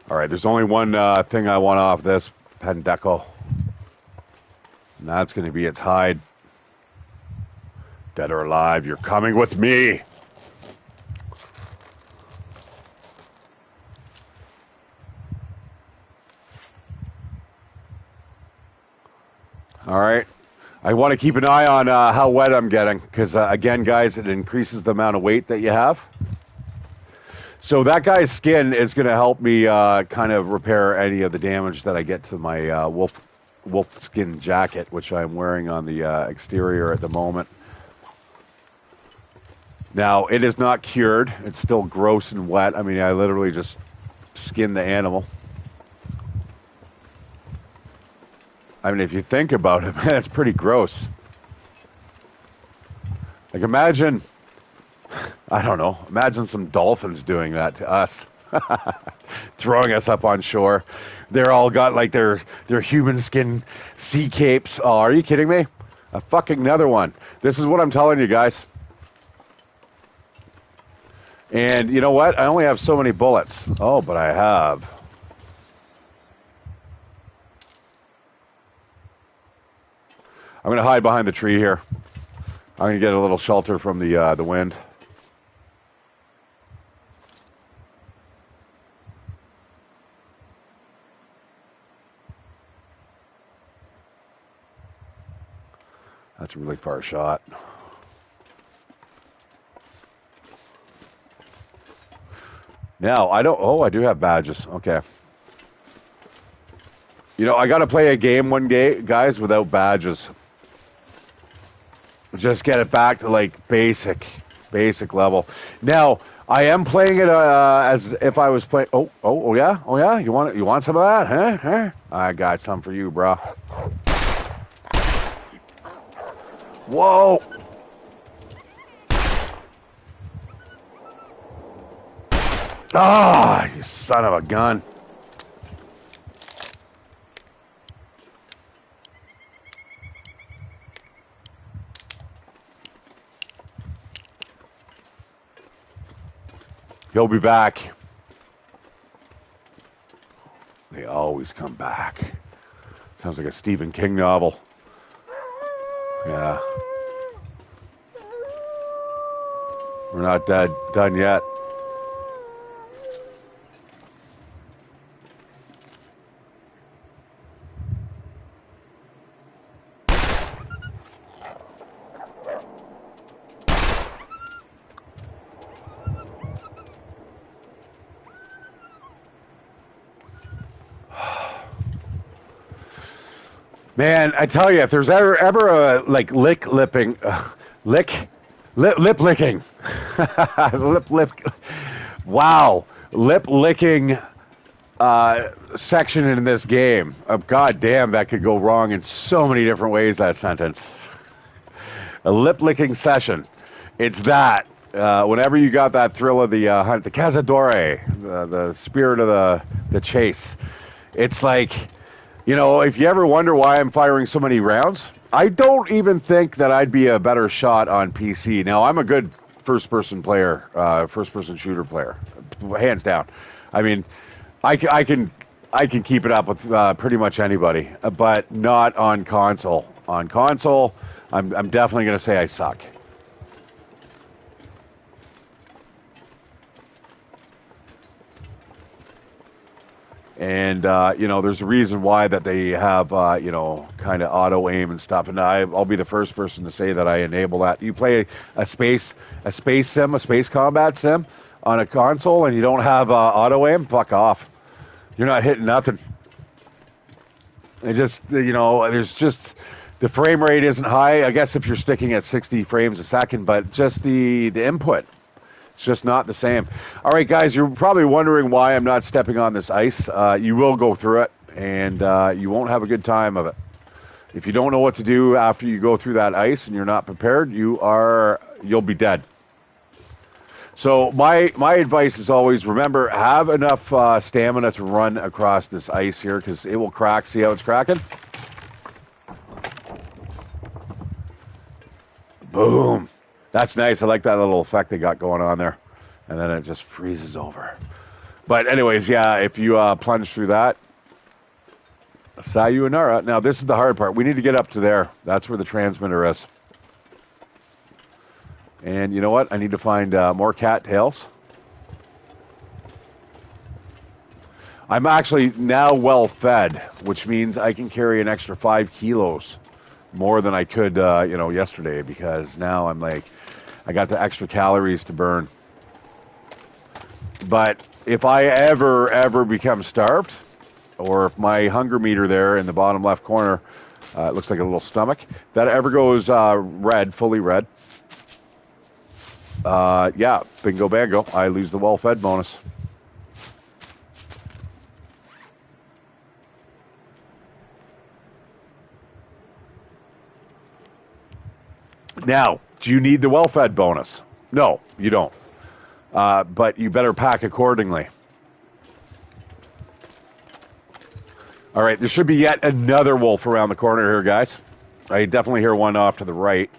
All right, there's only one thing I want off this Pendeco. And that's going to be its hide. Dead or alive, you're coming with me. All right. I want to keep an eye on how wet I'm getting because, again, guys, it increases the amount of weight that you have. So that guy's skin is going to help me kind of repair any of the damage that I get to my wolf skin jacket, which I'm wearing on the exterior at the moment. Now, it is not cured. It's still gross and wet. I mean, I literally just skinned the animal. I mean, if you think about it, man, it's pretty gross. Like, imagine, I don't know, imagine some dolphins doing that to us. Throwing us up on shore. They're all got, like, their human skin sea capes. Oh, are you kidding me? A fucking another one. This is what I'm telling you, guys. And you know what? I only have so many bullets. Oh, but I have. I'm going to hide behind the tree here. I'm going to get a little shelter from the wind. That's a really far shot. Now, I do have badges. Okay. You know, I got to play a game one day, guys, without badges. Just get it back to, like, basic level. Now, I am playing it as if I was playing... Oh, yeah? Oh, yeah? You want some of that, huh? I got some for you, bro. Whoa! Ah, you son of a gun. He'll be back. They always come back. Sounds like a Stephen King novel. Yeah. We're not done yet. Man, I tell you, if there's ever a like lip licking, wow, lip licking section in this game. God damn, that could go wrong in so many different ways. That sentence, a lip licking session. It's that. Whenever you got that thrill of the hunt, the cazadore, the spirit of the chase, it's like. You know, if you ever wonder why I'm firing so many rounds, I don't even think that I'd be a better shot on PC. Now, I'm a good first-person player, first-person shooter player, hands down. I mean, I can keep it up with pretty much anybody, but not on console. On console, I'm definitely going to say I suck. And, you know, there's a reason why that they have, you know, kind of auto aim and stuff. And I'll be the first person to say that I enable that. You play a space sim, a space combat sim on a console and you don't have auto aim, fuck off. You're not hitting nothing. It just, you know, there's just, the frame rate isn't high. I guess if you're sticking at 60 frames a second, but just the input. It's just not the same. All right, guys, you're probably wondering why I'm not stepping on this ice. You will go through it, and you won't have a good time of it. If you don't know what to do after you go through that ice and you're not prepared, you'll be dead. So my advice is always, remember, have enough stamina to run across this ice here, because it will crack. See how it's cracking? Boom. That's nice. I like that little effect they got going on there. And then it just freezes over. But anyways, yeah, if you plunge through that, sayonara. Now, this is the hard part. We need to get up to there. That's where the transmitter is. And you know what? I need to find more cattails. I'm actually now well fed, which means I can carry an extra 5 kilos more than I could, you know, yesterday, because now I'm like, I got the extra calories to burn. But if I ever become starved, or if my hunger meter there in the bottom left corner, it looks like a little stomach, that ever goes red, fully red, yeah, bingo bango, I lose the well-fed bonus. Now, do you need the well-fed bonus? No, you don't. But you better pack accordingly. All right, there should be yet another wolf around the corner here, guys. I definitely hear one off to the right.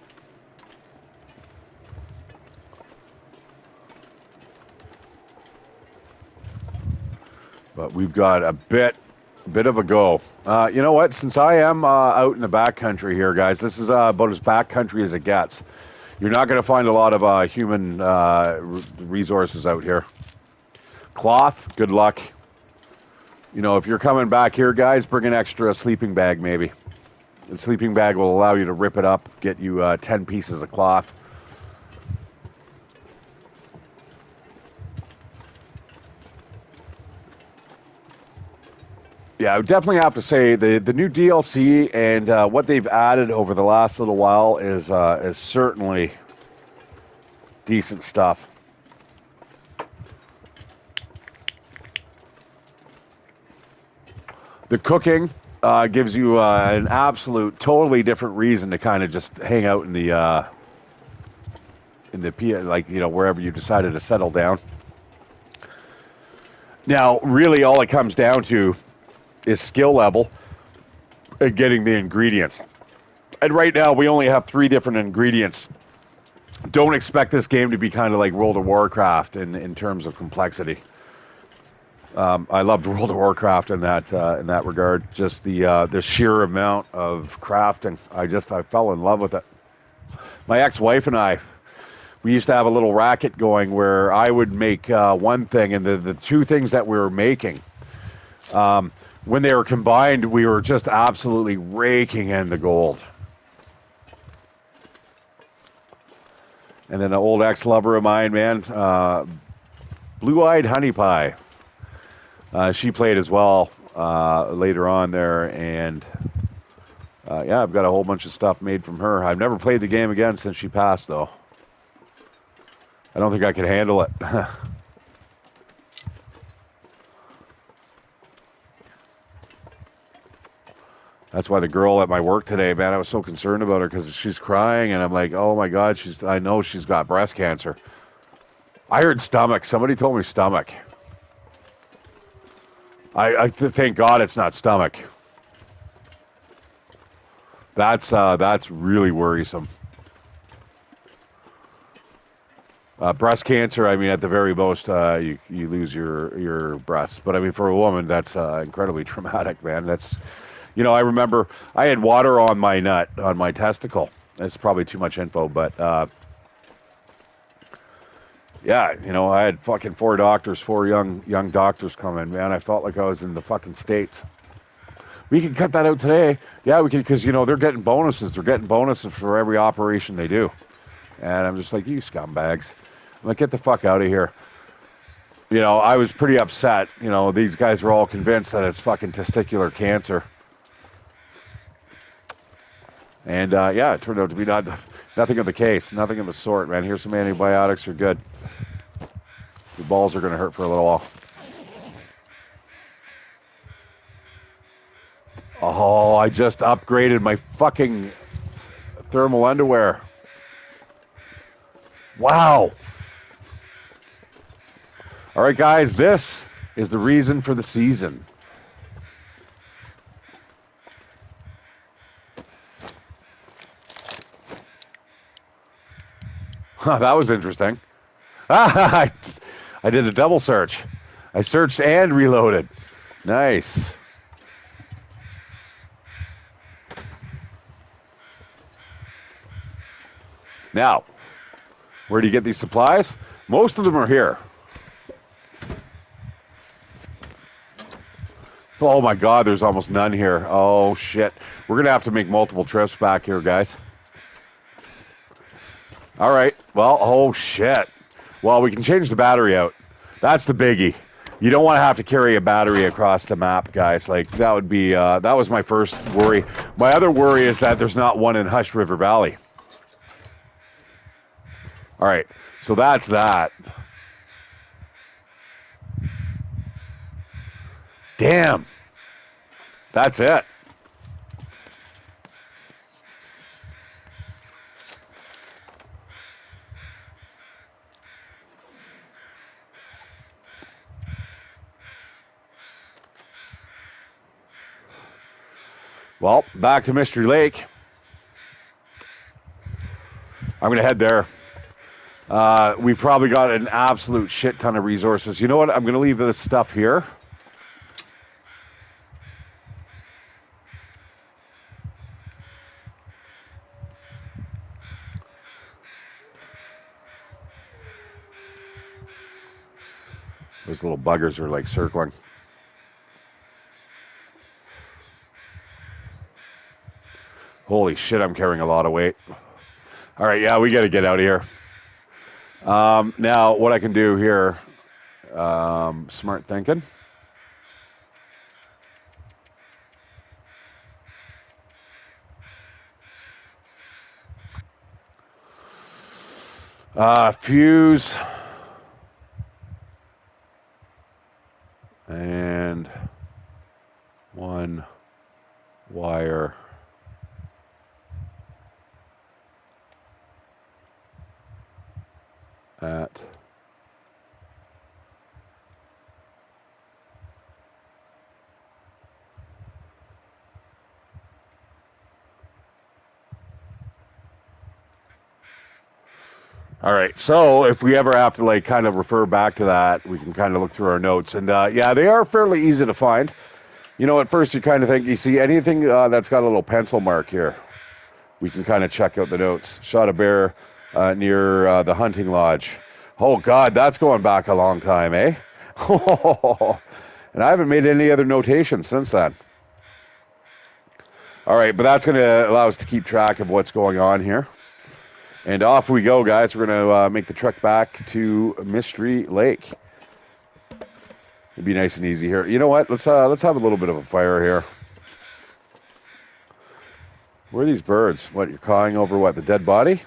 But we've got a bit of a go. You know what? Since I am out in the backcountry here, guys, this is about as backcountry as it gets. You're not going to find a lot of human resources out here. Cloth, good luck. You know, if you're coming back here, guys, bring an extra sleeping bag, maybe. The sleeping bag will allow you to rip it up, get you 10 pieces of cloth. Yeah, I would definitely have to say the new DLC and what they've added over the last little while is certainly decent stuff. The cooking gives you an absolute, totally different reason to kind of just hang out in the like, you know, wherever you decided to settle down. Now, really, all it comes down to is skill level and getting the ingredients. And right now, we only have 3 different ingredients. Don't expect this game to be kind of like World of Warcraft in terms of complexity. I loved World of Warcraft in that regard. Just the sheer amount of crafting. I fell in love with it. My ex-wife and I, we used to have a little racket going where I would make one thing, and the two things that we were making, when they were combined, we were just absolutely raking in the gold. And then an old ex-lover of mine, man, Blue-Eyed Honey Pie. She played as well later on there, and yeah, I've got a whole bunch of stuff made from her. I've never played the game again since she passed, though. I don't think I could handle it. That's why the girl at my work today, man, I was so concerned about her because she's crying, and I'm like, oh my God, I know she's got breast cancer. I heard stomach. Somebody told me stomach. I thank God it's not stomach. That's really worrisome. Breast cancer, I mean, at the very most, you lose your breasts. But I mean, for a woman, that's incredibly traumatic, man. I remember I had water on my nut, on my testicle. That's probably too much info, but yeah, I had fucking four young doctors come in, man. I felt like I was in the fucking States. We can cut that out today. Yeah, we can, because, they're getting bonuses. They're getting bonuses for every operation they do. And I'm just like, you scumbags. I'm like, get the fuck out of here. I was pretty upset. These guys were all convinced that it's fucking testicular cancer. And, yeah, it turned out to be nothing of the case. Nothing of the sort, man. Here's some antibiotics. You're good. Your balls are going to hurt for a little while. Oh, I just upgraded my fucking thermal underwear. Wow. All right, guys, this is the reason for the season. Huh, that was interesting. I did a double search. I searched and reloaded. Nice. Now, where do you get these supplies? Most of them are here. Oh my God, there's almost none here. Oh shit. We're going to have to make multiple trips back here, guys. All right. Well, oh shit. Well, we can change the battery out. That's the biggie. You don't want to have to carry a battery across the map, guys. Like, that would be, that was my first worry. My other worry is that there's not one in Hush River Valley. All right. So that's that. Damn. That's it. Well, back to Mystery Lake. I'm going to head there. We've probably got an absolute shit ton of resources. You know what? I'm going to leave this stuff here. Those little buggers are like circling. Holy shit, I'm carrying a lot of weight. All right, yeah, we got to get out of here. Now, what I can do here, smart thinking. Fuse. And one wire. At All right, so if we ever have to like kind of refer back to that, we can kind of look through our notes, and yeah, they are fairly easy to find. You know, at first you kind of think you see anything that's got a little pencil mark here, we can kind of check out the notes. Shot a bear near the hunting lodge. Oh God, that's going back a long time, eh? And I haven't made any other notations since then. All right, but that's going to allow us to keep track of what's going on here. And off we go, guys. We're going to make the trek back to Mystery Lake. It'd be nice and easy here. You know what? Let's have a little bit of a fire here. Where are these birds? What, you're cawing over what, the dead body?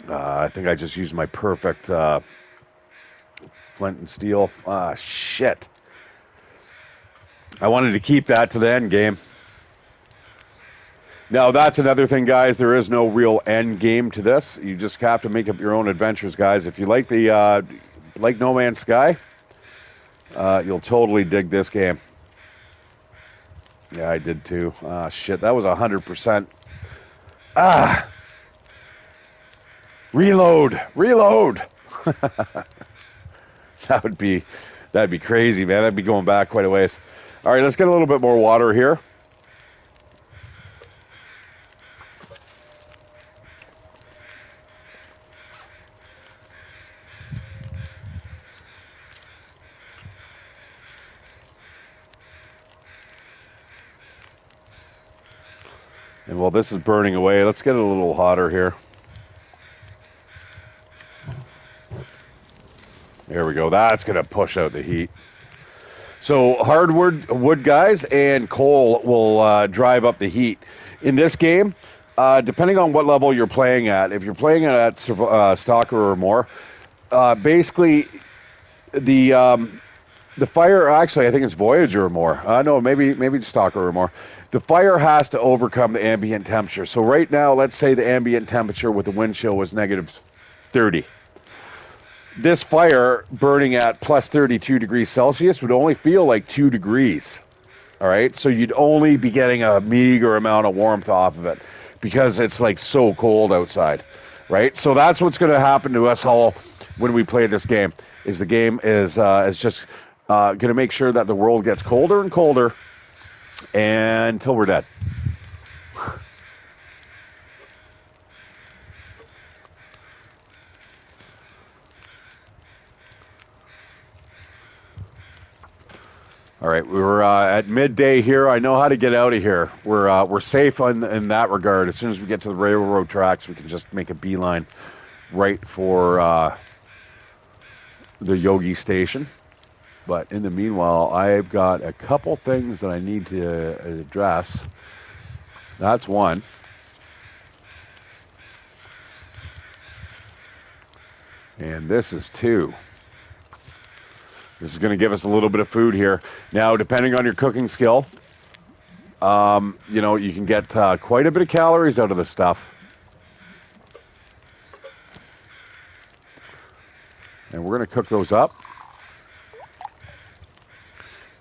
I think I just used my perfect flint and steel. Ah, shit. I wanted to keep that to the end game. Now, that's another thing, guys. There is no real end game to this. You just have to make up your own adventures, guys. If you like the like No Man's Sky, you'll totally dig this game. Yeah, I did too. Ah, shit. That was 100%. Ah! Reload! Reload! That'd be crazy, man. That'd be going back quite a ways. All right, let's get a little bit more water here. And while this is burning away, let's get it a little hotter here. There we go. That's going to push out the heat. So hardwood wood, guys, and coal will drive up the heat. In this game, depending on what level you're playing at, if you're playing at Stalker or more, basically the fire, actually I think it's Voyager or more. No, maybe Stalker or more. The fire has to overcome the ambient temperature. So right now, let's say the ambient temperature with the wind chill was negative 30. This fire burning at plus 32 degrees Celsius would only feel like 2 degrees. All right, so you'd only be getting a meager amount of warmth off of it because it's like so cold outside, right? So that's what's going to happen to us all when we play this game. Is the game is just going to make sure that the world gets colder and colder until we're dead. All right, we're at midday here. I know how to get out of here. We're safe in that regard. As soon as we get to the railroad tracks, we can just make a beeline right for the Yogi station. But in the meanwhile, I've got a couple things that I need to address. That's one. And this is two. This is going to give us a little bit of food here. Now, depending on your cooking skill, you know, you can get quite a bit of calories out of this stuff. And we're going to cook those up.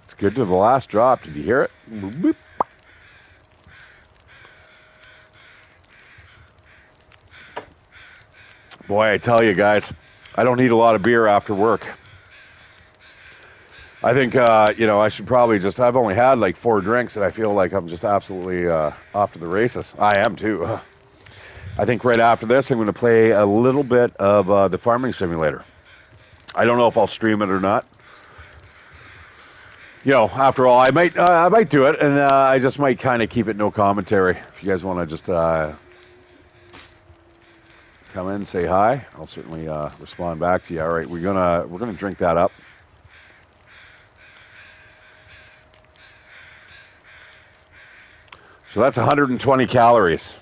It's good to the last drop. Did you hear it? Boop, boop. Boy, I tell you guys, I don't need a lot of beer after work. I think, you know, I should probably just, I've only had like 4 drinks and I feel like I'm just absolutely off to the races. I am too. I think right after this, I'm going to play a little bit of the Farming Simulator. I don't know if I'll stream it or not. You know, after all, I might do it, and I just might kind of keep it no commentary. If you guys want to just come in, say hi, I'll certainly respond back to you. All right, we're gonna drink that up. So that's 120 calories.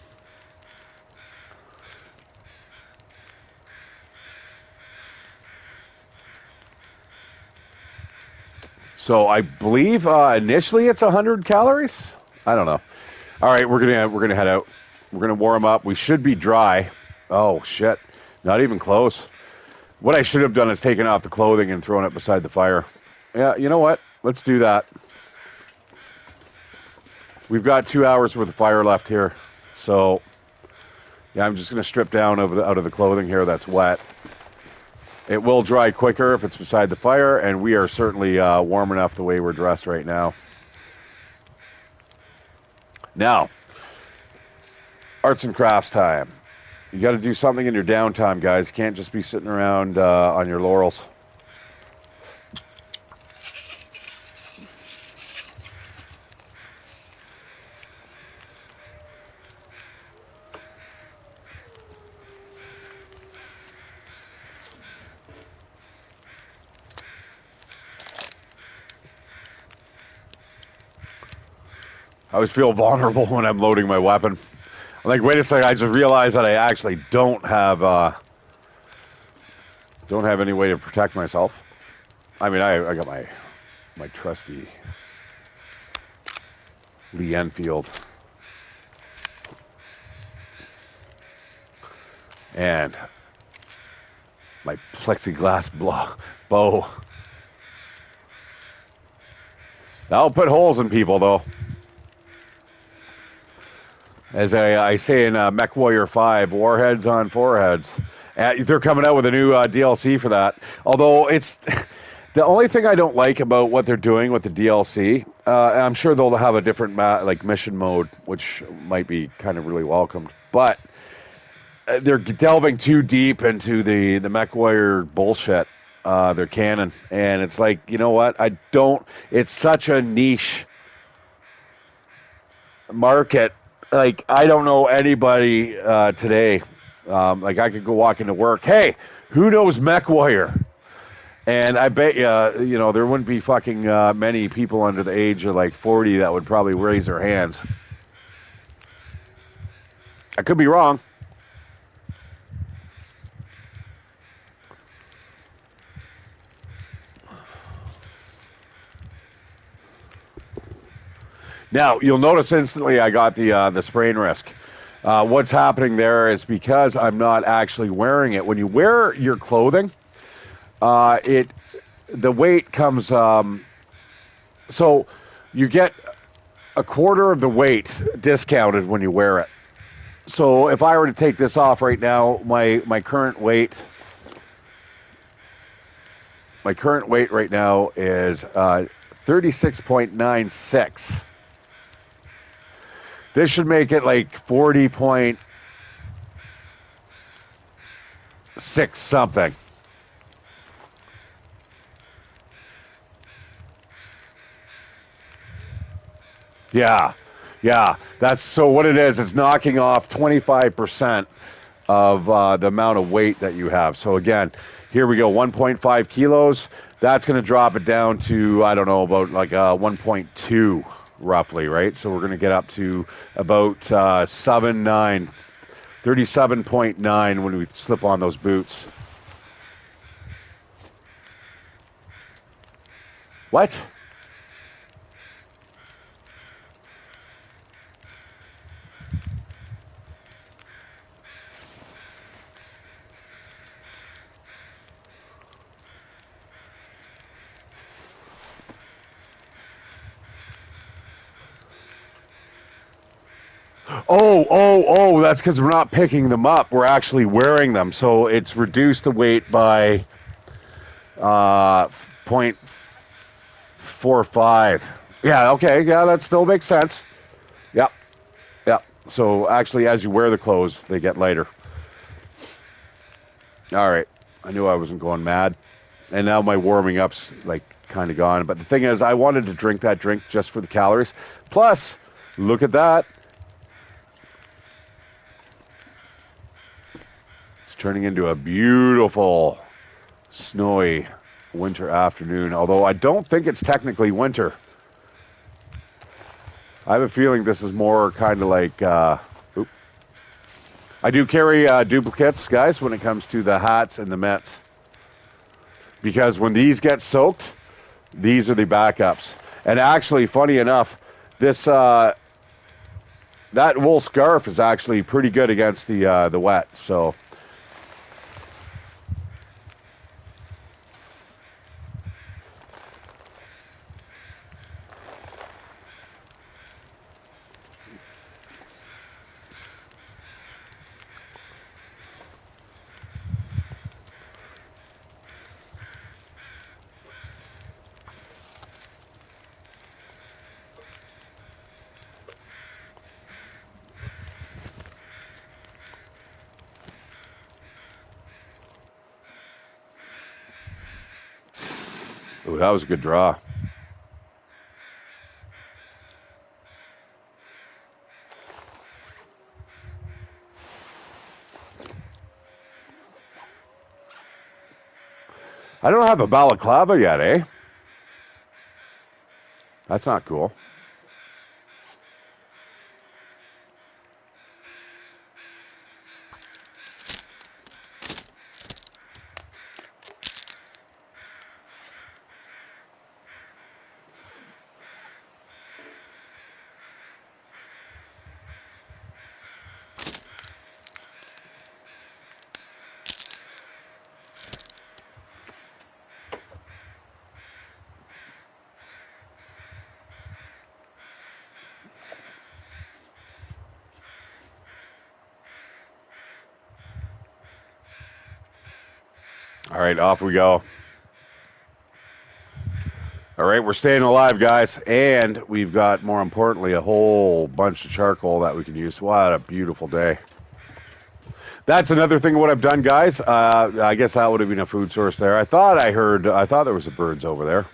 So I believe initially it's 100 calories. I don't know. All right, we're gonna head out. We're going to warm up. We should be dry. Oh, shit. Not even close. What I should have done is taken off the clothing and thrown it beside the fire. Yeah, you know what? Let's do that. We've got 2 hours worth of fire left here. So, yeah, I'm just going to strip down out of the clothing here that's wet. It will dry quicker if it's beside the fire, and we are certainly warm enough the way we're dressed right now. Now, arts and crafts time. You got to do something in your downtime, guys. You can't just be sitting around on your laurels. I always feel vulnerable when I'm loading my weapon. I'm like, wait a second, I just realized that I actually don't have any way to protect myself. I mean, I got my trusty Lee Enfield. And my plexiglass bow. That'll put holes in people, though. As I say in Mech Warrior 5, warheads on foreheads. They're coming out with a new DLC for that. Although it's the only thing I don't like about what they're doing with the DLC. I'm sure they'll have a different mission mode, which might be kind of really welcomed. But they're delving too deep into the Mech Warrior bullshit. Their canon, and it's like, you know what? It's such a niche market. Like, I don't know anybody today. Like, I could go walk into work. Hey, who knows MechWarrior? And I bet you know, there wouldn't be fucking many people under the age of like 40 that would probably raise their hands. I could be wrong. Now, you'll notice instantly I got the sprain risk. What's happening there is because I'm not actually wearing it. When you wear your clothing, the weight comes... so you get a quarter of the weight discounted when you wear it. So if I were to take this off right now, my current weight... My current weight right now is 36.96. This should make it like 40.6 something. Yeah. That's so what it is. It's knocking off 25% of the amount of weight that you have. So again, here we go, 1.5 kilos. That's going to drop it down to, I don't know, about like 1.2. Roughly, right? So we're going to get up to about 37.9 when we slip on those boots. What? Oh, that's because we're not picking them up. We're actually wearing them. So it's reduced the weight by 0.45. Yeah, okay. Yeah, that still makes sense. Yep. So actually, as you wear the clothes, they get lighter. All right. I knew I wasn't going mad. And now my warming up's like kind of gone. But the thing is, I wanted to drink that drink just for the calories. Plus, look at that. Turning into a beautiful, snowy winter afternoon. Although I don't think it's technically winter. I have a feeling this is more kind of like... I do carry duplicates, guys, when it comes to the hats and the mitts. Because when these get soaked, these are the backups. And actually, funny enough, this that wool scarf is actually pretty good against the wet. So. Ooh, that was a good draw. I don't have a balaclava yet, eh? That's not cool. All right, off we go. All right, we're staying alive, guys. And we've got, more importantly, a whole bunch of charcoal that we can use. What a beautiful day. That's another thing of what I've done, guys. I guess that would have been a food source there. I thought there was a birds over there.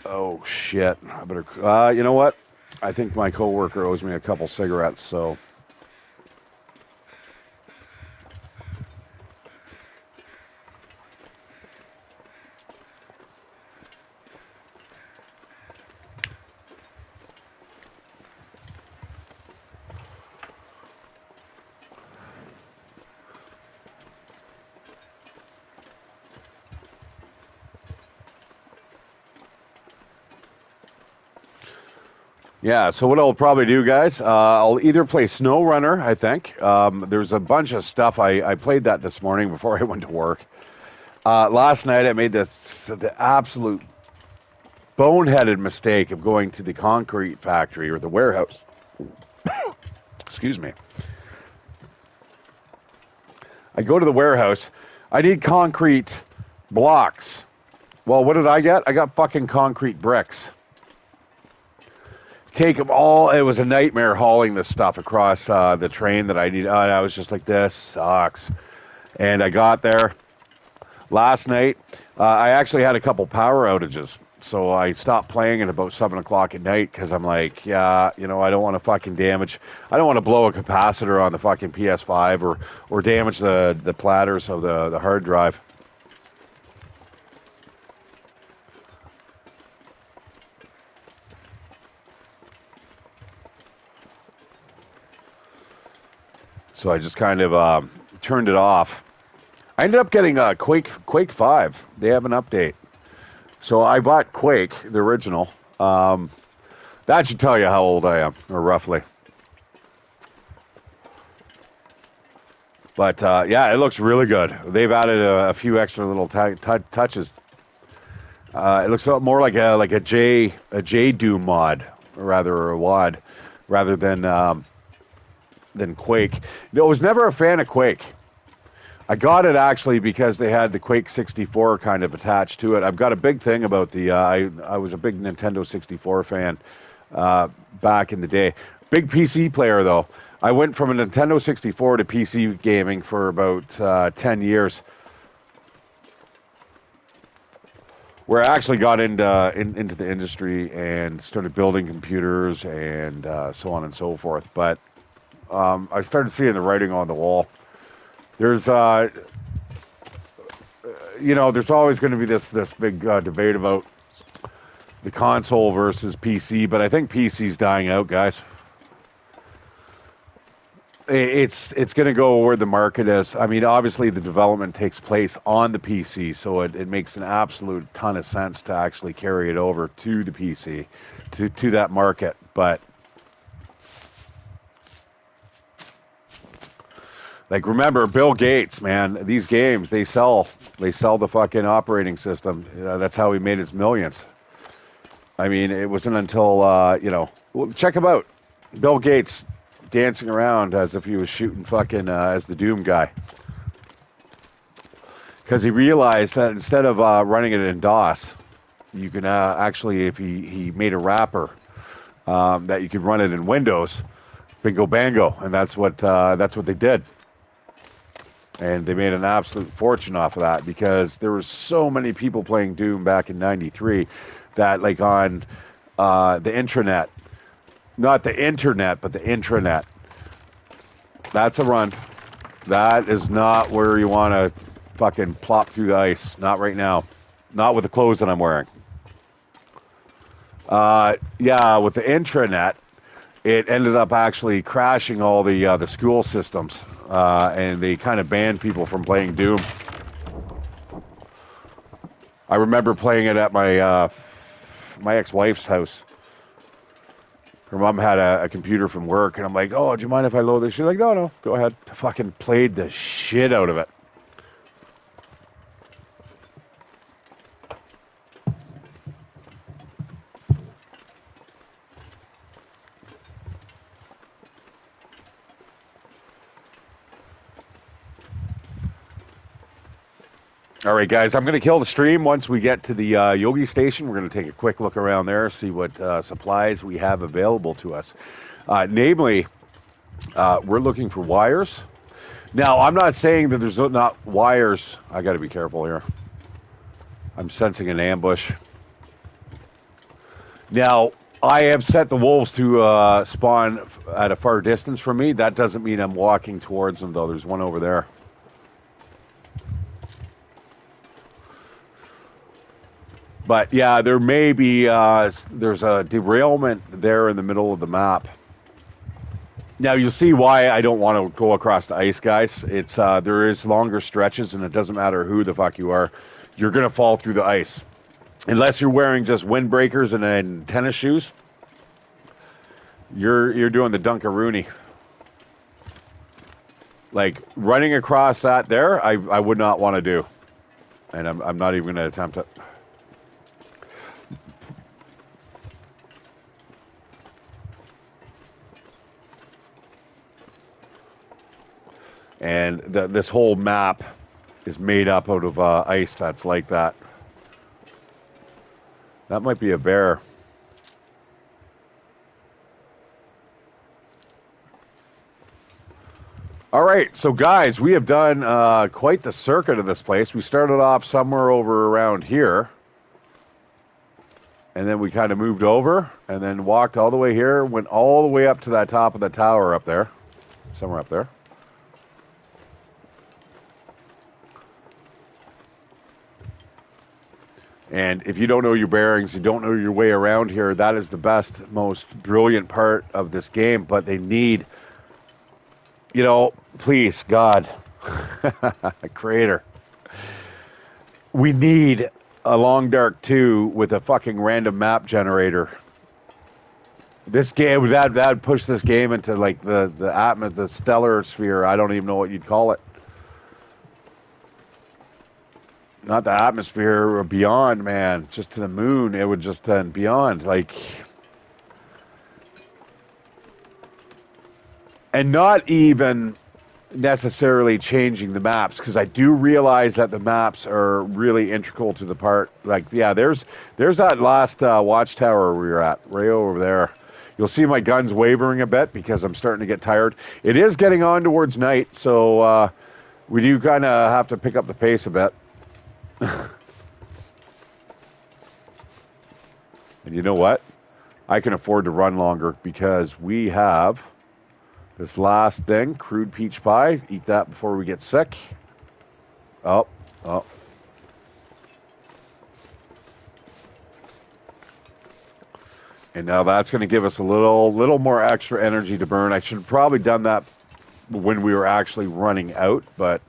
Oh, shit. I better, you know what? I think my coworker owes me a couple cigarettes, so... Yeah, so what I'll probably do, guys, I'll either play Snow Runner, I think. There's a bunch of stuff. I played that this morning before I went to work. Last night I made the absolute boneheaded mistake of going to the concrete factory or the warehouse. Excuse me. I go to the warehouse. I need concrete blocks. Well, what did I get? I got fucking concrete bricks. Take them all. It was a nightmare hauling this stuff across the train that I need. And I was just like, this sucks. And I got there last night. I actually had a couple power outages. So I stopped playing at about 7 o'clock at night because I'm like, yeah, you know, I don't want to fucking damage. I don't want to blow a capacitor on the fucking PS5 or damage the platters of the hard drive. So I just kind of turned it off. I ended up getting Quake 5. They have an update. So I bought Quake, the original. That should tell you how old I am, or roughly. But yeah, it looks really good. They've added a few extra little touches. It looks more like a J Doom mod, or a WAD, rather than Quake. No, I was never a fan of Quake. I got it actually because they had the Quake 64 kind of attached to it. I've got a big thing about the. I was a big Nintendo 64 fan back in the day. Big PC player though. I went from a Nintendo 64 to PC gaming for about 10 years, where I actually got into the industry and started building computers and so on and so forth. But I started seeing the writing on the wall. There's, there's always going to be this big debate about the console versus PC, but I think PC's dying out, guys. It's going to go where the market is. I mean, obviously the development takes place on the PC, so it makes an absolute ton of sense to actually carry it over to the PC, to that market. But like, remember, Bill Gates, man, these games, they sell the fucking operating system. That's how he made his millions. I mean, it wasn't until, well, check him out. Bill Gates dancing around as if he was shooting fucking as the Doom guy. Because he realized that instead of running it in DOS, you can actually, if he made a wrapper, that you could run it in Windows, bingo bango, and that's what they did. And they made an absolute fortune off of that because there were so many people playing Doom back in '93 that, like, on the intranet, not the internet, but the intranet. That's a run. That is not where you want to fucking plop through the ice. Not right now. Not with the clothes that I'm wearing. Yeah, with the intranet, it ended up actually crashing all the school systems, and they kind of banned people from playing Doom. I remember playing it at my ex-wife's house. Her mom had a computer from work, and I'm like, "Oh, do you mind if I load this?" She's like, "No, go ahead." I fucking played the shit out of it. All right, guys, I'm going to kill the stream once we get to the Yogi station. We're going to take a quick look around there, see what supplies we have available to us. Namely, we're looking for wires. Now, I'm not saying that there's not wires. I got to be careful here. I'm sensing an ambush. Now, I have set the wolves to spawn at a far distance from me. That doesn't mean I'm walking towards them, though. There's one over there. But yeah, there may be, there's a derailment there in the middle of the map. Now you'll see why I don't want to go across the ice, guys. It's, there is longer stretches, and it doesn't matter who the fuck you are. You're going to fall through the ice. Unless you're wearing just windbreakers and then tennis shoes. You're doing the Dunkaroony. Like, running across that there, I would not want to do. And I'm not even going to attempt it. And this whole map is made up out of ice that's like that. That might be a bear. All right, so guys, we have done quite the circuit of this place. We started off somewhere over around here. And then we kind of moved over and then walked all the way here, went all the way up to that top of the tower up there. Somewhere up there. And if you don't know your bearings, you don't know your way around here, that is the best, most brilliant part of this game. But they need, you know, please, God, creator, we need a Long Dark 2 with a fucking random map generator. This game, that'd push this game into like the stellar sphere. I don't even know what you'd call it. Not the atmosphere or beyond, man. Just to the moon, it would just then beyond, like, and not even necessarily changing the maps, because I do realize that the maps are really integral to the part. Like, yeah, there's that last watchtower we were at, right over there. You'll see my guns wavering a bit because I'm starting to get tired. It is getting on towards night, so we do kind of have to pick up the pace a bit. And you know what? I can afford to run longer because we have this last thing, crude peach pie. Eat that before we get sick. Oh. And now that's going to give us a little more extra energy to burn. I should have probably done that when we were actually running out, but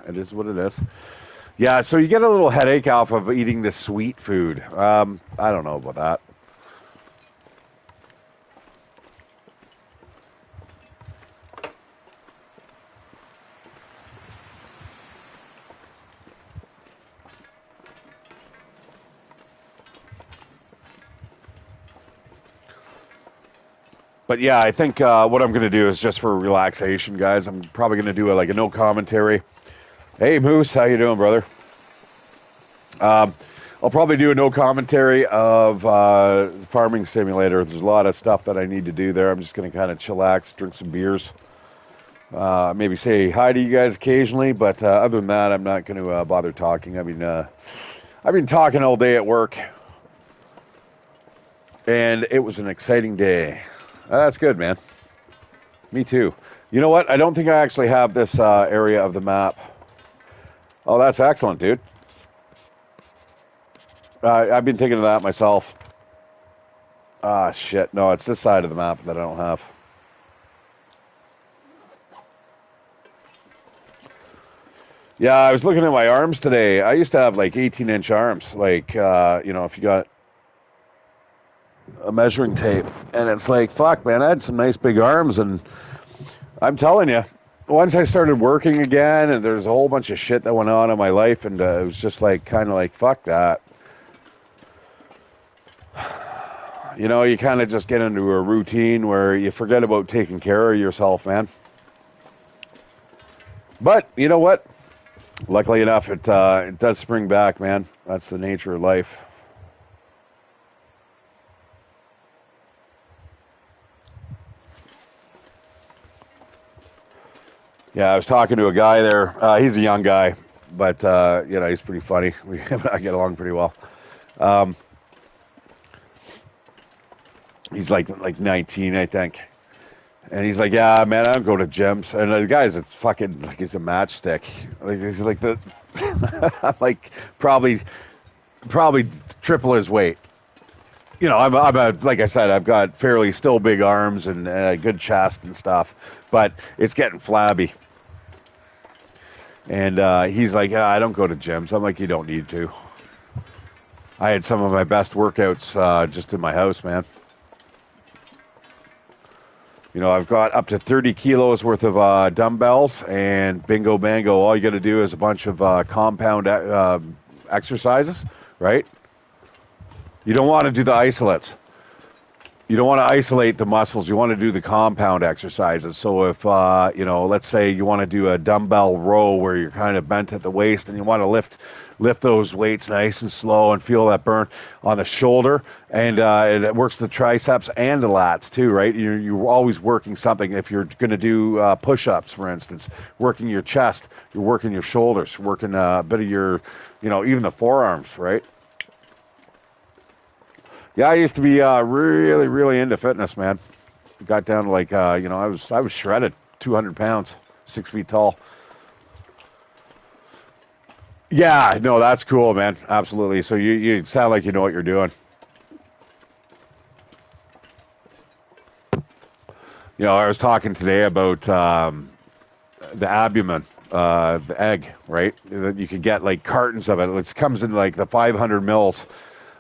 it is what it is. Yeah, so you get a little headache off of eating this sweet food. I don't know about that. But yeah, I think what I'm going to do is just for relaxation, guys. I'm probably going to do like a no commentary. Hey, Moose, how you doing, brother? I'll probably do a no commentary of Farming Simulator. There's a lot of stuff that I need to do there. I'm just going to kind of chillax, drink some beers, maybe say hi to you guys occasionally. But other than that, I'm not going to bother talking. I mean, I've been talking all day at work, and it was an exciting day. That's good, man. Me too. You know what? I don't think I actually have this area of the map. Oh, that's excellent, dude. I've been thinking of that myself. Ah, shit. No, it's this side of the map that I don't have. Yeah, I was looking at my arms today. I used to have like 18-inch arms. Like, if you got a measuring tape. And it's like, fuck, man, I had some nice big arms. And I'm telling you, once I started working again, and there's a whole bunch of shit that went on in my life, and it was just like, kind of like, fuck that. You know, you kind of just get into a routine where you forget about taking care of yourself, man. But, you know what? Luckily enough, it does spring back, man. That's the nature of life. Yeah, I was talking to a guy there. He's a young guy, but, he's pretty funny. I get along pretty well. He's like 19, I think. And he's like, yeah, man, I don't go to gyms. And the guy's it's fucking like he's a matchstick. Like he's like the like probably triple his weight. You know, I'm a like I said, I've got fairly still big arms and a good chest and stuff, but it's getting flabby. And he's like, I don't go to gyms. I'm like, you don't need to. I had some of my best workouts just in my house, man. You know, I've got up to 30 kilos worth of dumbbells, and bingo bango, all you got to do is a bunch of compound exercises, right? You don't want to do the isolates. You don't want to isolate the muscles. You want to do the compound exercises. So if, let's say you want to do a dumbbell row where you're kind of bent at the waist and you want to lift those weights nice and slow and feel that burn on the shoulder, and it works the triceps and the lats too, right? You're always working something. If you're going to do push-ups, for instance, working your chest, you're working your shoulders, working a bit of your, even the forearms, right? Yeah, I used to be really, really into fitness, man. Got down to like, I was shredded, 200 pounds, 6 feet tall. Yeah, no, that's cool, man. Absolutely. So you sound like you know what you're doing. You know, I was talking today about the albumin, the egg, right? You can get like cartons of it. It comes in like the 500 mils.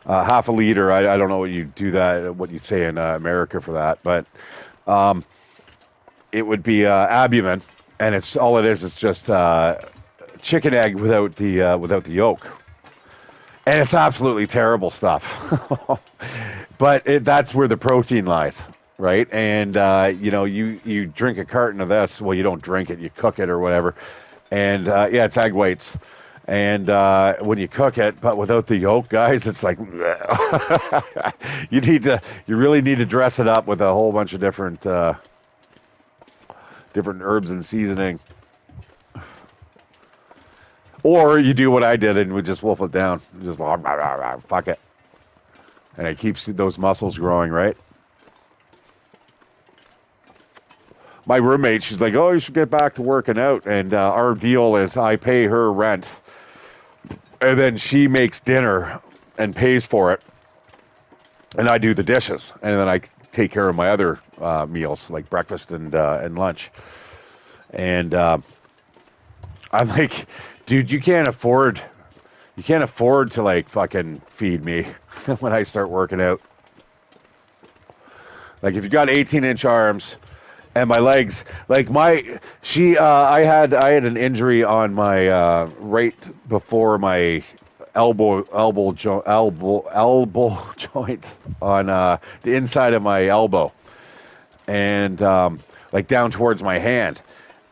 Half a liter. I don't know what you do that, what you say in America for that, but it would be albumin, and it's all it is. It's just chicken egg without the yolk, and it's absolutely terrible stuff. But that's where the protein lies, right? And you drink a carton of this. Well, you don't drink it. You cook it or whatever, and it's egg whites. And when you cook it, but without the yolk, guys, it's like you really need to dress it up with a whole bunch of different herbs and seasoning, or you do what I did and we just wolf it down, just fuck it, and it keeps those muscles growing, right? My roommate, she's like, oh, you should get back to working out, and our deal is I pay her rent. And then she makes dinner and pays for it, and I do the dishes, and then I take care of my other meals like breakfast and lunch. And I'm like, dude, you can't afford to like fucking feed me when I start working out. Like if you got 18-inch arms and my legs, like I had an injury on my right before my elbow joint on the inside of my elbow, and like down towards my hand.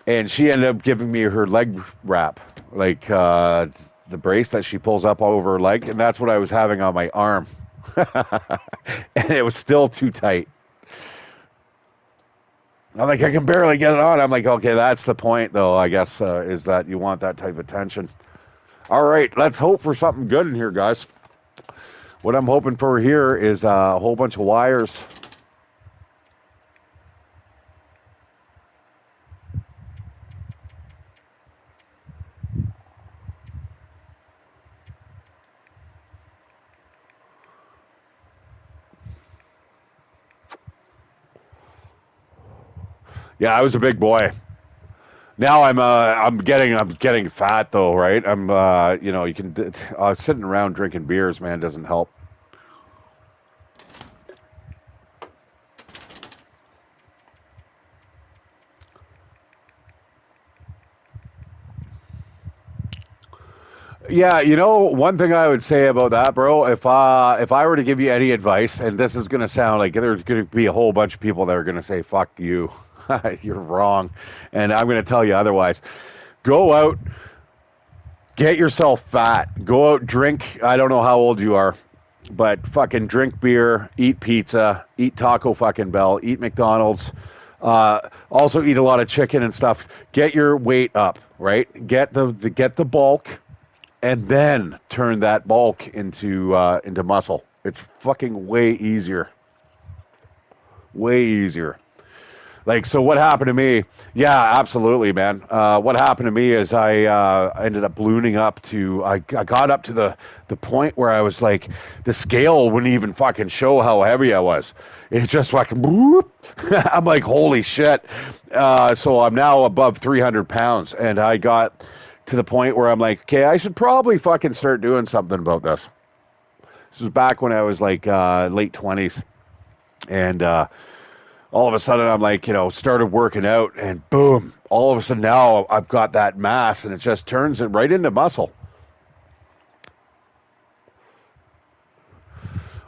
And she ended up giving me her leg wrap, like the brace that she pulls up over her leg, and that's what I was having on my arm. And it was still too tight. I'm like, I can barely get it on. I'm like, okay, that's the point, though, I guess, is that you want that type of tension. All right, let's hope for something good in here, guys. What I'm hoping for here is a whole bunch of wires. Yeah, I was a big boy. Now I'm getting fat though, right? You can sitting around drinking beers, man, doesn't help. Yeah, one thing I would say about that, bro, if I were to give you any advice, and this is gonna sound like there's gonna be a whole bunch of people that are gonna say fuck you, you're wrong, and I'm gonna tell you otherwise. Go out, get yourself fat. Go out, drink. I don't know how old you are, but fucking drink beer, eat pizza, eat Taco fucking Bell, eat McDonald's. Also eat a lot of chicken and stuff. Get your weight up, right? Get the bulk, and then turn that bulk into muscle. It's fucking way easier. Way easier. Like, so what happened to me? Yeah, absolutely, man. What happened to me is I ended up ballooning up to, I got up to the point where I was like, the scale wouldn't even fucking show how heavy I was. It just fucking, whoop. I'm like, holy shit. So I'm now above 300 pounds, and I got to the point where I'm like, okay, I should probably fucking start doing something about this. This was back when I was like late 20s, and all of a sudden I'm like, started working out, and boom, all of a sudden now I've got that mass, and it just turns it right into muscle.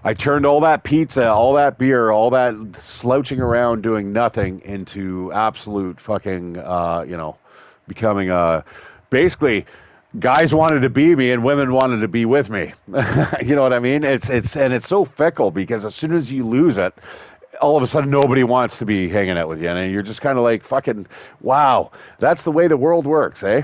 I turned all that pizza, all that beer, all that slouching around doing nothing into absolute fucking, becoming basically guys wanted to be me and women wanted to be with me. You know what I mean? It's so fickle, because as soon as you lose it, all of a sudden nobody wants to be hanging out with you, and you're just kind of like, fucking, wow, that's the way the world works, eh?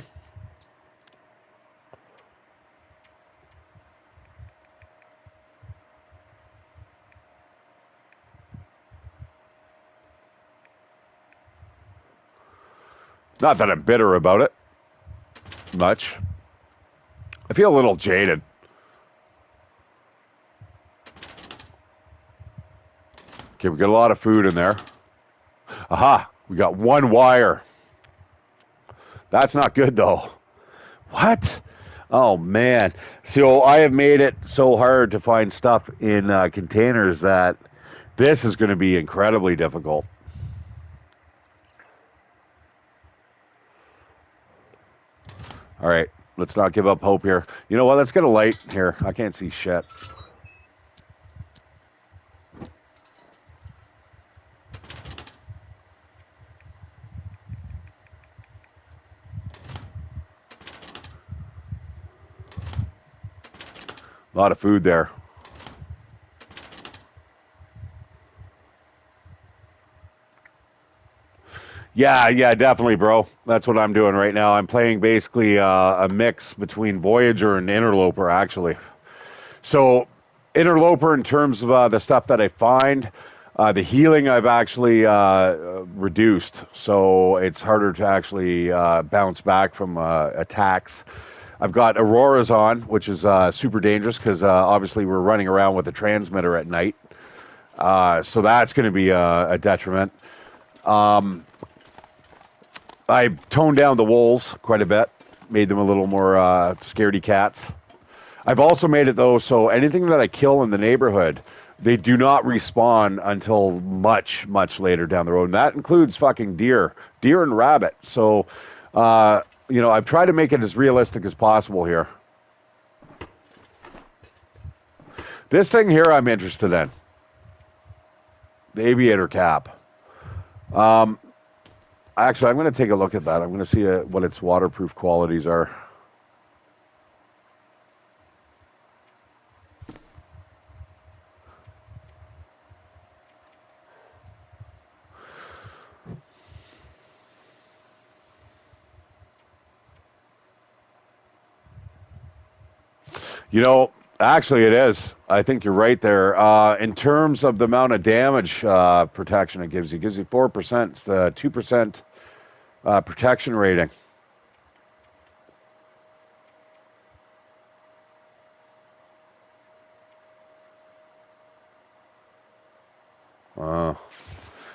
Not that I'm bitter about it much. I feel a little jaded. Okay, we got a lot of food in there. Aha, we got one wire. That's not good, though. What? Oh, man. So I have made it so hard to find stuff in containers that this is going to be incredibly difficult. All right, let's not give up hope here. You know what? Let's get a light here. I can't see shit. A lot of food there. Yeah, definitely, bro. That's what I'm doing right now. I'm playing basically a mix between Voyager and Interloper, actually. So, Interloper, in terms of the stuff that I find, the healing I've actually reduced. So, it's harder to actually bounce back from attacks. I've got Auroras on, which is super dangerous because obviously we're running around with a transmitter at night. So, that's going to be a detriment. I toned down the wolves quite a bit, made them a little more scaredy cats. I've also made it though so anything that I kill in the neighborhood, they do not respawn until much, much later down the road. And that includes fucking deer and rabbit. So, I've tried to make it as realistic as possible here. This thing here I'm interested in. The aviator cap. Actually, I'm going to take a look at that. I'm going to see what its waterproof qualities are. Actually, it is. I think you're right there. In terms of the amount of damage protection it gives you 4%. It's the 2% protection rating.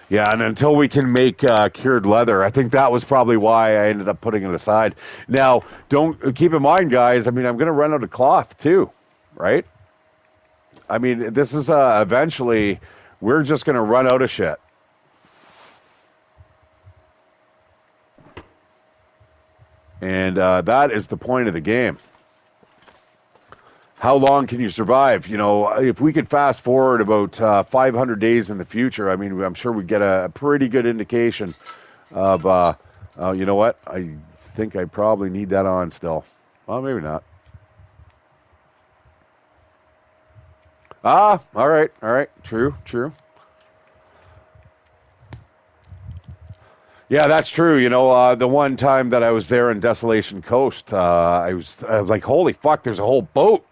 Yeah, and until we can make cured leather, I think that was probably why I ended up putting it aside. Now, don't keep in mind, guys. I mean, I'm going to run out of cloth too, right? I mean, this is eventually we're just going to run out of shit. And that is the point of the game. How long can you survive? If we could fast forward about 500 days in the future, I mean, I'm sure we'd get a pretty good indication of, you know what? I think I probably need that on still. Well, maybe not. All right. True. Yeah, that's true. The one time that I was there in Desolation Coast, I was like, holy fuck, there's a whole boat.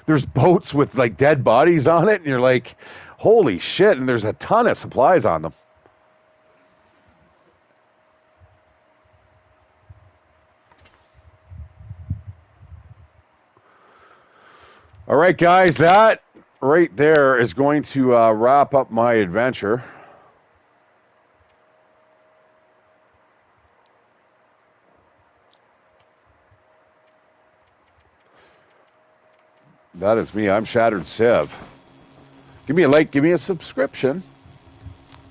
There's boats with like dead bodies on it, and you're like, holy shit, and there's a ton of supplies on them. All right, guys, that right there is going to wrap up my adventure. That is me. I'm Shatteredciv. Give me a like, give me a subscription.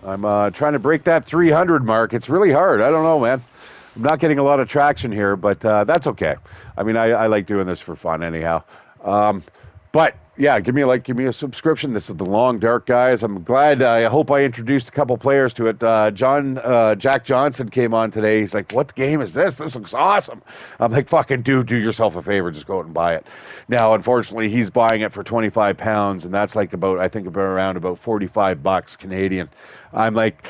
I'm trying to break that 300 mark. It's really hard. I don't know, man. I'm not getting a lot of traction here, but that's okay. I mean, I like doing this for fun anyhow. But yeah, give me a like, give me a subscription. This is the Long Dark, guys. I'm glad. I hope I introduced a couple players to it. Jack Johnson came on today. He's like, "What game is this? This looks awesome." I'm like, "Fucking dude, do yourself a favor, just go out and buy it." Now, unfortunately, he's buying it for £25, and that's like around about $45 Canadian. I'm like,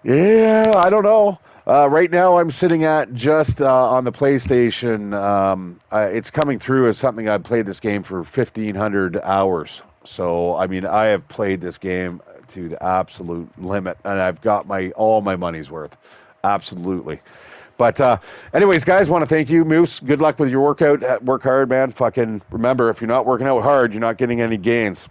yeah, I don't know. Right now, I'm sitting at just on the PlayStation. It's coming through as something I've played this game for 1,500 hours. So, I mean, I have played this game to the absolute limit, and I've got all my money's worth. Absolutely. But anyways, guys, want to thank you, Moose. Good luck with your workout. Work hard, man. Fucking remember, if you're not working out hard, you're not getting any gains.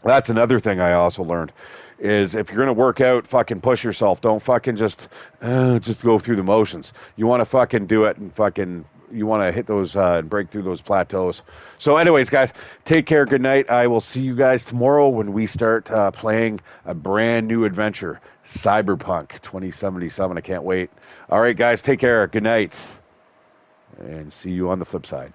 That's another thing I also learned. Is if you're going to work out, fucking push yourself. Don't fucking just go through the motions. You want to fucking do it and you want to hit those and break through those plateaus. So anyways, guys, take care. Good night. I will see you guys tomorrow when we start playing a brand new adventure, Cyberpunk 2077. I can't wait. All right, guys, take care. Good night. And see you on the flip side.